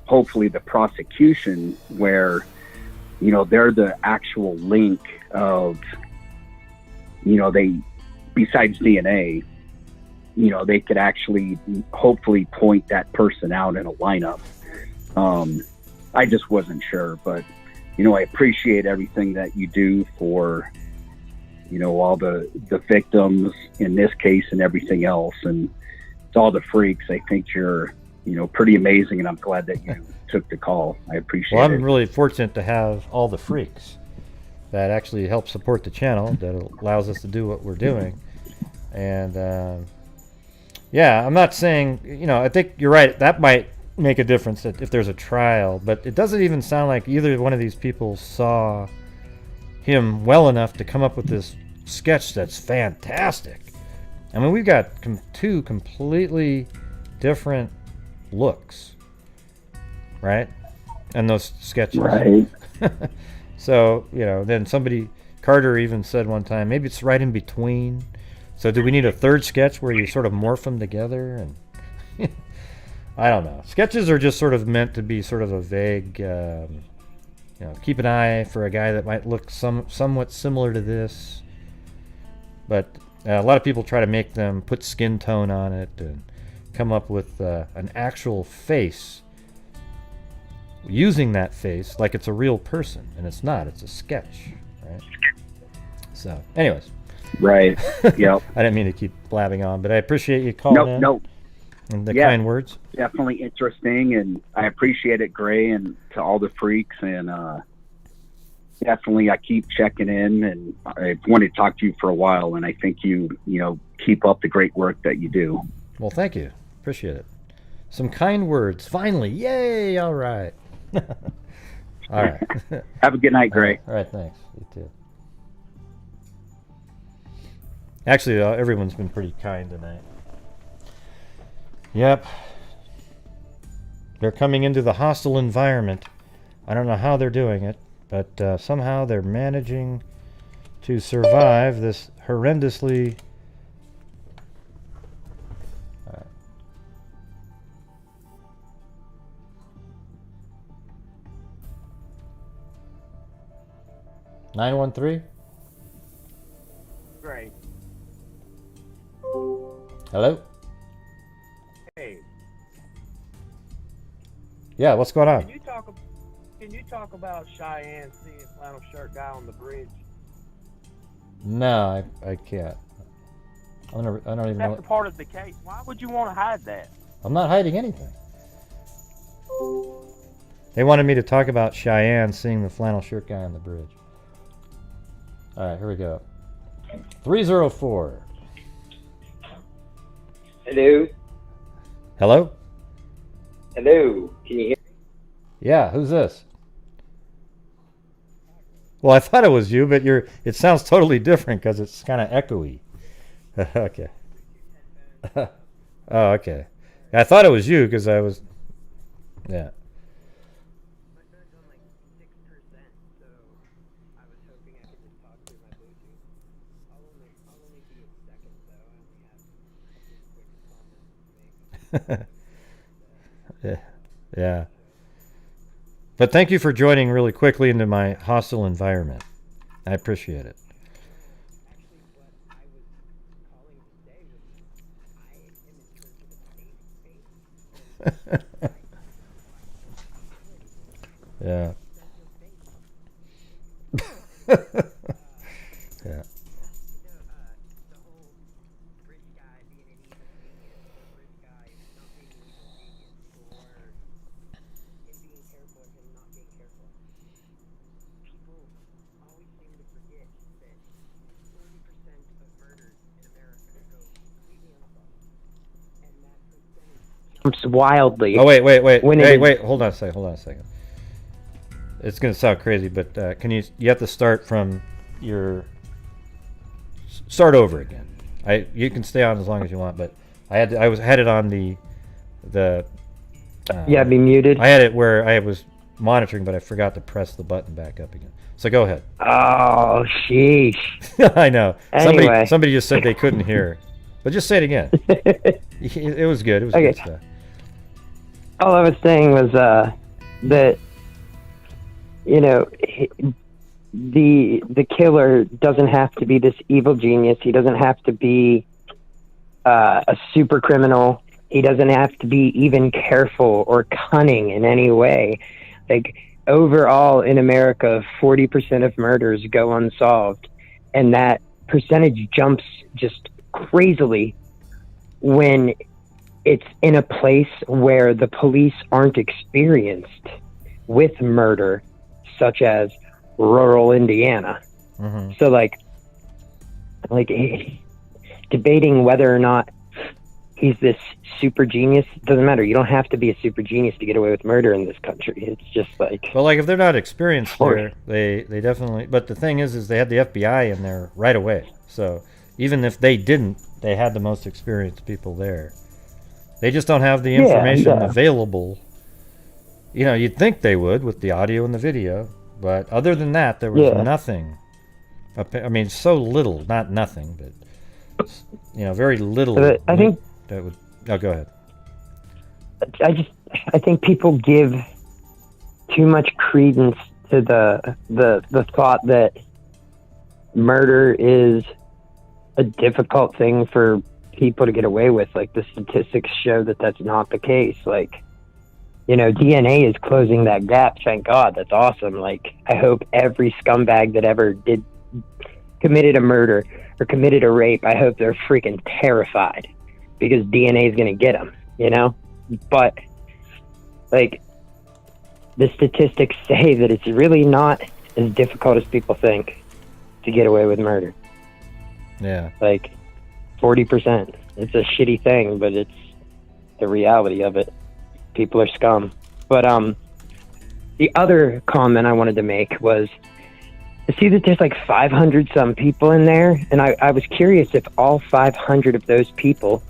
hopefully the prosecution, where, you know, they're the actual link of, you know, besides DNA, you know, they could actually hopefully point that person out in a lineup. I just wasn't sure, but, you know, I appreciate everything that you do for, you know, all the victims in this case and everything else. And to all the freaks, I think you're, you know, pretty amazing, and I'm glad that you took the call. I appreciate it. Well, I'm really fortunate to have all the freaks that actually help support the channel, that allows us to do what we're doing. And yeah, I'm not saying, you know, I think you're right, that might make a difference if there's a trial, but it doesn't even sound like either one of these people saw him well enough to come up with this sketch that's fantastic. I mean, we've got two completely different looks, right? And those sketches. Right. So, you know, then Carter even said one time, maybe it's right in between. So do we need a third sketch where you sort of morph them together? And I don't know. Sketches are just sort of meant to be sort of a vague, you know, keep an eye for a guy that might look somewhat similar to this. But a lot of people try to make them put skin tone on it and come up with an actual face, using that face like it's a real person, and it's not. It's a sketch, right? So, anyways, Right. Yep. I didn't mean to keep blabbing on, but I appreciate you calling in. No. And the kind words. Definitely interesting, and I appreciate it, Gray, and to all the freaks, and definitely I keep checking in, and I've wanted to talk to you for a while, and I think you keep up the great work that you do. Well, thank you. Appreciate it. Some kind words. Finally. Yay. All right. All right. Have a good night, Gray. All right. Thanks. You too. Actually, everyone's been pretty kind tonight. Yep. They're coming into the hostile environment. I don't know how they're doing it, but somehow they're managing to survive this horrendously... 913? Great. Hello? Hey. Yeah, what's going on? Can you talk about Cheyenne seeing flannel shirt guy on the bridge? No, I can't. I don't even know. That's a part of the case. Why would you want to hide that? I'm not hiding anything. They wanted me to talk about Cheyenne seeing the flannel shirt guy on the bridge. All right, here we go. 304. Hello? Hello? Hello? Can you hear me? Yeah, who's this? Well, I thought it was you, but it sounds totally different because it's kind of echoey. Okay. Oh, okay. I thought it was you because I was... Yeah. Yeah. But thank you for joining really quickly into my hostile environment. I appreciate it. Yeah. Yeah. Wildly. Oh, wait. Hold on a second. It's going to sound crazy, but you have to start from start over again. You can stay on as long as you want, but I had it on the yeah, be muted. I had it where I was monitoring, but I forgot to press the button back up again. So go ahead. Oh, sheesh. I know. Anyway. Somebody just said they couldn't hear. But just say it again. It was good. It was good stuff. All I was saying was that, the killer doesn't have to be this evil genius. He doesn't have to be a super criminal. He doesn't have to be even careful or cunning in any way. Like, overall in America, 40% of murders go unsolved. And that percentage jumps just crazily when it's in a place where the police aren't experienced with murder, such as rural Indiana. Mm-hmm. So like debating whether or not he's this super genius doesn't matter. You don't have to be a super genius to get away with murder in this country. It's just like, well, like if they're not experienced there, they definitely. But the thing is they had the FBI in there right away. So even if they didn't, they had the most experienced people there. They just don't have the information available. You'd think they would with the audio and the video, but other than that, there was nothing. I mean, so little, not nothing, but very little. I think that would. Oh, go ahead. I think people give too much credence to the thought that murder is a difficult thing for people to get away with. Like, the statistics show that that's not the case. Like, DNA is closing that gap. Thank God. That's awesome. Like, I hope every scumbag that ever did committed a murder or committed a rape, I hope they're freaking terrified because DNA is going to get them, you know? But, like, the statistics say that it's really not as difficult as people think to get away with murder. Yeah. Like, 40%. It's a shitty thing, but it's the reality of it. People are scum. But, the other comment I wanted to make was, I see that there's like 500 some people in there, and I was curious if all 500 of those people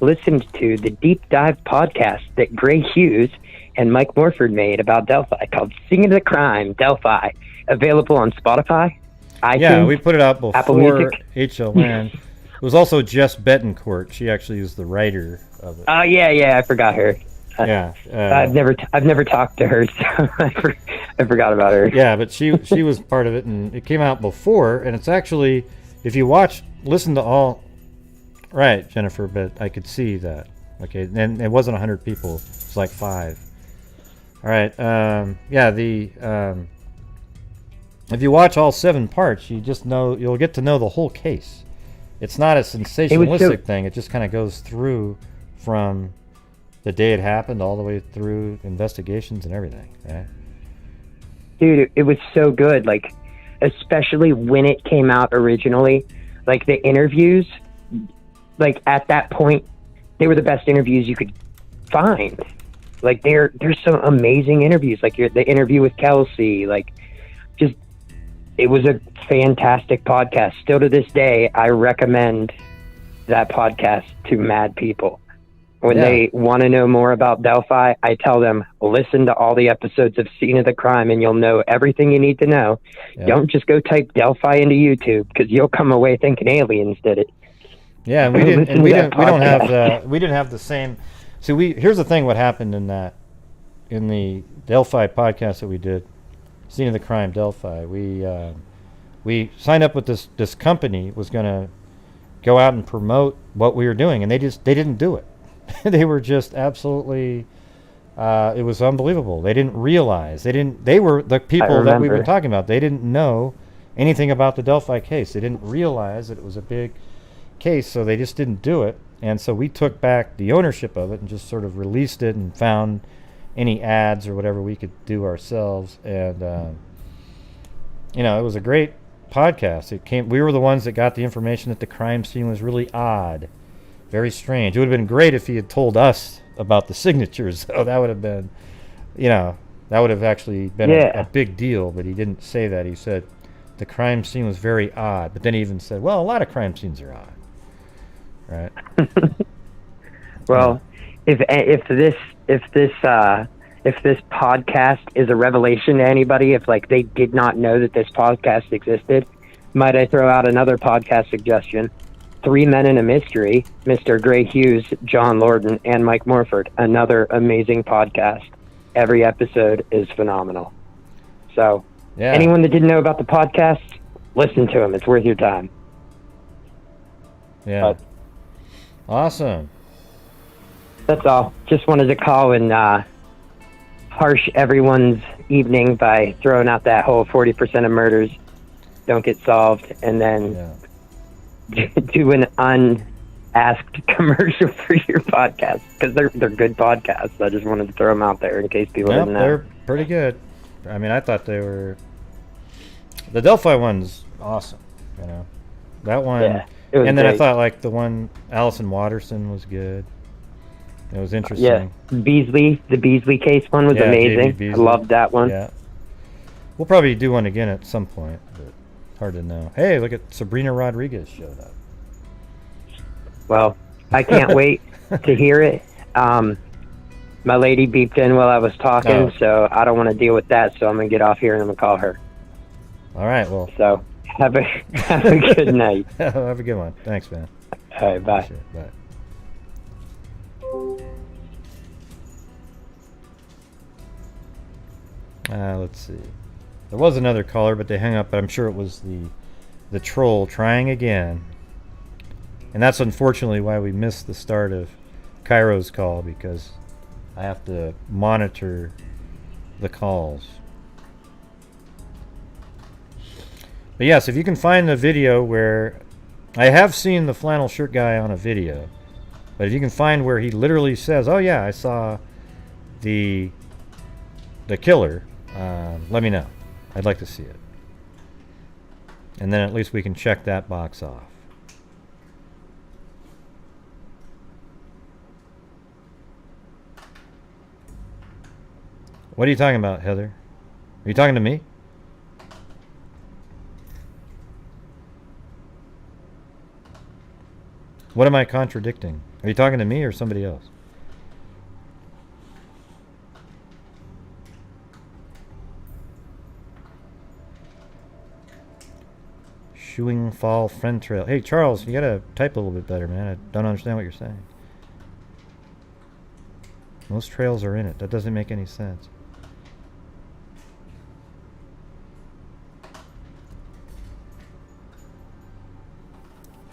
listened to the deep dive podcast that Gray Hughes and Mike Morford made about Delphi called Singing the Crime Delphi, available on Spotify, iTunes, yeah, we put it out Apple before Music. HLN. It was also Jess Betancourt. She actually is the writer of it. Yeah, I forgot her. Yeah, I've never talked to her, so I forgot about her. Yeah, but she was part of it, and it came out before. And it's actually, if you listen to all, right, Jennifer. But I could see that. Okay, and it wasn't 100 people. It's like 5. All right. If you watch all 7 parts, you'll get to know the whole case. It's not a sensationalistic thing. It just kind of goes through from the day it happened all the way through investigations and everything. Right? Dude, it was so good. Like, especially when it came out originally, like the interviews, like at that point, they were the best interviews you could find. Like there's some amazing interviews. Like the interview with Kelsey, like just, it was a fantastic podcast. Still to this day, I recommend that podcast to mad people. When they want to know more about Delphi, I tell them, listen to all the episodes of Scene of the Crime and you'll know everything you need to know. Yeah. Don't just go type Delphi into YouTube because you'll come away thinking aliens did it. Yeah, and we didn't have the same. See, here's the thing. What happened in the Delphi podcast that we did, Scene of the Crime Delphi, we signed up with this company was going to go out and promote what we were doing, and they didn't do it. They were just absolutely, it was unbelievable. They didn't realize, they were the people that we've been talking about. They didn't know anything about the Delphi case. They didn't realize that it was a big case, so they just didn't do it. And so we took back the ownership of it and just sort of released it and found any ads or whatever we could do ourselves. And, it was a great podcast. We were the ones that got the information that the crime scene was really odd. Very strange. It would have been great if he had told us about the signatures. So that would have been, that would have actually been a big deal. But he didn't say that. He said the crime scene was very odd. But then he even said, well, a lot of crime scenes are odd. Right. Well, if this podcast is a revelation to anybody, if like they did not know that this podcast existed, might I throw out another podcast suggestion? 3 Men in a Mystery, Mr. Gray Hughes, John Lorden, and Mike Morford. Another amazing podcast. Every episode is phenomenal. So, anyone that didn't know about the podcast, listen to them. It's worth your time. Yeah. Awesome. That's all. Just wanted to call and harsh everyone's evening by throwing out that whole 40% of murders don't get solved, and then do an unasked commercial for your podcast, because they're good podcasts. I just wanted to throw them out there in case people didn't know. They're pretty good. I mean, I thought they were. The Delphi one's awesome. That one. Yeah, and then great. I thought like the one Allison Watterson was good. It was interesting. Yeah, the Beasley case one was amazing. I loved that one. Yeah. We'll probably do one again at some point, but hard to know. Hey, look at Sabrina Rodriguez showed up. Well, I can't wait to hear it. My lady beeped in while I was talking, so I don't want to deal with that. So I'm gonna get off here and I'm gonna call her. All right. Well. So have a good night. Have a good one. Thanks, man. All right. Bye. Sure, bye. Let's see. There was another caller, but they hung up. But I'm sure it was the troll trying again. And that's unfortunately why we missed the start of Cairo's call, because I have to monitor the calls. But yes, if you can find the video where... I have seen the flannel shirt guy on a video. But if you can find where he literally says, oh yeah, I saw the killer, let me know. I'd like to see it. And then at least we can check that box off. What are you talking about, Heather? Are you talking to me? What am I contradicting? Are you talking to me or somebody else? Shoeing Fall Friend Trail. Hey, Charles, you gotta type a little bit better, man. I don't understand what you're saying. Most trails are in it. That doesn't make any sense.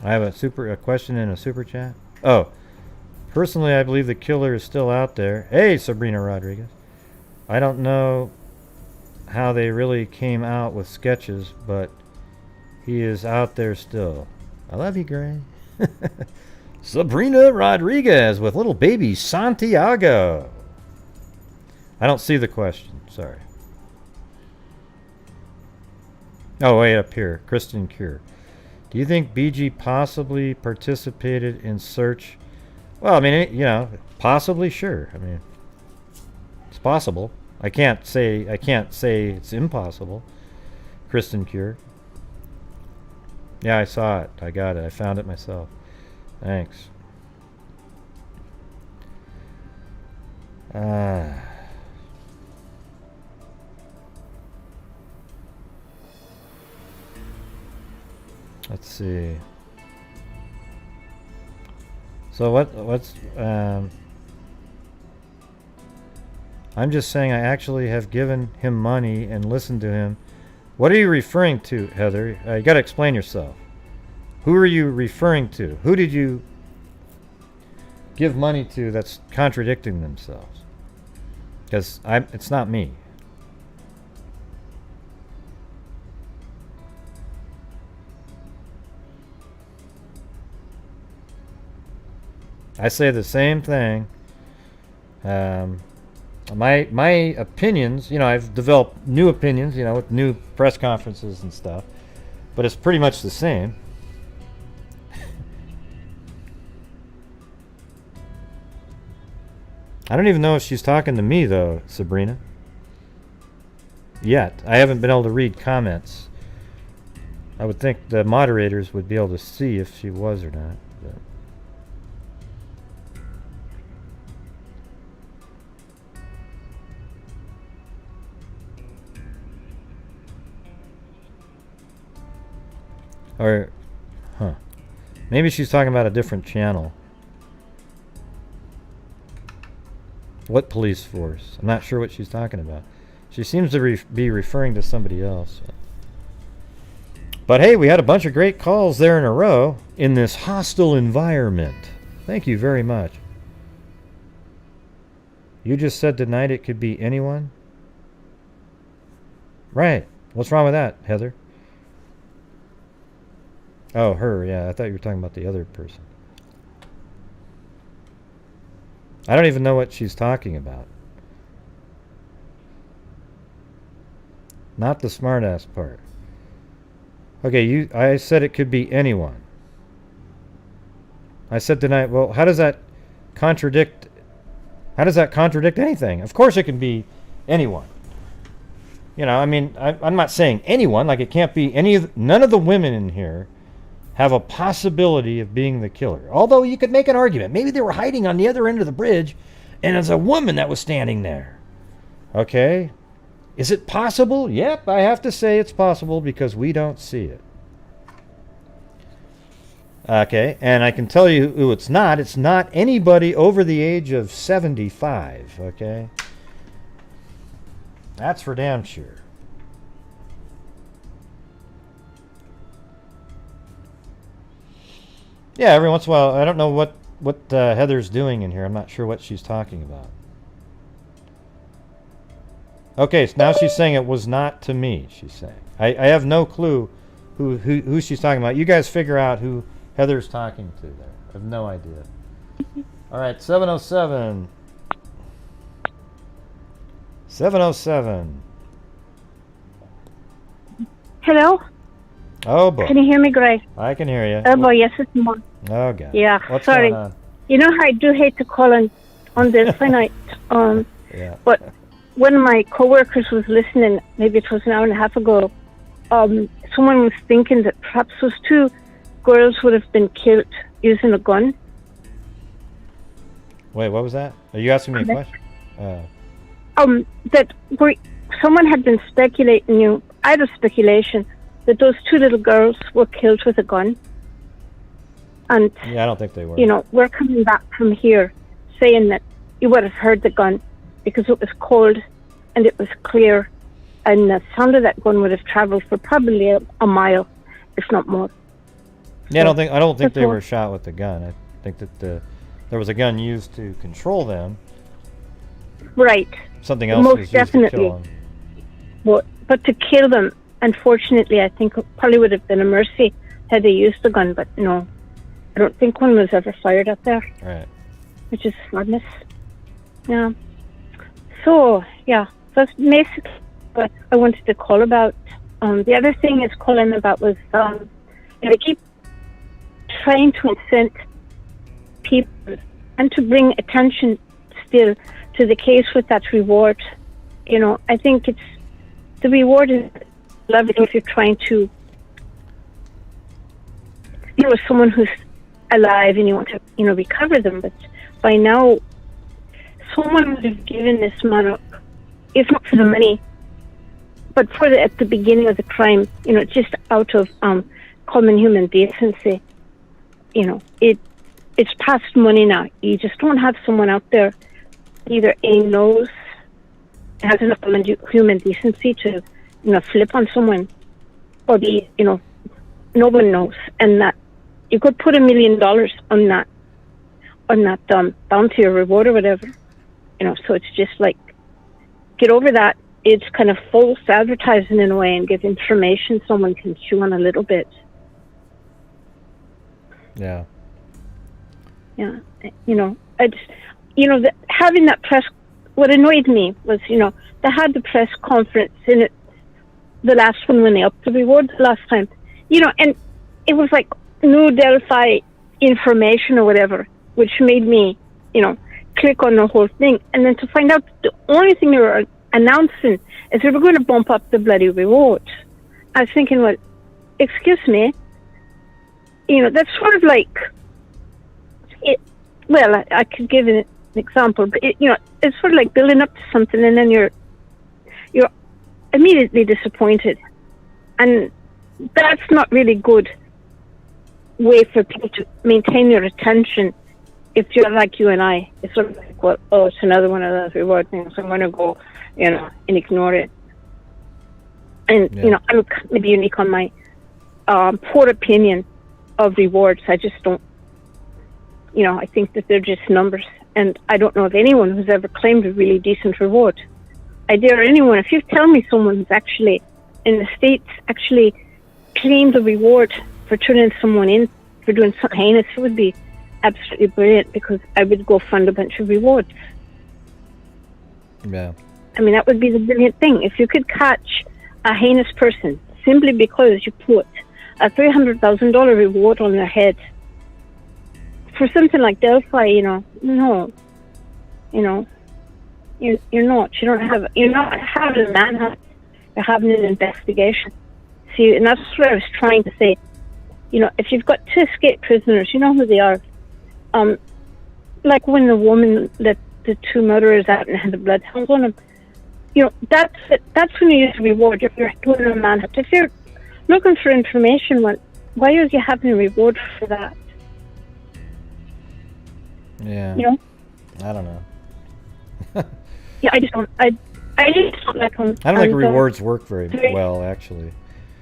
I have a question in a super chat. Oh, personally, I believe the killer is still out there. Hey, Sabrina Rodriguez. I don't know how they really came out with sketches, but he is out there still. I love you, Gray. Sabrina Rodriguez with little baby Santiago. I don't see the question. Sorry. Oh, wait, up here. Kristen Cure. Do you think BG possibly participated in search? Well, I mean, you know, possibly, sure. I mean, it's possible. I can't say it's impossible. Kristen Cure. Yeah, I saw it. I got it. I found it myself. Thanks. Let's see. So what's I'm just saying I actually have given him money and listened to him. What are you referring to, Heather? You got to explain yourself. Who are you referring to? Who did you give money to that's contradicting themselves? Because it's not me. I say the same thing. My opinions, you know, I've developed new opinions, you know, with new press conferences and stuff, but it's pretty much the same. I don't even know if she's talking to me, though, Sabrina. Yet. I haven't been able to read comments. I would think the moderators would be able to see if she was or not. But. Or, maybe she's talking about a different channel. What police force? I'm not sure what she's talking about. She seems to be referring to somebody else. But hey, we had a bunch of great calls there in a row in this hostile environment. Thank you very much. You just said tonight it could be anyone? Right. What's wrong with that, Heather? Oh, her, yeah. I thought you were talking about the other person. I don't even know what she's talking about. Not the smartass part. Okay, I said it could be anyone. I said tonight, well, how does that contradict anything? Of course it can be anyone. You know, I mean, I'm not saying anyone, like it can't be none of the women in here have a possibility of being the killer. Although you could make an argument. Maybe they were hiding on the other end of the bridge and it's a woman that was standing there. Okay? Is it possible? Yep, I have to say it's possible because we don't see it. Okay, and I can tell you who it's not. It's not anybody over the age of 75, okay? That's for damn sure. Yeah, every once in a while, I don't know what Heather's doing in here. I'm not sure what she's talking about. Okay, so now she's saying it was not to me, she's saying. I have no clue who she's talking about. You guys figure out who Heather's talking to there. I have no idea. All right, 707. 707. Hello? Oh, boy. Can you hear me, Grace? I can hear you. Oh, boy, yes, it's more. Oh, God. Yeah, What's sorry. going on? You know how I do hate to call on this night. Yeah. But one of my coworkers was listening, maybe it was an hour and a half ago. Someone was thinking that perhaps those two girls would have been killed using a gun. Wait, what was that? Are you asking me a question? Someone had been speculating, out of speculation, that those two little girls were killed with a gun. And, yeah, I don't think they were. We're coming back from here saying that you would have heard the gun because it was cold and it was clear, and the sound of that gun would have traveled for probably a mile, if not more. Yeah, I don't think they were shot with the gun. I think that there was a gun used to control them. Right. Something else Most was used definitely. to kill them. But to kill them, unfortunately, I think it probably would have been a mercy had they used the gun, but no. I don't think one was ever fired up there. Right. Which is madness. Yeah. So, yeah, that's basically what I wanted to call about. The other thing is calling about was, I keep trying to incent people and to bring attention still to the case with that reward. I think the reward is lovely if you're trying to, someone who's alive and you want to, recover them. But by now, someone would have given this man up, if not for the money, but at the beginning of the crime, just out of common human decency. It's past money now. You just don't have someone out there either knows, has enough human decency to, flip on someone, or B, no one knows, and that you could put $1 million on that bounty or reward or whatever, So it's just like, get over that. It's kind of false advertising in a way, and give information someone can chew on a little bit. Yeah. Yeah, having that press. What annoyed me was, they had the press conference in it, the last one when they upped the reward the last time, and it was like new Delphi information or whatever, which made me, click on the whole thing, and then to find out the only thing they were announcing is they were going to bump up the bloody reward. I was thinking, well, excuse me, that's sort of like it. Well, I could give an example, but it's sort of like building up to something, and then you're immediately disappointed, and that's not really good way for people to maintain your attention. If you're like you and I, it's sort of like, well, it's another one of those reward things, so I'm going to go, and ignore it. And I'm maybe unique on my poor opinion of rewards. I just don't. I think that they're just numbers, and I don't know of anyone who's ever claimed a really decent reward. I dare anyone, if you tell me someone who's actually in the States actually claimed a reward for turning someone in for doing something heinous, it would be absolutely brilliant, because I would go fund a bunch of rewards. Yeah. I mean, that would be the brilliant thing. If you could catch a heinous person simply because you put a $300,000 reward on their head for something like Delphi, no, you're not. You're not having a manhunt. You're having an investigation. See, and that's what I was trying to say. If you've got two escaped prisoners, you know who they are. Like when the woman let the two murderers out and had the bloodhounds on them. That's it. That's when you use a reward. If you're doing a manhunt, if you're looking for information, why are you having a reward for that? Yeah. I don't know. Yeah, I just don't. I just don't like them. I don't think rewards work very well, actually.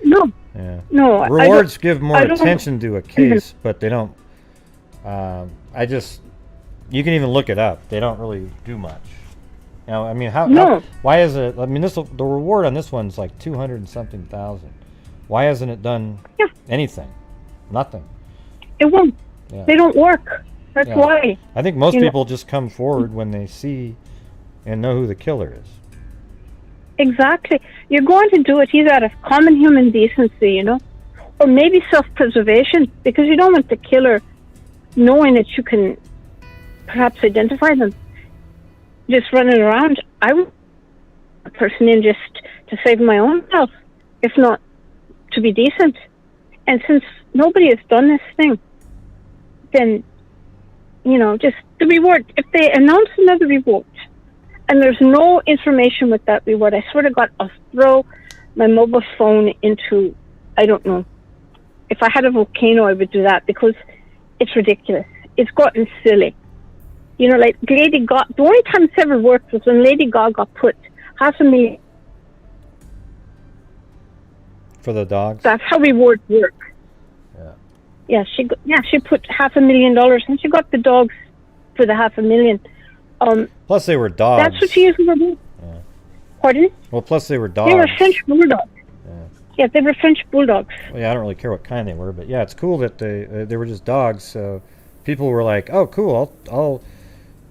No. Yeah. No. Rewards give more attention to a case, but they don't. You can even look it up. They don't really do much. Why is it? I mean, the reward on this one's like 200 and something thousand. Why hasn't it done anything? Nothing. It won't. Yeah. They don't work. That's why. I think most people just come forward when they see and know who the killer is. Exactly. You're going to do it either out of common human decency, you know, or maybe self-preservation, because you don't want the killer knowing that you can perhaps identify them. Just running around. I would a person in just to save my own health, if not to be decent. And since nobody has done this thing, then, you know, just the reward. If they announce another reward, and there's no information with that reward, I swear to God, I'll throw my mobile phone into, I don't know. If I had a volcano, I would do that, because it's ridiculous. It's gotten silly. You know, like Lady Gaga, the only time it's ever worked was when Lady Gaga put $500,000. For the dogs? That's how rewards work. Yeah, she put $500,000, and she got the dogs for the $500,000. Plus they were dogs. That's what she used for them. Yeah. Pardon? Well, plus they were dogs. They were French bulldogs. Yeah, they were French bulldogs. Well, yeah, I don't really care what kind they were, but yeah, it's cool that they were just dogs. So people were like, "Oh, cool!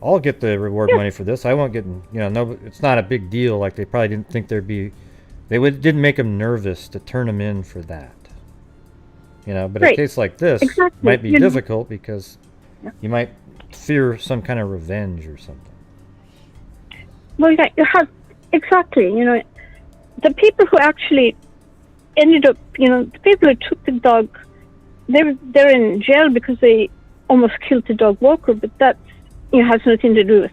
I'll get the reward money for this. I won't get, no, it's not a big deal." Like they probably didn't think didn't make them nervous to turn them in for that. But a case like this might be difficult because you might fear some kind of revenge or something. Well, yeah, you have exactly. The people who actually ended up, the people who took the dog, they're in jail because they almost killed the dog walker, but that has nothing to do with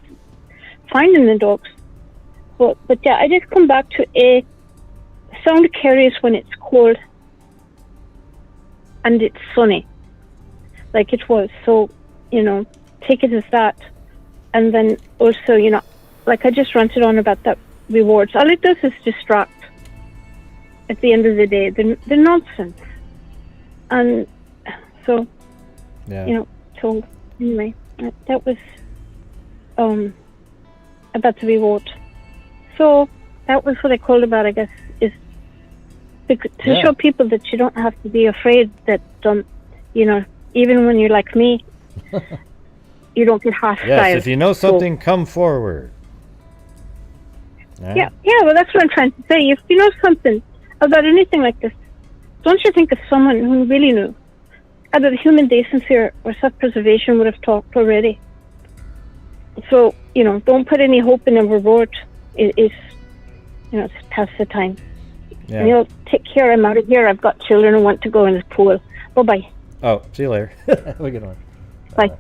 finding the dogs. But yeah, I just come back to sound carries when it's cold and it's sunny, like it was. So, take it as that. And then also, like I just ranted on about that rewards. All it does is distract. At the end of the day, they're nonsense. And so, so anyway, that was about the reward. So that was what I called about, I guess, is to show people that you don't have to be afraid that, even when you're like me, you don't get hostile. Yes, if you know something, come forward. Yeah, well, that's what I'm trying to say. If you know something about anything like this, don't you think of someone who really knew about human decency or self-preservation would have talked already? So, don't put any hope in a reward. It's past the time. Yeah. Take care. I'm out of here. I've got children who want to go in the pool. Bye-bye. Oh, see you later. Have a good one. Bye.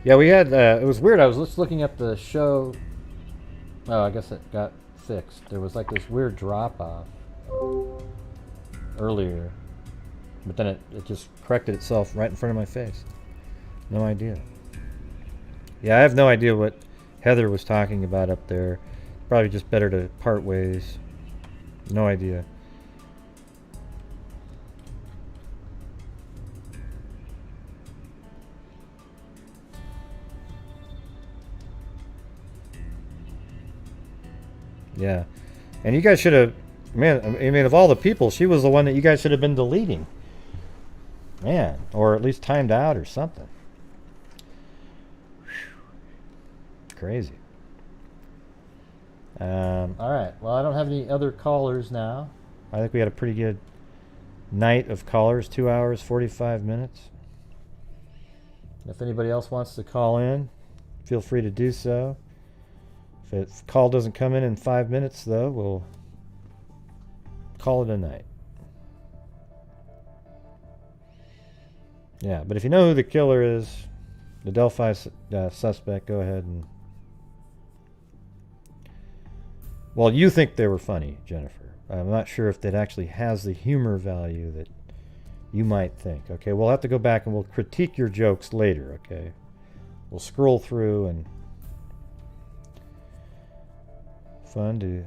Yeah, we had, it was weird. I was just looking at the show. Oh, I guess it got fixed. There was like this weird drop-off earlier. But then it just corrected itself right in front of my face. No idea. Yeah, I have no idea what Heather was talking about up there. Probably just better to part ways. No idea. Yeah. And you guys should have, of all the people, she was the one that you guys should have been deleting. Man, or at least timed out or something. Whew. Crazy. Alright, well, I don't have any other callers now. I think we had a pretty good night of callers, 2 hours, 45 minutes. If anybody else wants to call in, feel free to do so. If the call doesn't come in 5 minutes, though, we'll call it a night. Yeah, but if you know who the killer is, the Delphi suspect, go ahead and... Well, you think they were funny, Jennifer. I'm not sure if that actually has the humor value that you might think. Okay, we'll have to go back and we'll critique your jokes later, okay? We'll scroll through and... Fun to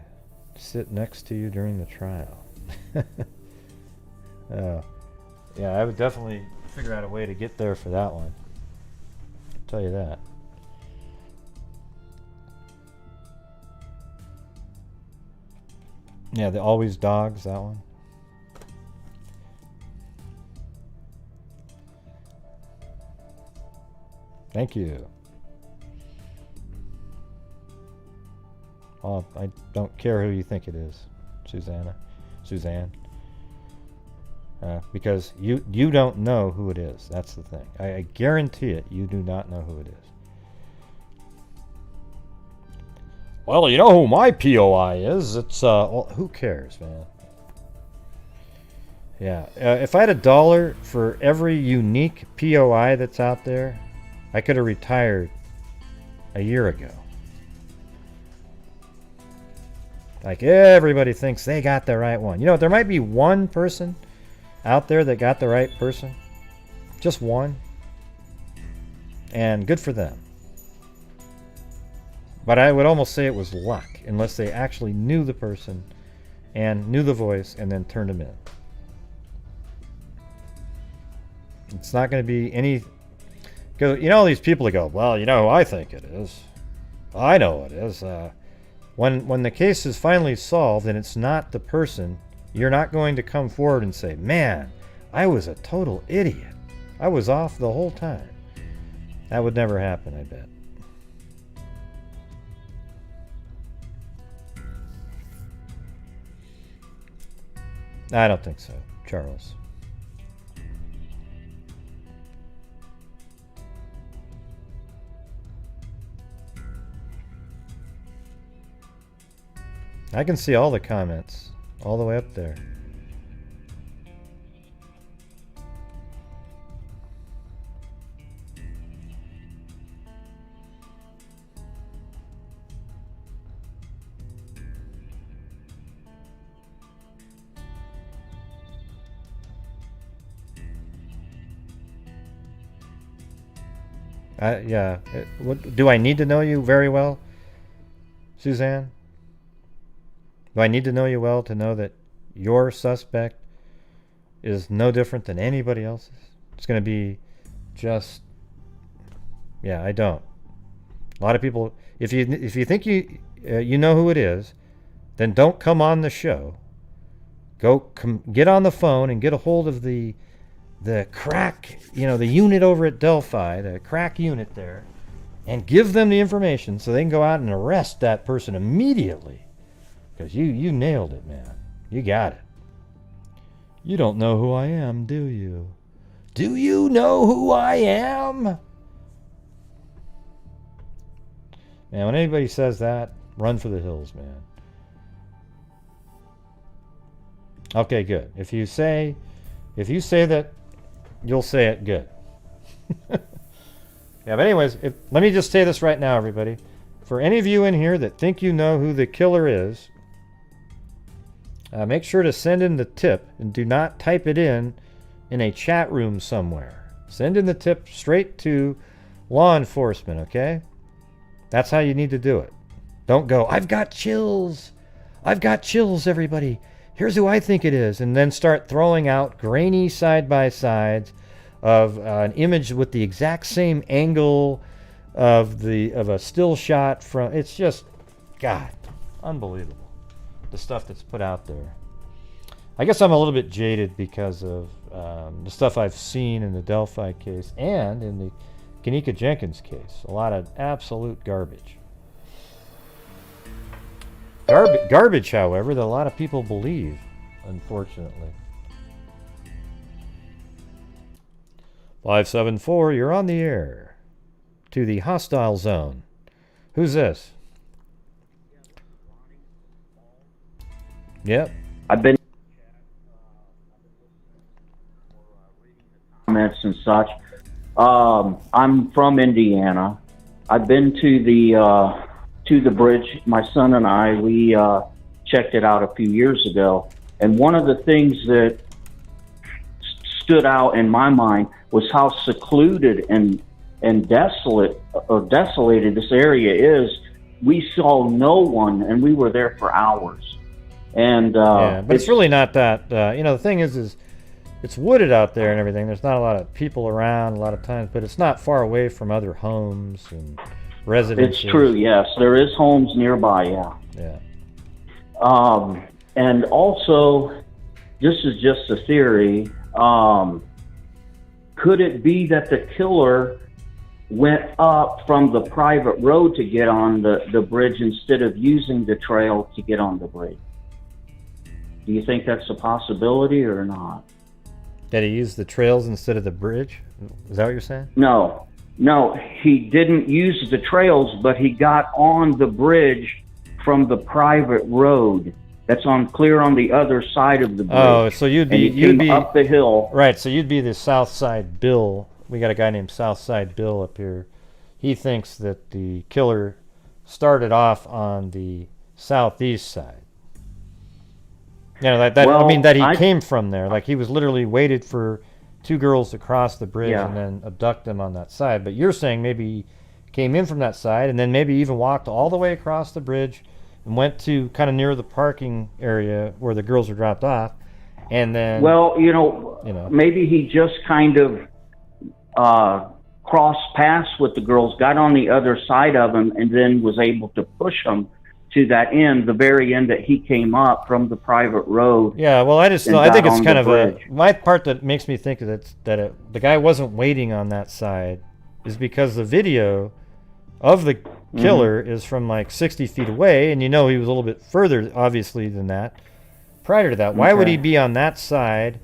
sit next to you during the trial. Yeah, I would definitely figure out a way to get there for that one. I'll tell you that. Yeah, the Always Dogs, that one. Thank you. Well, I don't care who you think it is, Suzanne. Because you don't know who it is. That's the thing. I guarantee it. You do not know who it is. Well, you know who my POI is. It's well, who cares, man? Yeah. If I had $1 for every unique POI that's out there, I could have retired a year ago. Like, everybody thinks they got the right one. You know, there might be one person out there that got the right person. Just one. And good for them. But I would almost say it was luck, unless they actually knew the person and knew the voice and then turned them in. It's not going to be any... Because, you know, these people that go, well, you know who I think it is. I know it is. When the case is finally solved and it's not the person, you're not going to come forward and say, man, I was a total idiot. I was off the whole time. That would never happen, I bet. I don't think so, Charles. I can see all the comments all the way up there. Yeah. Do I need to know you very well, Suzanne? Do I need to know you well to know that your suspect is no different than anybody else's? It's going to be just... Yeah, I don't. A lot of people... If you think you know who it is, then don't come on the show. Get on the phone and get a hold of the crack, the unit over at Delphi, the crack unit there, and give them the information so they can go out and arrest that person immediately. Because you nailed it, man. You got it. You don't know who I am, do you? Do you know who I am? Man, when anybody says that, run for the hills, man. Okay, good. If you say that, you'll say it good. Yeah, but anyways, let me just say this right now, everybody. For any of you in here that think you know who the killer is, make sure to send in the tip and do not type it in a chat room somewhere. Send in the tip straight to law enforcement, okay? That's how you need to do it. Don't go, I've got chills. I've got chills, everybody. Here's who I think it is. And then start throwing out grainy side-by-sides of an image with the exact same angle of a still shot from... It's just, God, unbelievable. The stuff that's put out there. I guess I'm a little bit jaded because of the stuff I've seen in the Delphi case and in the Kanika Jenkins case. A lot of absolute garbage. Garbage, however, that a lot of people believe, unfortunately. 574, you're on the air. To the hostile zone. Who's this? Yep. I've been comments and such. I'm from Indiana. I've been to the bridge. My son and we checked it out a few years ago. And one of the things that stood out in my mind was how secluded and desolated this area is. We saw no one, and we were there for hours. And yeah, but it's really not that. The thing is it's wooded out there and everything. There's not a lot of people around a lot of times, but it's not far away from other homes and residences. It's true, yes. There is homes nearby, yeah. Yeah. And also, this is just a theory. Could it be that the killer went up from the private road to get on the bridge instead of using the trail to get on the bridge. Do you think that's a possibility or not? That he used the trails instead of the bridge? Is that what you're saying? No, he didn't use the trails, but he got on the bridge from the private road that's clear on the other side of the bridge. Oh, so you'd be up the hill. Right, so you'd be the Southside Bill. We got a guy named Southside Bill up here. He thinks that the killer started off on the southeast side. You know, that he came from there. Like, he was literally waited for two girls to cross the bridge and then abduct them on that side. But you're saying maybe he came in from that side and then maybe even walked all the way across the bridge and went to kind of near the parking area where the girls were dropped off, and then... Well, maybe he just kind of crossed paths with the girls, got on the other side of them, and then was able to push them to that end, the very end that he came up from the private road. Yeah, well, I think it's kind of my part that makes me think that the guy wasn't waiting on that side is because the video of the killer is from like 60 feet away, and he was a little bit further, obviously, than that. Prior to that, why would he be on that side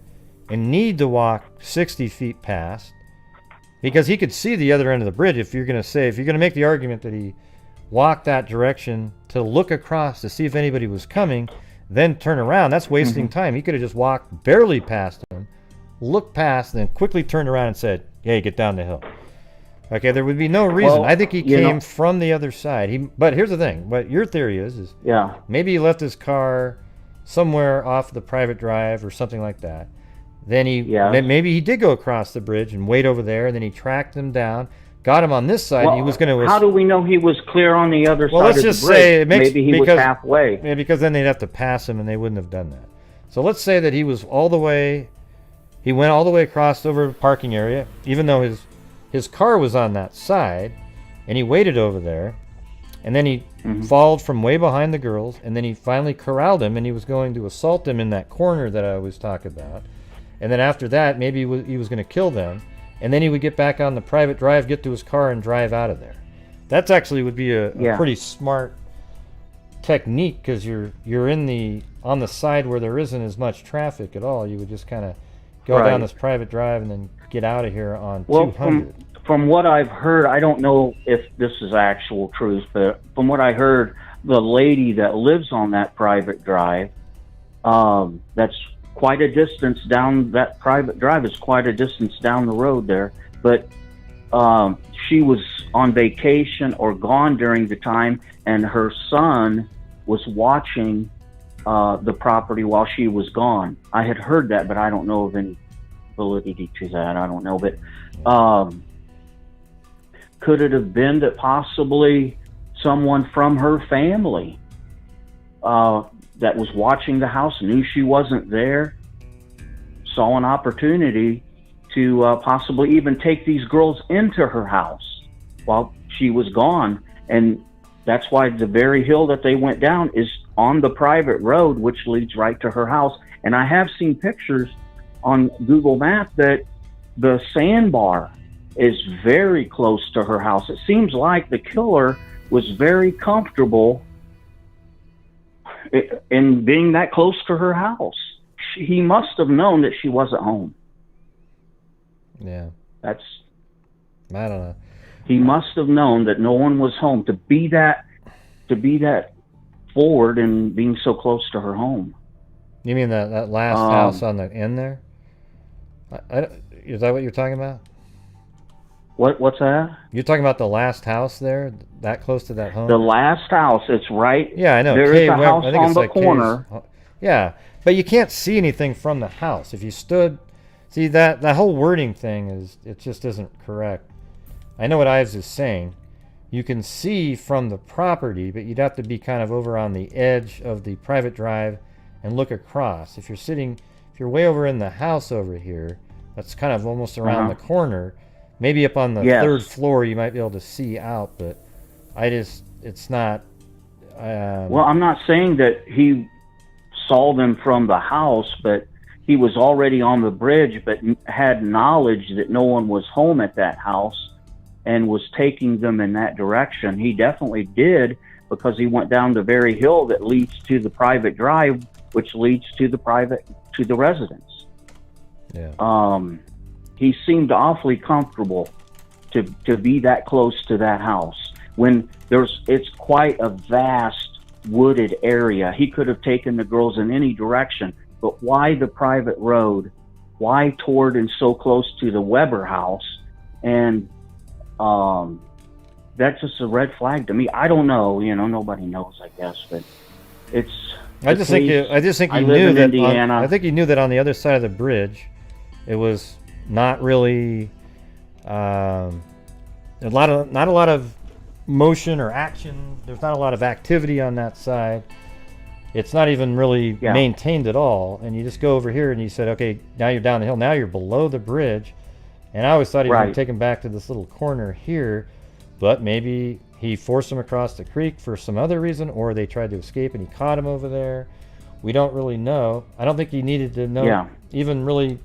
and need to walk 60 feet past? Because he could see the other end of the bridge. If you're going to make the argument that he walk that direction to look across to see if anybody was coming, then turn around, that's wasting time. He could have just walked barely past him, looked past, and then quickly turned around and said, "Hey, get down the hill." Okay, there would be no reason. Well, I think he came from the other side. But here's the thing. What your theory is maybe he left his car somewhere off the private drive or something like that. Then maybe he did go across the bridge and wait over there, and then he tracked them down, got him on this side, and he was going to... How do we know he was clear on the other side of the bridge? Well, let's just say... Maybe he was halfway. Yeah, because then they'd have to pass him, and they wouldn't have done that. So let's say that he was all the way... He went all the way across over the parking area, even though his car was on that side, and he waited over there, and then he followed from way behind the girls, and then he finally corralled him, and he was going to assault them in that corner that I was talking about. And then after that, maybe he was going to kill them, and then he would get back on the private drive, get to his car, and drive out of there. That actually would be a pretty smart technique, because you're on the side where there isn't as much traffic at all. You would just kind of go down this private drive and then get out of here on 200. From what I've heard, I don't know if this is actual truth, but from what I heard, the lady that lives on that private drive, that's quite a distance down, that private drive is quite a distance down the road there, but she was on vacation or gone during the time, and her son was watching the property while she was gone. I had heard that, but I don't know of any validity to that. I don't know, but could it have been that possibly someone from her family that was watching the house, knew she wasn't there, saw an opportunity to possibly even take these girls into her house while she was gone? And that's why the very hill that they went down is on the private road, which leads right to her house. And I have seen pictures on Google Maps that the sandbar is very close to her house. It seems like the killer was very comfortable in being that close to her house. He must have known that she wasn't home. Yeah. I don't know. He must have known that no one was home to be that forward and being so close to her home. You mean that last house on the end there? Is that what you're talking about? What's that? You're talking about the last house there, that close to that home? The last house, it's right. Yeah, I know. There is a house on the corner. Yeah, but you can't see anything from the house. If you stood, see that whole wording thing it just isn't correct. I know what Ives is saying. You can see from the property, but you'd have to be kind of over on the edge of the private drive and look across. If you're way over in the house over here, that's kind of almost around the corner. Maybe up on the third floor you might be able to see out, but it's not... well, I'm not saying that he saw them from the house, but he was already on the bridge, but had knowledge that no one was home at that house. and was taking them in that direction. He definitely did, because he went down the very hill that leads to the private drive, which leads to the residence. Yeah. He seemed awfully comfortable to be that close to that house when it's quite a vast wooded area. He could have taken the girls in any direction, but why the private road? Why toward and so close to the Weber house? And that's just a red flag to me. I don't know, nobody knows, I guess, but it's. I just think he knew that. I think he knew that on the other side of the bridge, it was not really not a lot of motion or action. There's not a lot of activity on that side. It's not even really maintained at all. And you just go over here and you said, okay, now you're down the hill. Now you're below the bridge. And I always thought he was going to take him back to this little corner here, but maybe he forced him across the creek for some other reason, or they tried to escape and he caught him over there. We don't really know. I don't think he needed to know, even really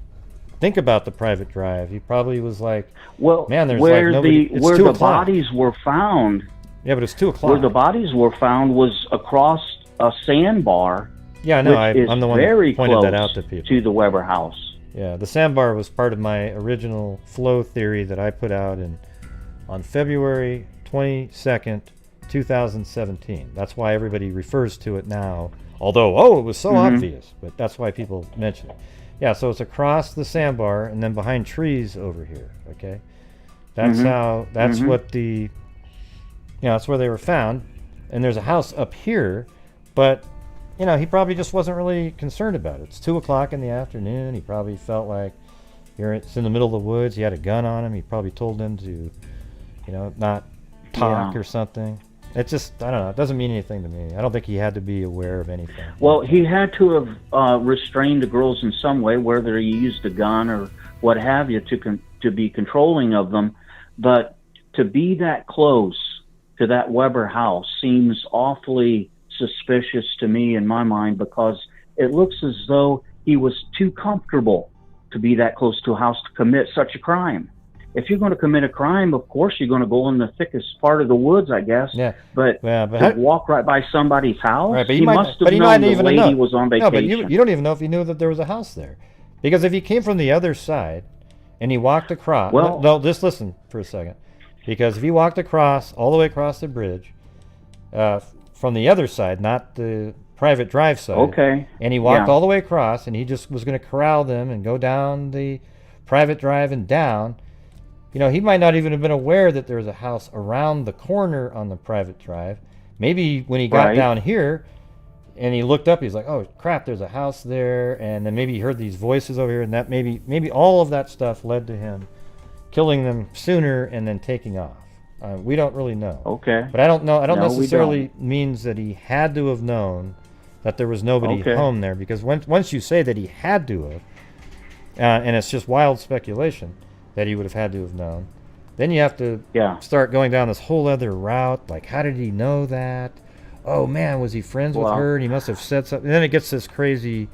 think about the private drive. He probably was like, well, man, there's where like nobody. the where the bodies were found. Yeah, but it's 2 o'clock. Where the bodies were found was across a sandbar. Yeah, I know. I'm the one who pointed that out to people. To the Weber house. Yeah, the sandbar was part of my original flow theory that I put out on February 22nd, 2017. That's why everybody refers to it now. Although, it was so obvious, but that's why people mention it. Yeah, so it's across the sandbar and then behind trees over here. Okay, that's that's what that's where they were found. And there's a house up here, but he probably just wasn't really concerned about it. It's 2 o'clock in the afternoon. He probably felt like it's in the middle of the woods. He had a gun on him. He probably told them to, not talk or something. It's just, I don't know. It doesn't mean anything to me. I don't think he had to be aware of anything. Well, he had to have restrained the girls in some way, whether he used a gun or what have you, to be controlling of them. But to be that close to that Weber house seems awfully suspicious to me in my mind, because it looks as though he was too comfortable to be that close to a house to commit such a crime. If you're going to commit a crime, of course you're going to go in the thickest part of the woods, I guess. Yeah. But to walk right by somebody's house, right, but he must have known the lady was on vacation. No, but you don't even know if he knew that there was a house there, because if he came from the other side and he walked across, no, just listen for a second, because if he walked across all the way across the bridge, from the other side, not the private drive side, and he walked all the way across, and he just was going to corral them and go down the private drive and down. He might not even have been aware that there was a house around the corner on the private drive. Maybe when he got down here and he looked up, he's like, oh crap, there's a house there. And then maybe he heard these voices over here, and that maybe all of that stuff led to him killing them sooner and then taking off. We don't really know. Okay. But I don't know. I don't necessarily means that he had to have known that there was nobody home there, because once you say that he had to have, and it's just wild speculation that he would have had to have known, then you have to start going down this whole other route. Like, how did he know that? Oh man, was he friends with her and he must have said something? And then it gets this crazy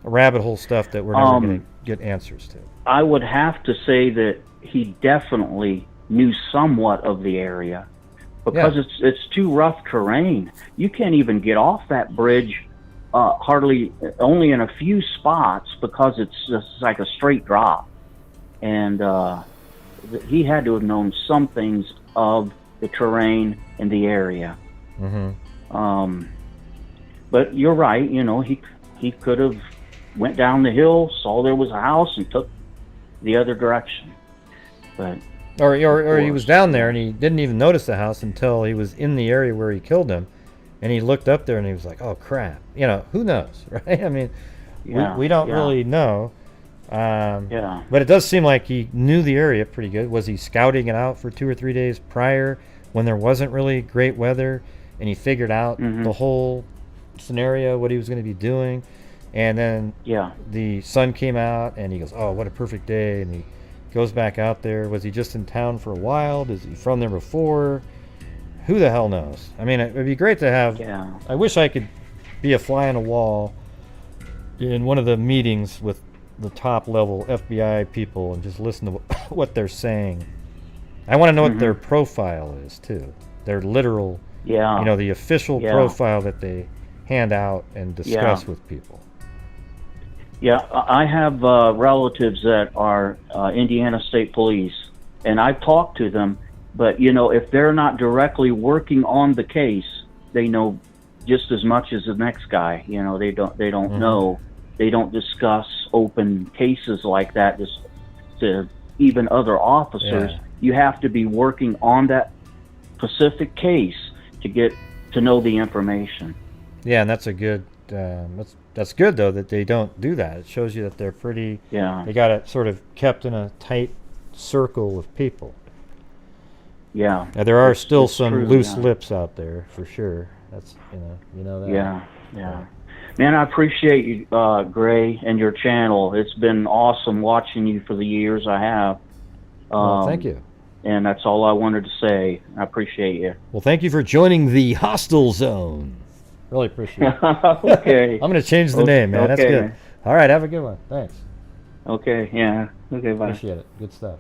rabbit hole stuff that we're never going to get answers to. I would have to say that he definitely knew somewhat of the area, because it's too rough terrain. You can't even get off that bridge only in a few spots, because it's just like a straight drop. And he had to have known some things of the terrain and the area. But you're right, he could have went down the hill, saw there was a house, and took the other direction. But or he was down there and he didn't even notice the house until he was in the area where he killed him, and he looked up there and he was like, oh crap, who knows, right? I mean, we don't really know. But it does seem like he knew the area pretty good. Was he scouting it out for 2 or 3 days prior when there wasn't really great weather, and he figured out the whole scenario, what he was going to be doing, and then the sun came out and he goes, oh, what a perfect day, and he goes back out there. Was he just in town for a while? Is he from there before? Who the hell knows? I mean, it would be great to have. I wish I could be a fly on a wall in one of the meetings with the top level FBI people and just listen to what they're saying. I want to know what their profile is too. Their literal, the official profile that they hand out and discuss with people. Yeah, I have relatives that are Indiana State Police, and I've talked to them. But if they're not directly working on the case, they know just as much as the next guy. They don't know. They don't discuss open cases like that just to even other officers. Yeah. You have to be working on that specific case to get to know the information. Yeah, and that's a good. That's good though that they don't do that. It shows you that they're pretty. Yeah. They got it sort of kept in a tight circle of people. Yeah. Now, there are still some true, loose lips out there for sure. That's you know that. Yeah. Man, I appreciate you, Gray, and your channel. It's been awesome watching you for the years I have. Well, thank you. And that's all I wanted to say. I appreciate you. Well, thank you for joining the hostile zone. Really appreciate it. Okay. I'm going to change the name, man. That's good. All right, have a good one. Thanks. Okay, yeah. Okay, bye. Appreciate it. Good stuff.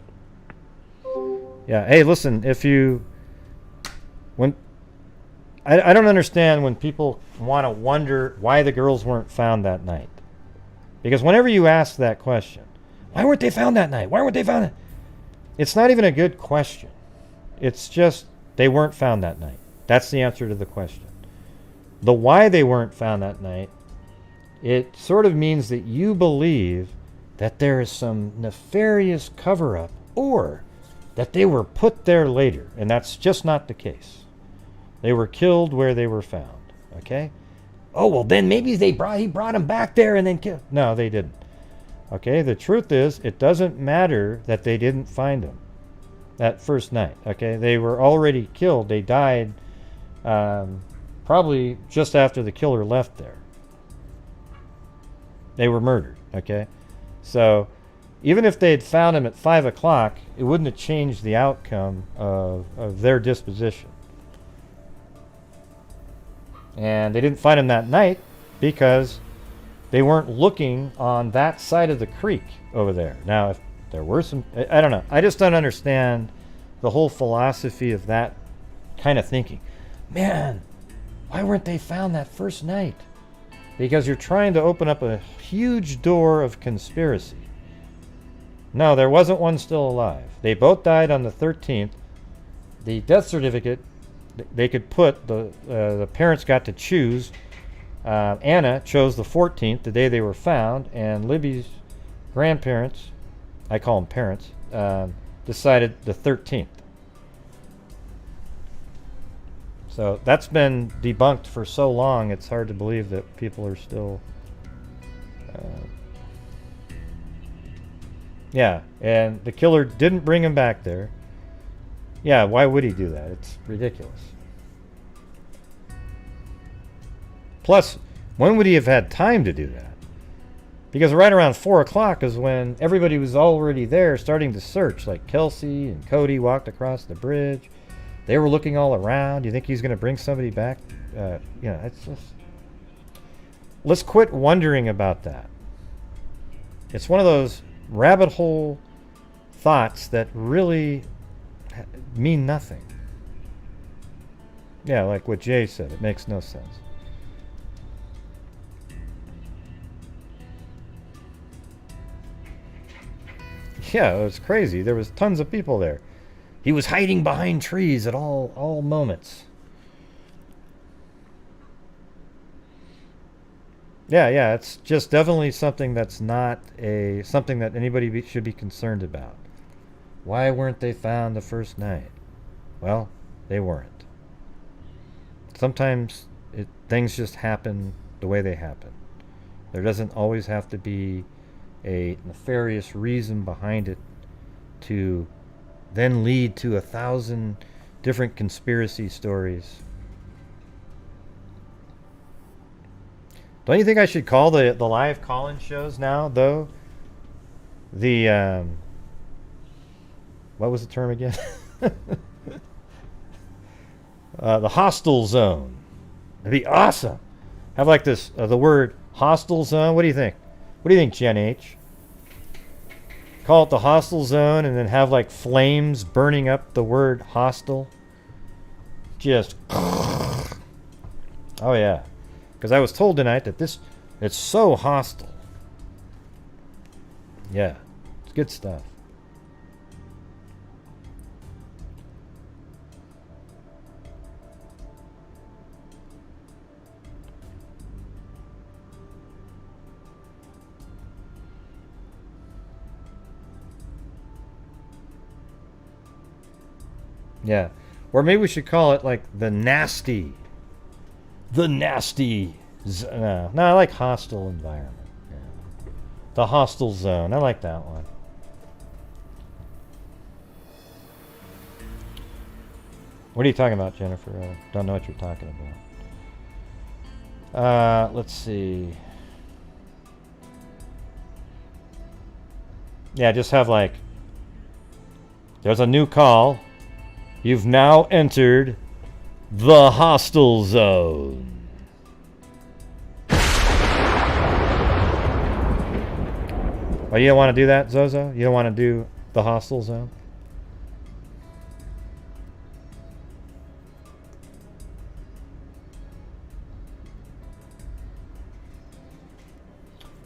Yeah, hey, listen, I don't understand when people want to wonder why the girls weren't found that night. Because whenever you ask that question, why weren't they found that night? Why weren't they found? It's not even a good question. It's just they weren't found that night. That's the answer to the question. The why they weren't found that night, it sort of means that you believe that there is some nefarious cover-up or that they were put there later, and that's just not the case. They were killed where they were found, okay? Oh, well, then maybe he brought them back there and then killed. No, they didn't. Okay, the truth is, it doesn't matter that they didn't find them that first night, okay? They were already killed. They died probably just after the killer left there. They were murdered, okay? So even if they had found him at 5 o'clock, it wouldn't have changed the outcome of their disposition. And they didn't find him that night because they weren't looking on that side of the creek over there. Now, if there were some, I don't know. I just don't understand the whole philosophy of that kind of thinking. Man, why weren't they found that first night? Because you're trying to open up a huge door of conspiracy. No, there wasn't one still alive. They both died on the 13th. The death certificate, they could put, the parents got to choose. Anna chose the 14th, the day they were found, and Libby's grandparents, I call them parents, decided the 13th. So that's been debunked for so long, it's hard to believe that people are still... yeah, and the killer didn't bring him back there. Yeah, why would he do that? It's ridiculous. Plus, when would he have had time to do that? Because right around 4 o'clock is when everybody was already there starting to search. Like Kelsey and Cody walked across the bridge. They were looking all around. You think he's going to bring somebody back? It's just... Let's quit wondering about that. It's one of those rabbit hole thoughts that really mean nothing. Yeah, like what Jay said. It makes no sense. Yeah, it was crazy. There was tons of people there. He was hiding behind trees at all moments. Yeah, it's just definitely something that's not something that anybody should be concerned about. Why weren't they found the first night? Well, they weren't. Sometimes things just happen the way they happen. There doesn't always have to be a nefarious reason behind it to then lead to 1,000 different conspiracy stories. Don't you think I should call the live call-in shows now, though? The, what was the term again? The hostile zone. That'd be awesome. Have like this, the word hostile zone. What do you think? What do you think, Gen H? call it the hostile zone and then have like flames burning up the word hostile. Just oh yeah, because I was told tonight that it's so hostile. Yeah, it's good stuff. Yeah. Or maybe we should call it like the nasty. The nasty. No, I like hostile environment. Yeah. The hostile zone. I like that one. What are you talking about, Jennifer? I don't know what you're talking about. Let's see. Yeah, just have like, there's a new call. You've now entered the hostile zone. Oh, you don't want to do that, Zozo? You don't want to do the hostile zone?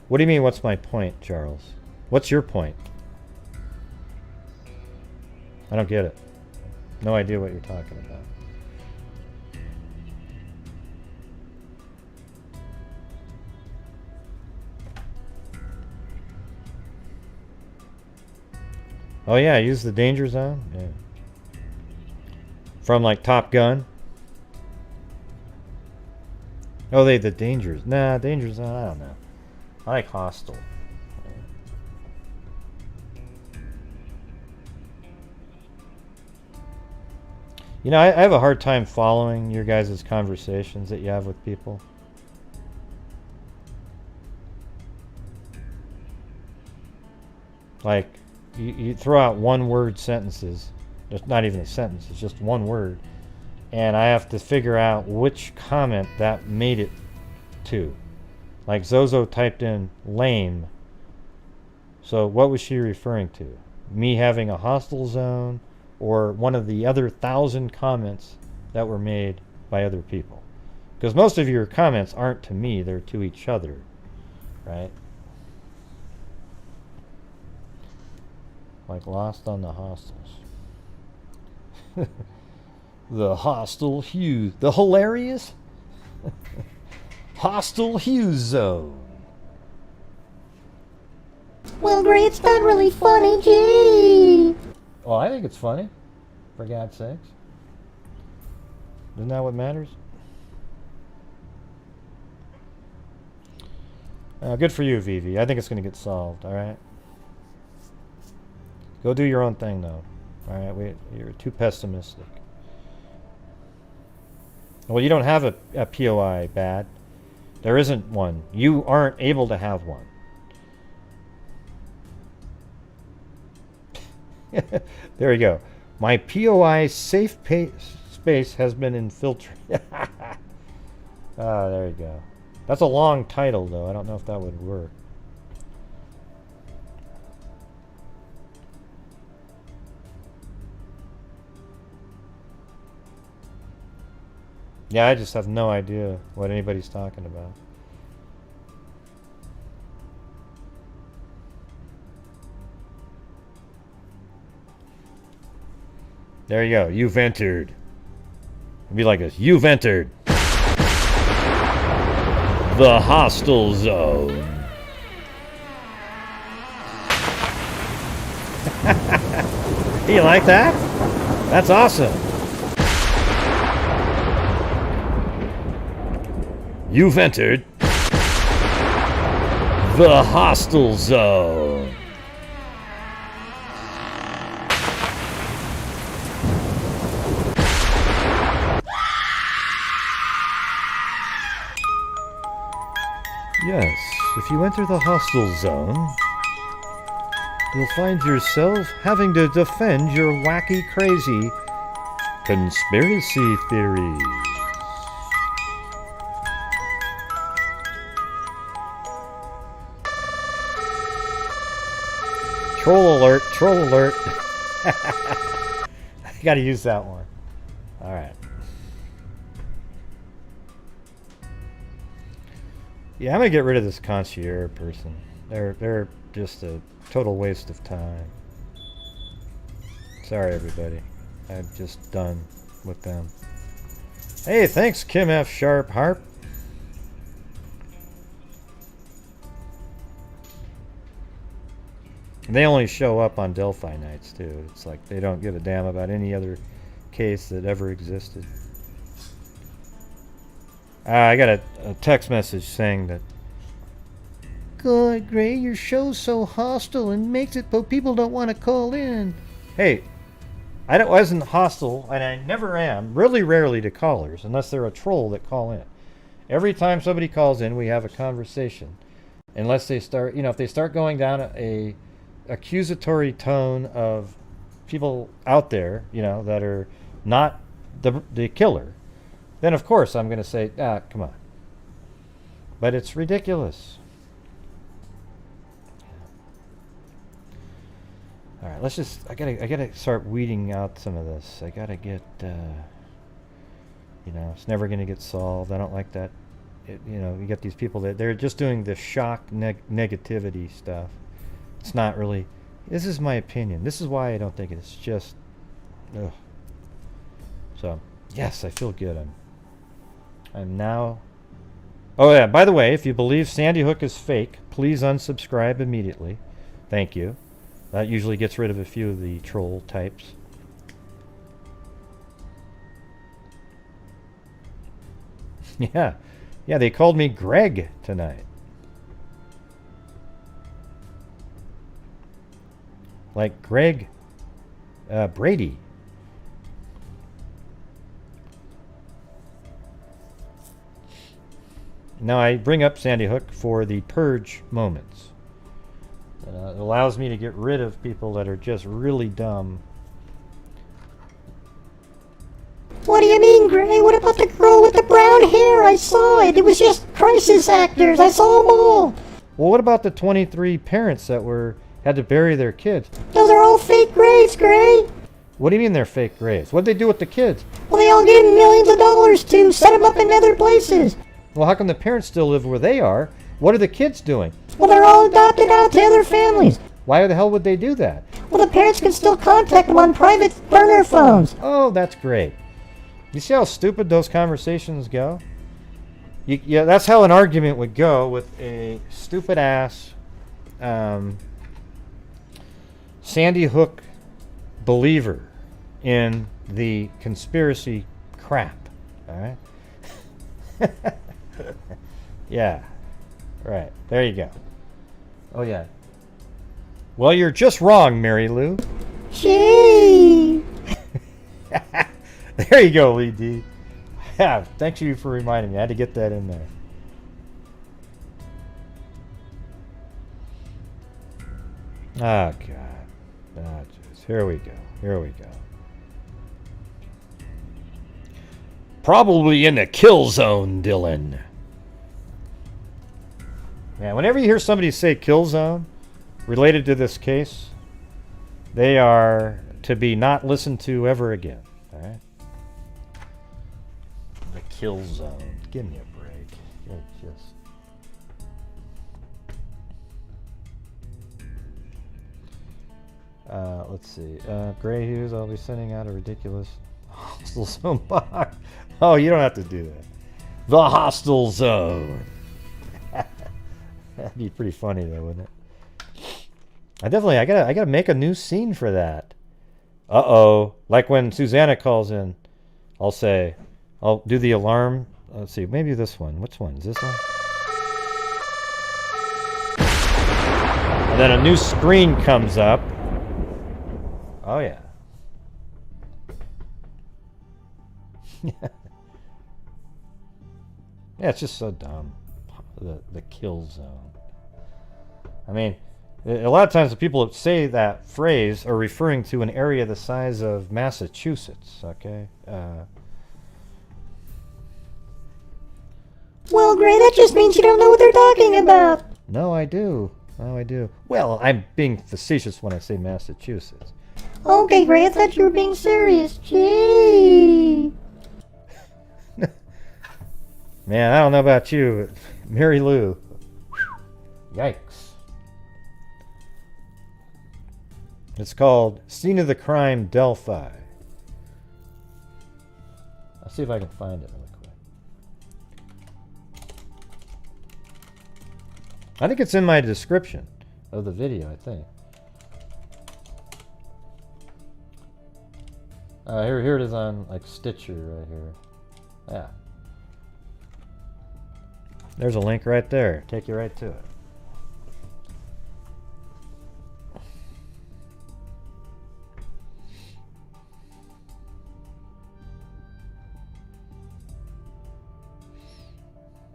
What do you mean, what's my point, Charles? What's your point? I don't get it. No idea what you're talking about. Oh yeah, use the danger zone? Yeah. From like Top Gun? Oh, the dangers. Nah, danger zone, I don't know. I like hostile. You know, I have a hard time following your guys' conversations that you have with people. Like, you throw out one-word sentences. It's not even a sentence, it's just one word. And I have to figure out which comment that made it to. Like, Zozo typed in lame. So what was she referring to? Me having a hostile zone? Or one of the other 1,000 comments that were made by other people. Because most of your comments aren't to me, they're to each other, right? Like Lost on the Hostels. The hostile Hughes. The hilarious hostile Hughes zone. Well, great, it's not really funny, gee. Well, I think it's funny, for God's sakes. Isn't that what matters? Good for you, Vivi. I think it's going to get solved, alright? Go do your own thing, though. Alright, you're too pessimistic. Well, you don't have a POI, Bad. There isn't one. You aren't able to have one. There you go. My POI safe space has been infiltrated. Ah, there you go. That's a long title, though. I don't know if that would work. Yeah, I just have no idea what anybody's talking about. There you go. You've entered. It'd be like this. You've entered the hostile zone. You like that? That's awesome. You've entered the hostile zone. Yes, if you enter the hostile zone, you'll find yourself having to defend your wacky, crazy conspiracy theories. Troll alert, troll alert. I gotta use that one. Alright. Yeah, I'm gonna get rid of this concierge person. They're just a total waste of time. Sorry, everybody. I'm just done with them. Hey, thanks, Kim F. Sharp Harp. They only show up on Delphi nights, too. It's like they don't give a damn about any other case that ever existed. I got a text message saying that, God, Gray, your show's so hostile and makes it so people don't want to call in. Hey, I wasn't hostile, and I never am, really rarely to callers, unless they're a troll that call in. Every time somebody calls in, we have a conversation. Unless they start, if they start going down a accusatory tone of people out there, that are not the killer, then of course I'm going to say, come on. But it's ridiculous. All right, let's just. I gotta start weeding out some of this. I gotta get. It's never gonna get solved. I don't like that. You get these people that they're just doing the shock negativity stuff. It's not really. This is my opinion. This is why I don't think it's just. Ugh. So yes, I feel good. I'm now. Oh yeah. By the way, if you believe Sandy Hook is fake, please unsubscribe immediately. Thank you. That usually gets rid of a few of the troll types. Yeah, they called me Greg tonight. Like Greg Brady. Now I bring up Sandy Hook for the purge moments. It allows me to get rid of people that are just really dumb. What do you mean, Gray? What about the girl with the brown hair? I saw it. It was just crisis actors. I saw them all. Well, what about the 23 parents that had to bury their kids? Those are all fake graves, Gray. What do you mean they're fake graves? What did they do with the kids? Well, they all gave them millions of dollars to set them up in other places. Well, how come the parents still live where they are? What are the kids doing? Well, they're all adopted out to other families. Why the hell would they do that? Well, the parents can still contact them on private burner phones. Oh, that's great. You see how stupid those conversations go? Yeah, that's how an argument would go with a stupid ass Sandy Hook believer in the conspiracy crap. All right? Yeah. Right. There you go. Oh, yeah. Well, you're just wrong, Mary Lou. Gee. There you go, Lee D. Yeah, thanks you for reminding me. I had to get that in there. Oh, God. Oh, jeez. Here we go. Probably in the kill zone, Dylan. Yeah, whenever you hear somebody say kill zone related to this case, they are to be not listened to ever again. All right? The kill zone. Give me a break. Let's see. Gray Hughes, I'll be sending out a ridiculous hostile zone box. Oh, you don't have to do that. The hostile zone. That'd be pretty funny though, wouldn't it? I gotta make a new scene for that. Like when Susanna calls in, I'll do the alarm. Let's see, maybe this one. Which one? Is this one? And then a new screen comes up. Oh yeah. Yeah, it's just so dumb. The kill zone. I mean, a lot of times the people that say that phrase are referring to an area the size of Massachusetts, okay? Well, Gray, that just means you don't know what they're talking about. No, I do. Oh, I do. Well, I'm being facetious when I say Massachusetts. Okay, Gray, I thought you were being serious. Gee. Man, I don't know about you, but Mary Lou. Yikes. It's called Scene of the Crime, Delphi. I'll see if I can find it really quick. I think it's in my description of the video, I think. Here it is on like Stitcher right here. Yeah. There's a link right there. Take you right to it.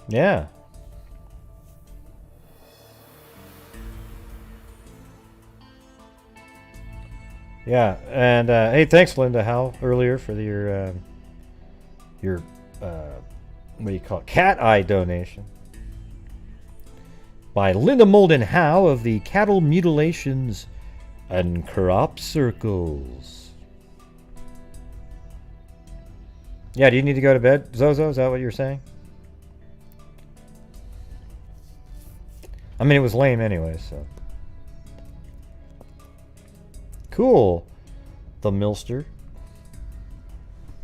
Yeah. Yeah, and hey, thanks, Linda Howe, earlier for your what do you call it, cat eye donation by Linda Molden Howe of the Cattle Mutilations and Crop Circles. Yeah, do you need to go to bed, Zozo? Is that what you're saying? I mean, it was lame anyway, so. Cool, the Milster.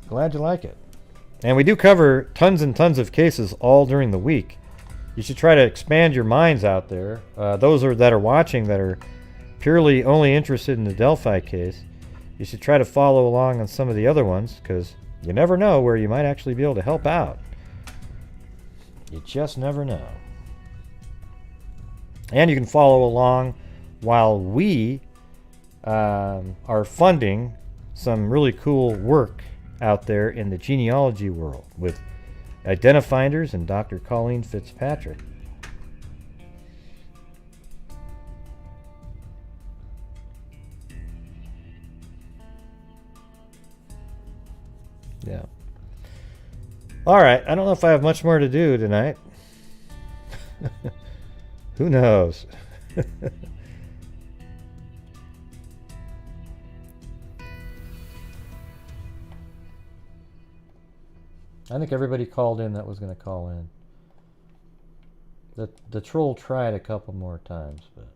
Glad you like it. And we do cover tons and tons of cases all during the week. You should try to expand your minds out there. Those that are watching that are purely only interested in the Delphi case, you should try to follow along on some of the other ones, because you never know where you might actually be able to help out. You just never know. And you can follow along while we are funding some really cool work out there in the genealogy world with Identifinders and Dr. Colleen Fitzpatrick. Yeah. All right. I don't know if I have much more to do tonight. Who knows? I think everybody called in that was going to call in. The troll tried a couple more times, but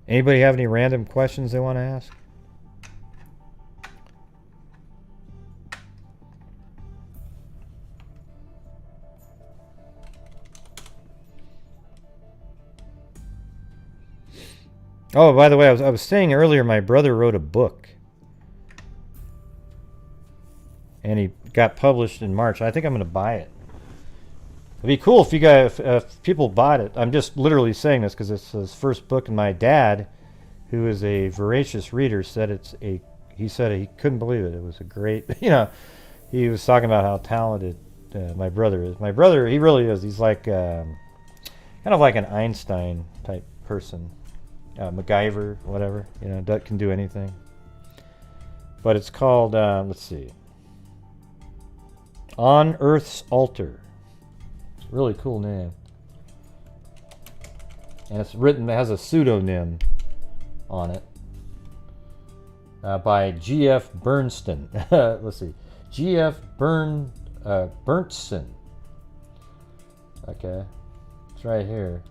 anybody have any random questions they want to ask? Oh, by the way, I was saying earlier, my brother wrote a book, and he got published in March. I think I'm going to buy it. It'd be cool if you guys, if people bought it. I'm just literally saying this because it's his first book, and my dad, who is a voracious reader, said he said he couldn't believe it. It was a great, he was talking about how talented my brother is. My brother, he really is. He's like kind of like an Einstein type person. MacGyver, whatever, that can do anything. But it's called, let's see, On Earth's Altar. It's a really cool name. And it's written, it has a pseudonym on it by G.F. Bernstein. Let's see, G.F. Bernstein. Okay, it's right here.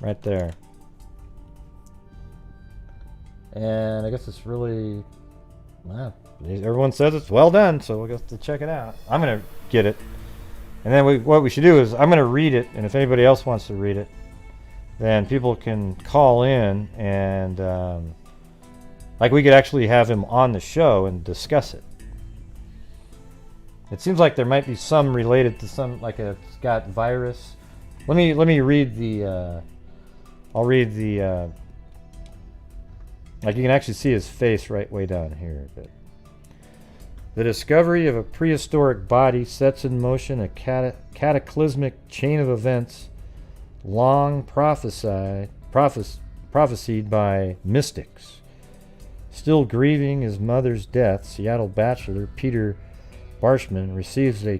Right there. And I guess it's really, everyone says it's well done, so we'll have to check it out. I'm going to get it. And then what we should do is I'm going to read it, and if anybody else wants to read it, then people can call in and like we could actually have him on the show and discuss it. It seems like there might be some related to some, like a Scott virus. Let me read the I'll read the like you can actually see his face right way down here. But the discovery of a prehistoric body sets in motion a cataclysmic chain of events long prophesied prophesied by mystics. Still grieving his mother's death, Seattle bachelor Peter Barshman receives a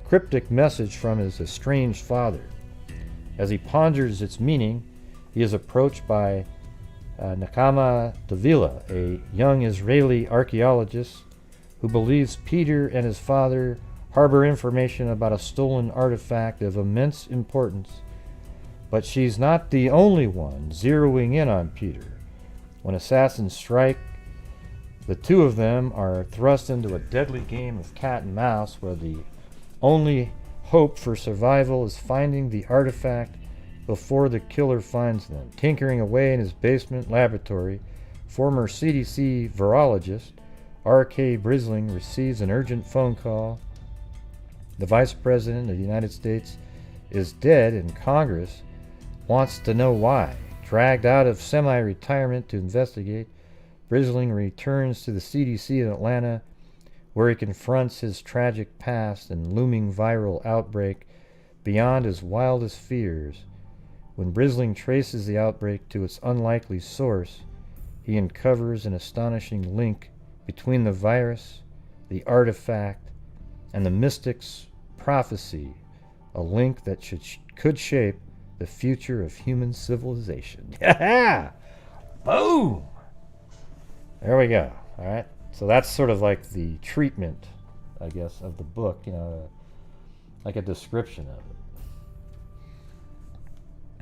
cryptic message from his estranged father. As he ponders its meaning, he is approached by Nakama Davila, a young Israeli archaeologist who believes Peter and his father harbor information about a stolen artifact of immense importance. But she's not the only one zeroing in on Peter. When assassins strike, the two of them are thrust into a deadly game of cat and mouse where the only hope for survival is finding the artifact before the killer finds them. Tinkering away in his basement laboratory, former CDC virologist R.K. Brisling receives an urgent phone call. The Vice President of the United States is dead and Congress wants to know why. Dragged out of semi-retirement to investigate, Brisling returns to the CDC in Atlanta, where he confronts his tragic past and looming viral outbreak beyond his wildest fears. When Brisling traces the outbreak to its unlikely source, he uncovers an astonishing link between the virus, the artifact, and the mystic's prophecy, a link that could shape the future of human civilization. Yeah! Boom! There we go. All right. So that's sort of like the treatment, I guess, of the book, you know, like a description of it.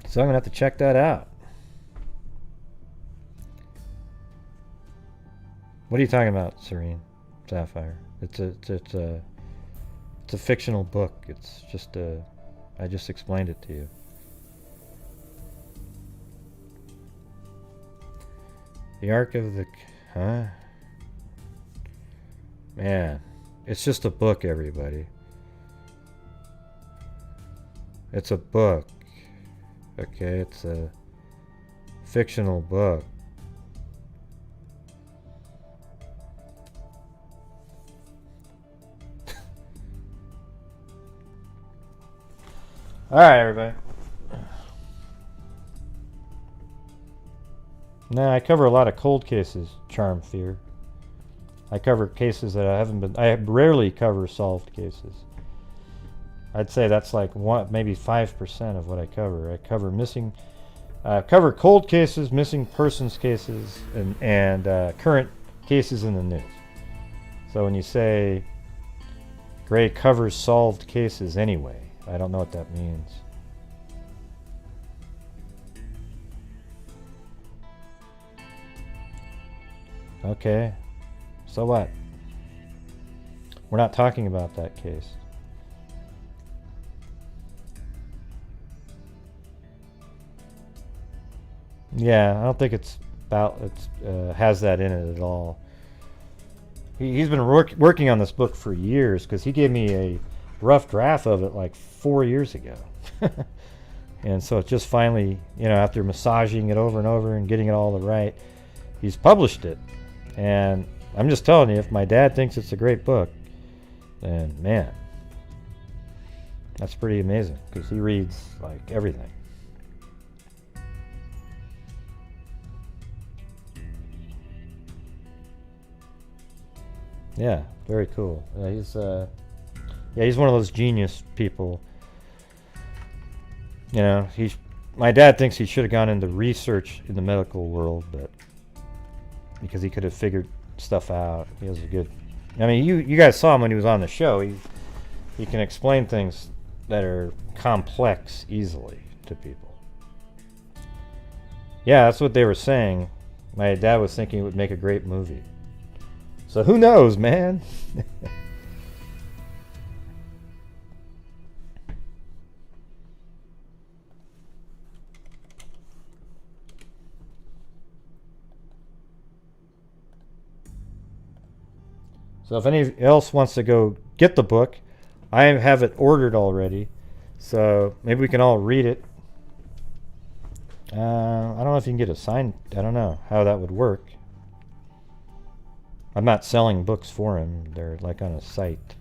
So I'm going to have to check that out. What are you talking about, Serene Sapphire? It's a fictional book. It's just I just explained it to you. The Ark of the... Huh? Man, it's just a book, everybody. It's a book. Okay, it's a fictional book. Alright, everybody. Now, I cover a lot of cold cases, Charm Fear. I cover cases that I rarely cover solved cases. I'd say that's like maybe 5% of what I cover. I cover cold cases, missing persons cases, and current cases in the news. So when you say Gray covers solved cases anyway, I don't know what that means. Okay, so what? We're not talking about that case. Yeah, I don't think it's has that in it at all. He's been working on this book for years because he gave me a rough draft of it like 4 years ago. And so it's just finally, you know, after massaging it over and over and getting it all right, he's published it. And I'm just telling you, if my dad thinks it's a great book, then man, that's pretty amazing because he reads like everything. Yeah, very cool. He's one of those genius people. You know, my dad thinks he should have gone into research in the medical world, but because he could have figured stuff out. He has a good... I mean, you guys saw him when he was on the show. He can explain things that are complex easily to people. Yeah, that's what they were saying. My dad was thinking it would make a great movie. So who knows, man? So if anyone else wants to go get the book, I have it ordered already. So maybe we can all read it. I don't know if you can get it signed. I don't know how that would work. I'm not selling books for him. They're like on a site.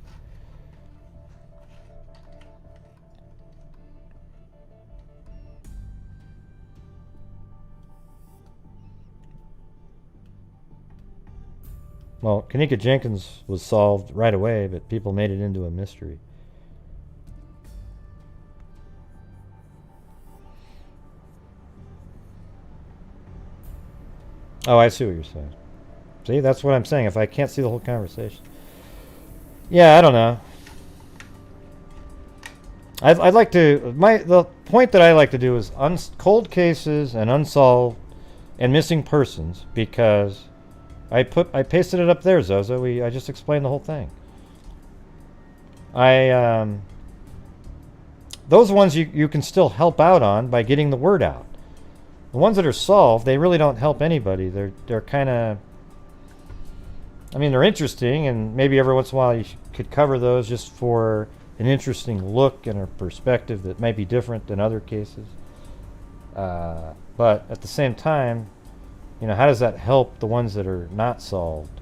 Well, Kanika Jenkins was solved right away, but people made it into a mystery. Oh, I see what you're saying. See, that's what I'm saying. If I can't see the whole conversation. Yeah, I don't know. I'd like to... The point that I like to do is cold cases and unsolved and missing persons, because I pasted it up there, Zozo. I just explained the whole thing. Those ones you can still help out on by getting the word out. The ones that are solved, they really don't help anybody. They're kind of... I mean, they're interesting, and maybe every once in a while you could cover those just for an interesting look and a perspective that might be different than other cases. But at the same time, you know, how does that help the ones that are not solved?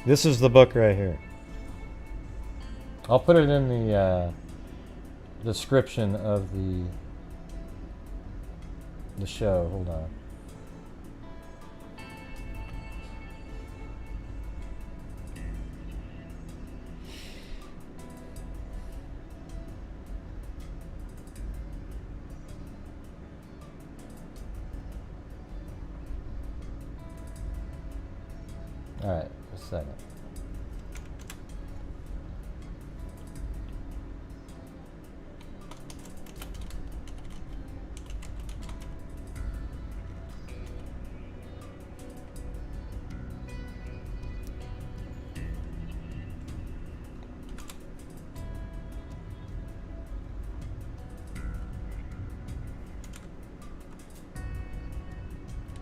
This is the book right here. I'll put it in the description of the show. Hold on. All right, a second.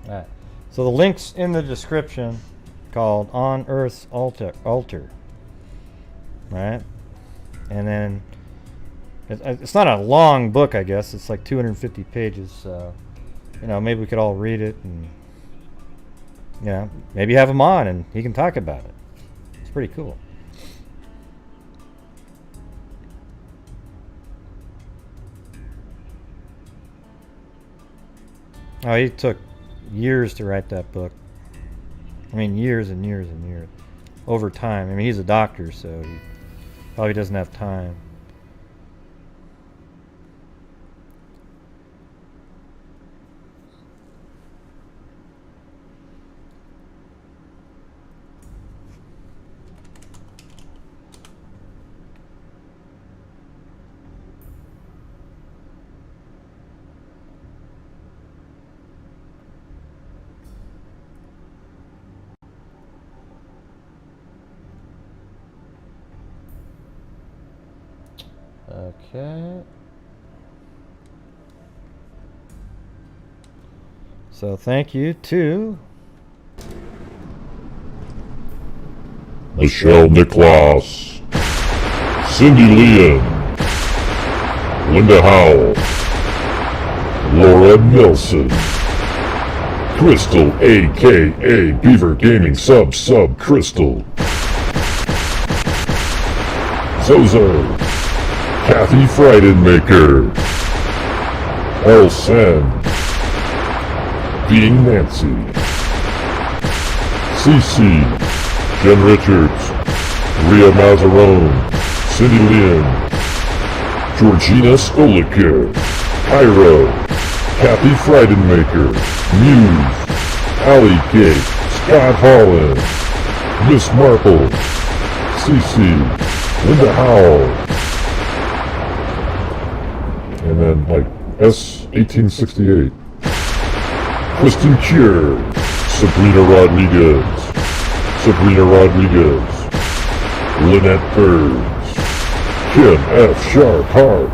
Alright, so the link's in the description, called On Earth's Altar. Right? And then it's not a long book, I guess. It's like 250 pages, so you know, maybe we could all read it, and you know, maybe have him on and he can talk about it. It's pretty cool. Oh, he took years to write that book. I mean, years and years and years. Over time. I mean, he's a doctor, so he probably doesn't have time. Okay. So thank you to Michelle Nicholas, Cindy Leon, Linda Howell, Laura Nelson, Crystal aka Beaver Gaming Sub Crystal, Zozo, Kathy Freidenmaker, El Sen, Being Nancy, CC, Jen Richards, Ria Mazzarone, Cindy Lynn, Georgina Skoliker, Cairo, Kathy Freidenmaker, Muse, Allie Kate, Scott Holland, Miss Marple, CC, Linda Howell, and then like S1868, Kristen Cure, Sabrina Rodriguez, Lynette Burns, Kim F. Sharp Hart,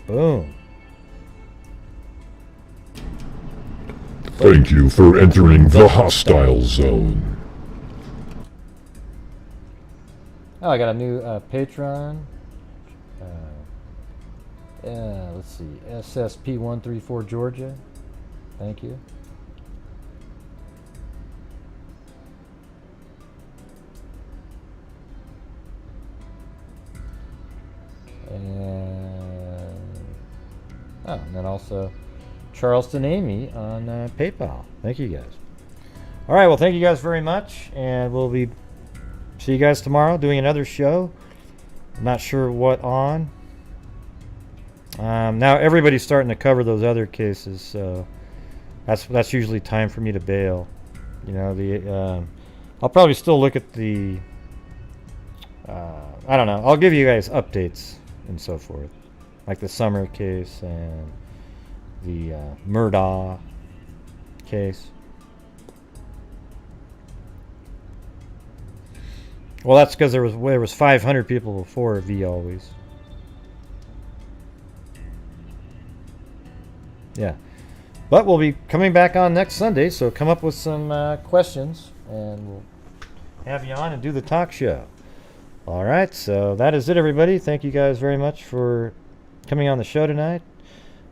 boom. Thank you for entering the hostile zone. Oh, I got a new patron. Let's see. SSP134 Georgia. Thank you. And then also Charleston Amy on PayPal. Thank you guys. All right, well, thank you guys very much, and we'll see you guys tomorrow doing another show. I'm not sure what on. Now everybody's starting to cover those other cases, so that's usually time for me to bail. You know, I'll probably still look at the. I don't know. I'll give you guys updates and so forth, like the Summer case and the Murdaugh case. Well, that's because there was 500 people before V always. Yeah, but we'll be coming back on next Sunday, so come up with some questions, and we'll have you on and do the talk show. All right, so that is it, everybody. Thank you guys very much for coming on the show tonight.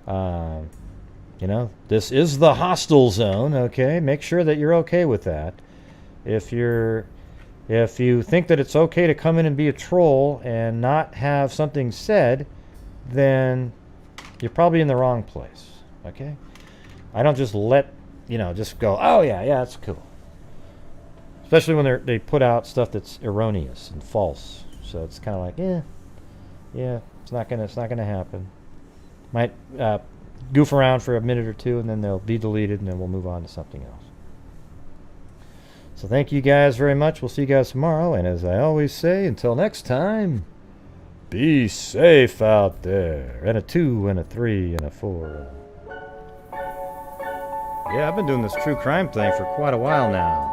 You know, this is the hostile zone, okay? Make sure that you're okay with that. If you think that it's okay to come in and be a troll and not have something said, then you're probably in the wrong place, okay? I don't just just go, oh yeah, it's cool. Especially when they put out stuff that's erroneous and false. So it's kind of like, it's not gonna happen. Might goof around for a minute or two, and then they'll be deleted, and then we'll move on to something else. So thank you guys very much. We'll see you guys tomorrow. And as I always say, until next time, be safe out there. And a 2 and a 3 and a 4. Yeah, I've been doing this true crime thing for quite a while now.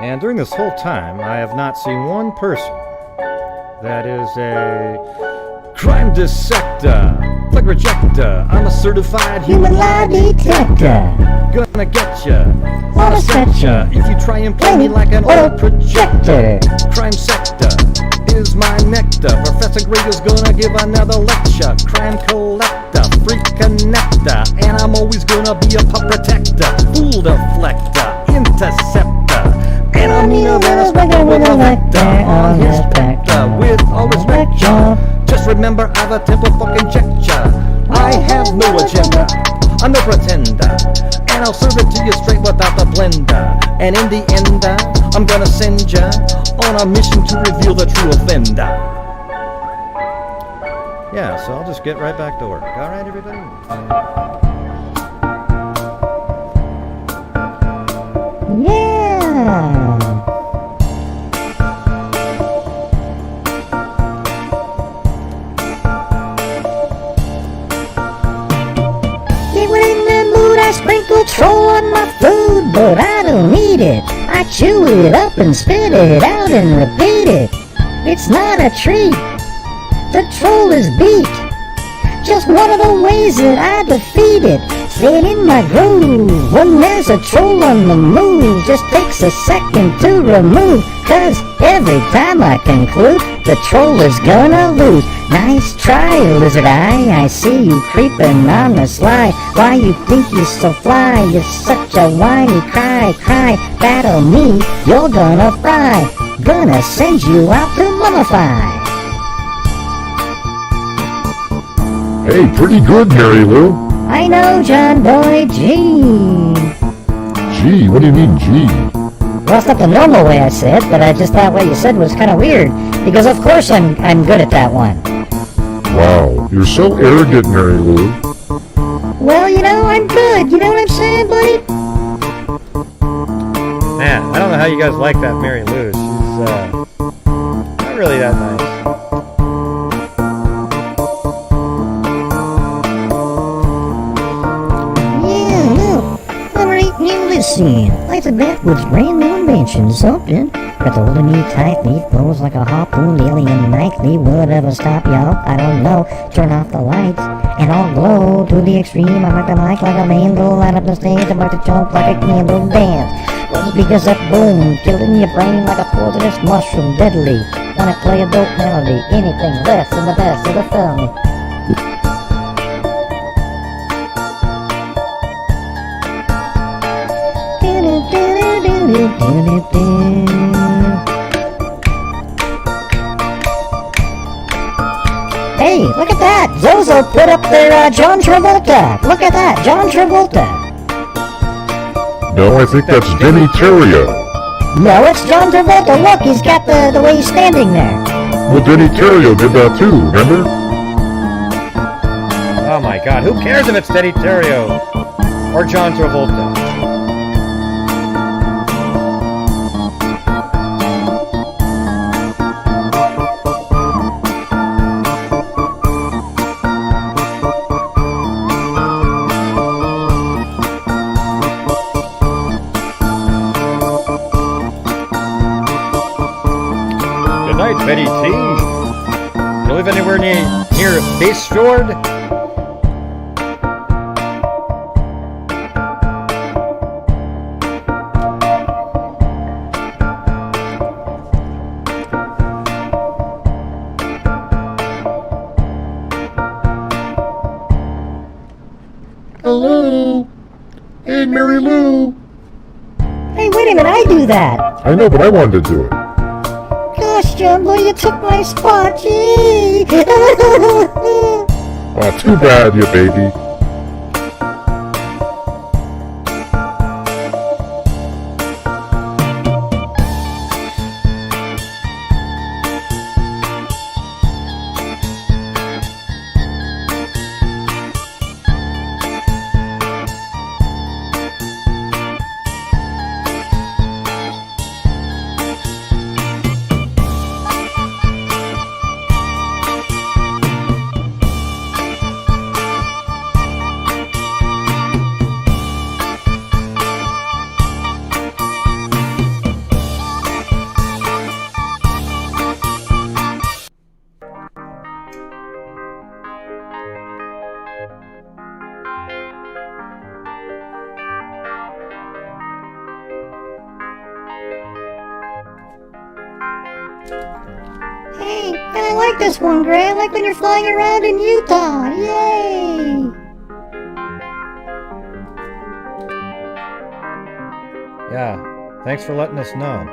And during this whole time, I have not seen one person that is a crime dissector, flag rejector. I'm a certified human lie detector. Gonna get ya on a stretcher if you try and play me like an old projector. Crime sector is my nectar. Professor Greg is gonna give another lecture. Crime collector, freak connector, and I'm always gonna be a pup protector. Fool deflector, interceptor, and I'm meaner than a spectre with a vector on his spectre. With all respect, y'all, just remember I've a temple fucking check ya. I have no agenda, I'm no pretender, and I'll serve it to you straight without the blender. And in the end, I'm gonna send ya on a mission to reveal the true offender. Yeah, so I'll just get right back to work. All right, everybody? Yeah! I sprinkle troll on my food, but I don't eat it. I chew it up and spit it out and repeat it. It's not a treat. The troll is beat. Just one of the ways that I defeat it. Staying in my groove when there's a troll on the move. Just takes a second to remove, 'cause every time I conclude, the troll is gonna lose. Nice try, lizard eye, I see you creeping on the sly. Why you think you're so fly? You're such a whiny cry. Battle me, you're gonna fry. Gonna send you out to mummify. Hey, pretty good, Mary Lou. I know, John Boy. Gee. Gee, what do you mean, gee? Well, it's not the normal way I said, but I just thought what you said was kind of weird, because of course I'm good at that one. Wow, you're so arrogant, Mary Lou. Well, I'm good. You know what I'm saying, buddy? Man, I don't know how you guys like that Mary Lou. She's not really that nice. Listen, like the backwoods brand new invention, something. Got the holding me tightly, flows like a harpoon, alien nightly. Whatever stop y'all, I don't know. Turn off the lights, and I'll glow to the extreme. I like the mic like a vandal, light up the stage, I'm about to jump like a candle dance. Well, speakers up, boom, killing your brain like a poisonous mushroom, deadly. Wanna play a dope melody, anything less than the best of the family. Hey, look at that! Zozo put up their John Travolta. Look at that, John Travolta. No, I think that's Denny Terrio. No, it's John Travolta. Look, he's got the way he's standing there. Well, Denny Terrio did that too, remember? Oh my god, who cares if it's Denny Terrio or John Travolta? Good night, Betty T. You live anywhere near Base Fjord? Hello? Hey, Mary Lou. Hey, wait a minute, I do that. I know, but I wanted to do it. Gosh, Jumbo, you took my spot. Gee. Aw, too bad, you baby. Hey, I like this one, Gray. I like when you're flying around in Utah. Yay! Yeah, thanks for letting us know.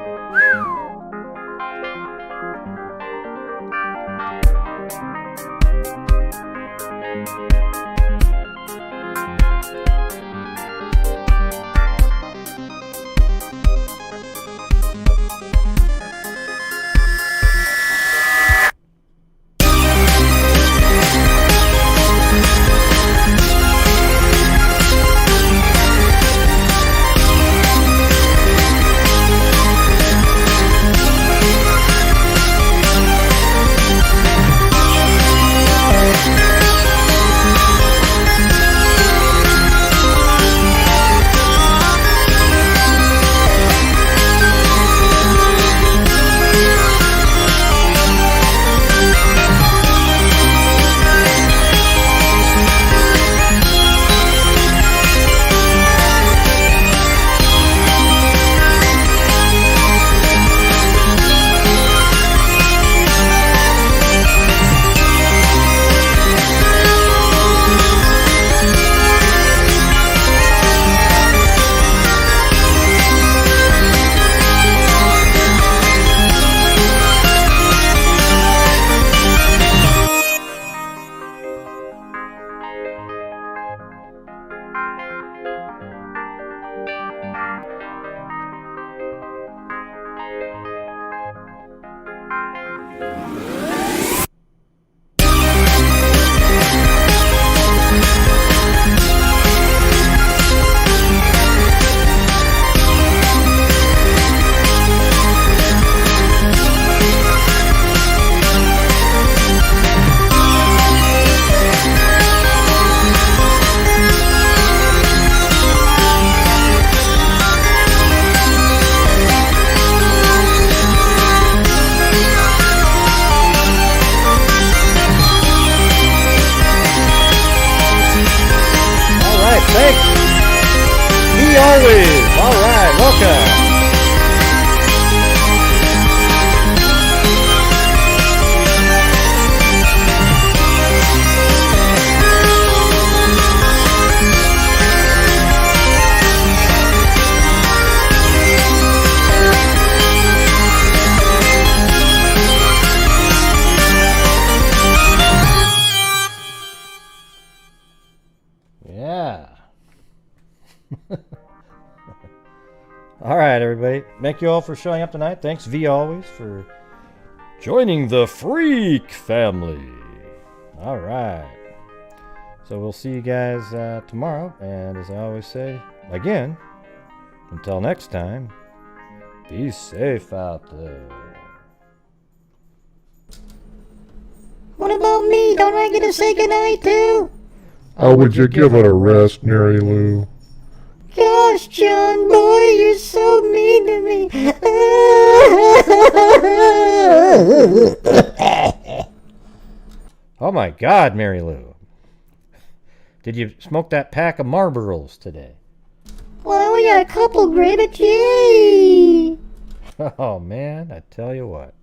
Yeah. All right, everybody. Thank you all for showing up tonight. Thanks, V, always, for joining the Freak family. All right. So we'll see you guys tomorrow. And as I always say, again, until next time, be safe out there. What about me? Don't I get to say goodnight too? How would you give it a rest, Mary Lou? Gosh, John boy, you're so mean to me. Oh my God, Mary Lou. Did you smoke that pack of Marlboros today? Well, we got a couple, Gribbage. Yay! Oh man, I tell you what.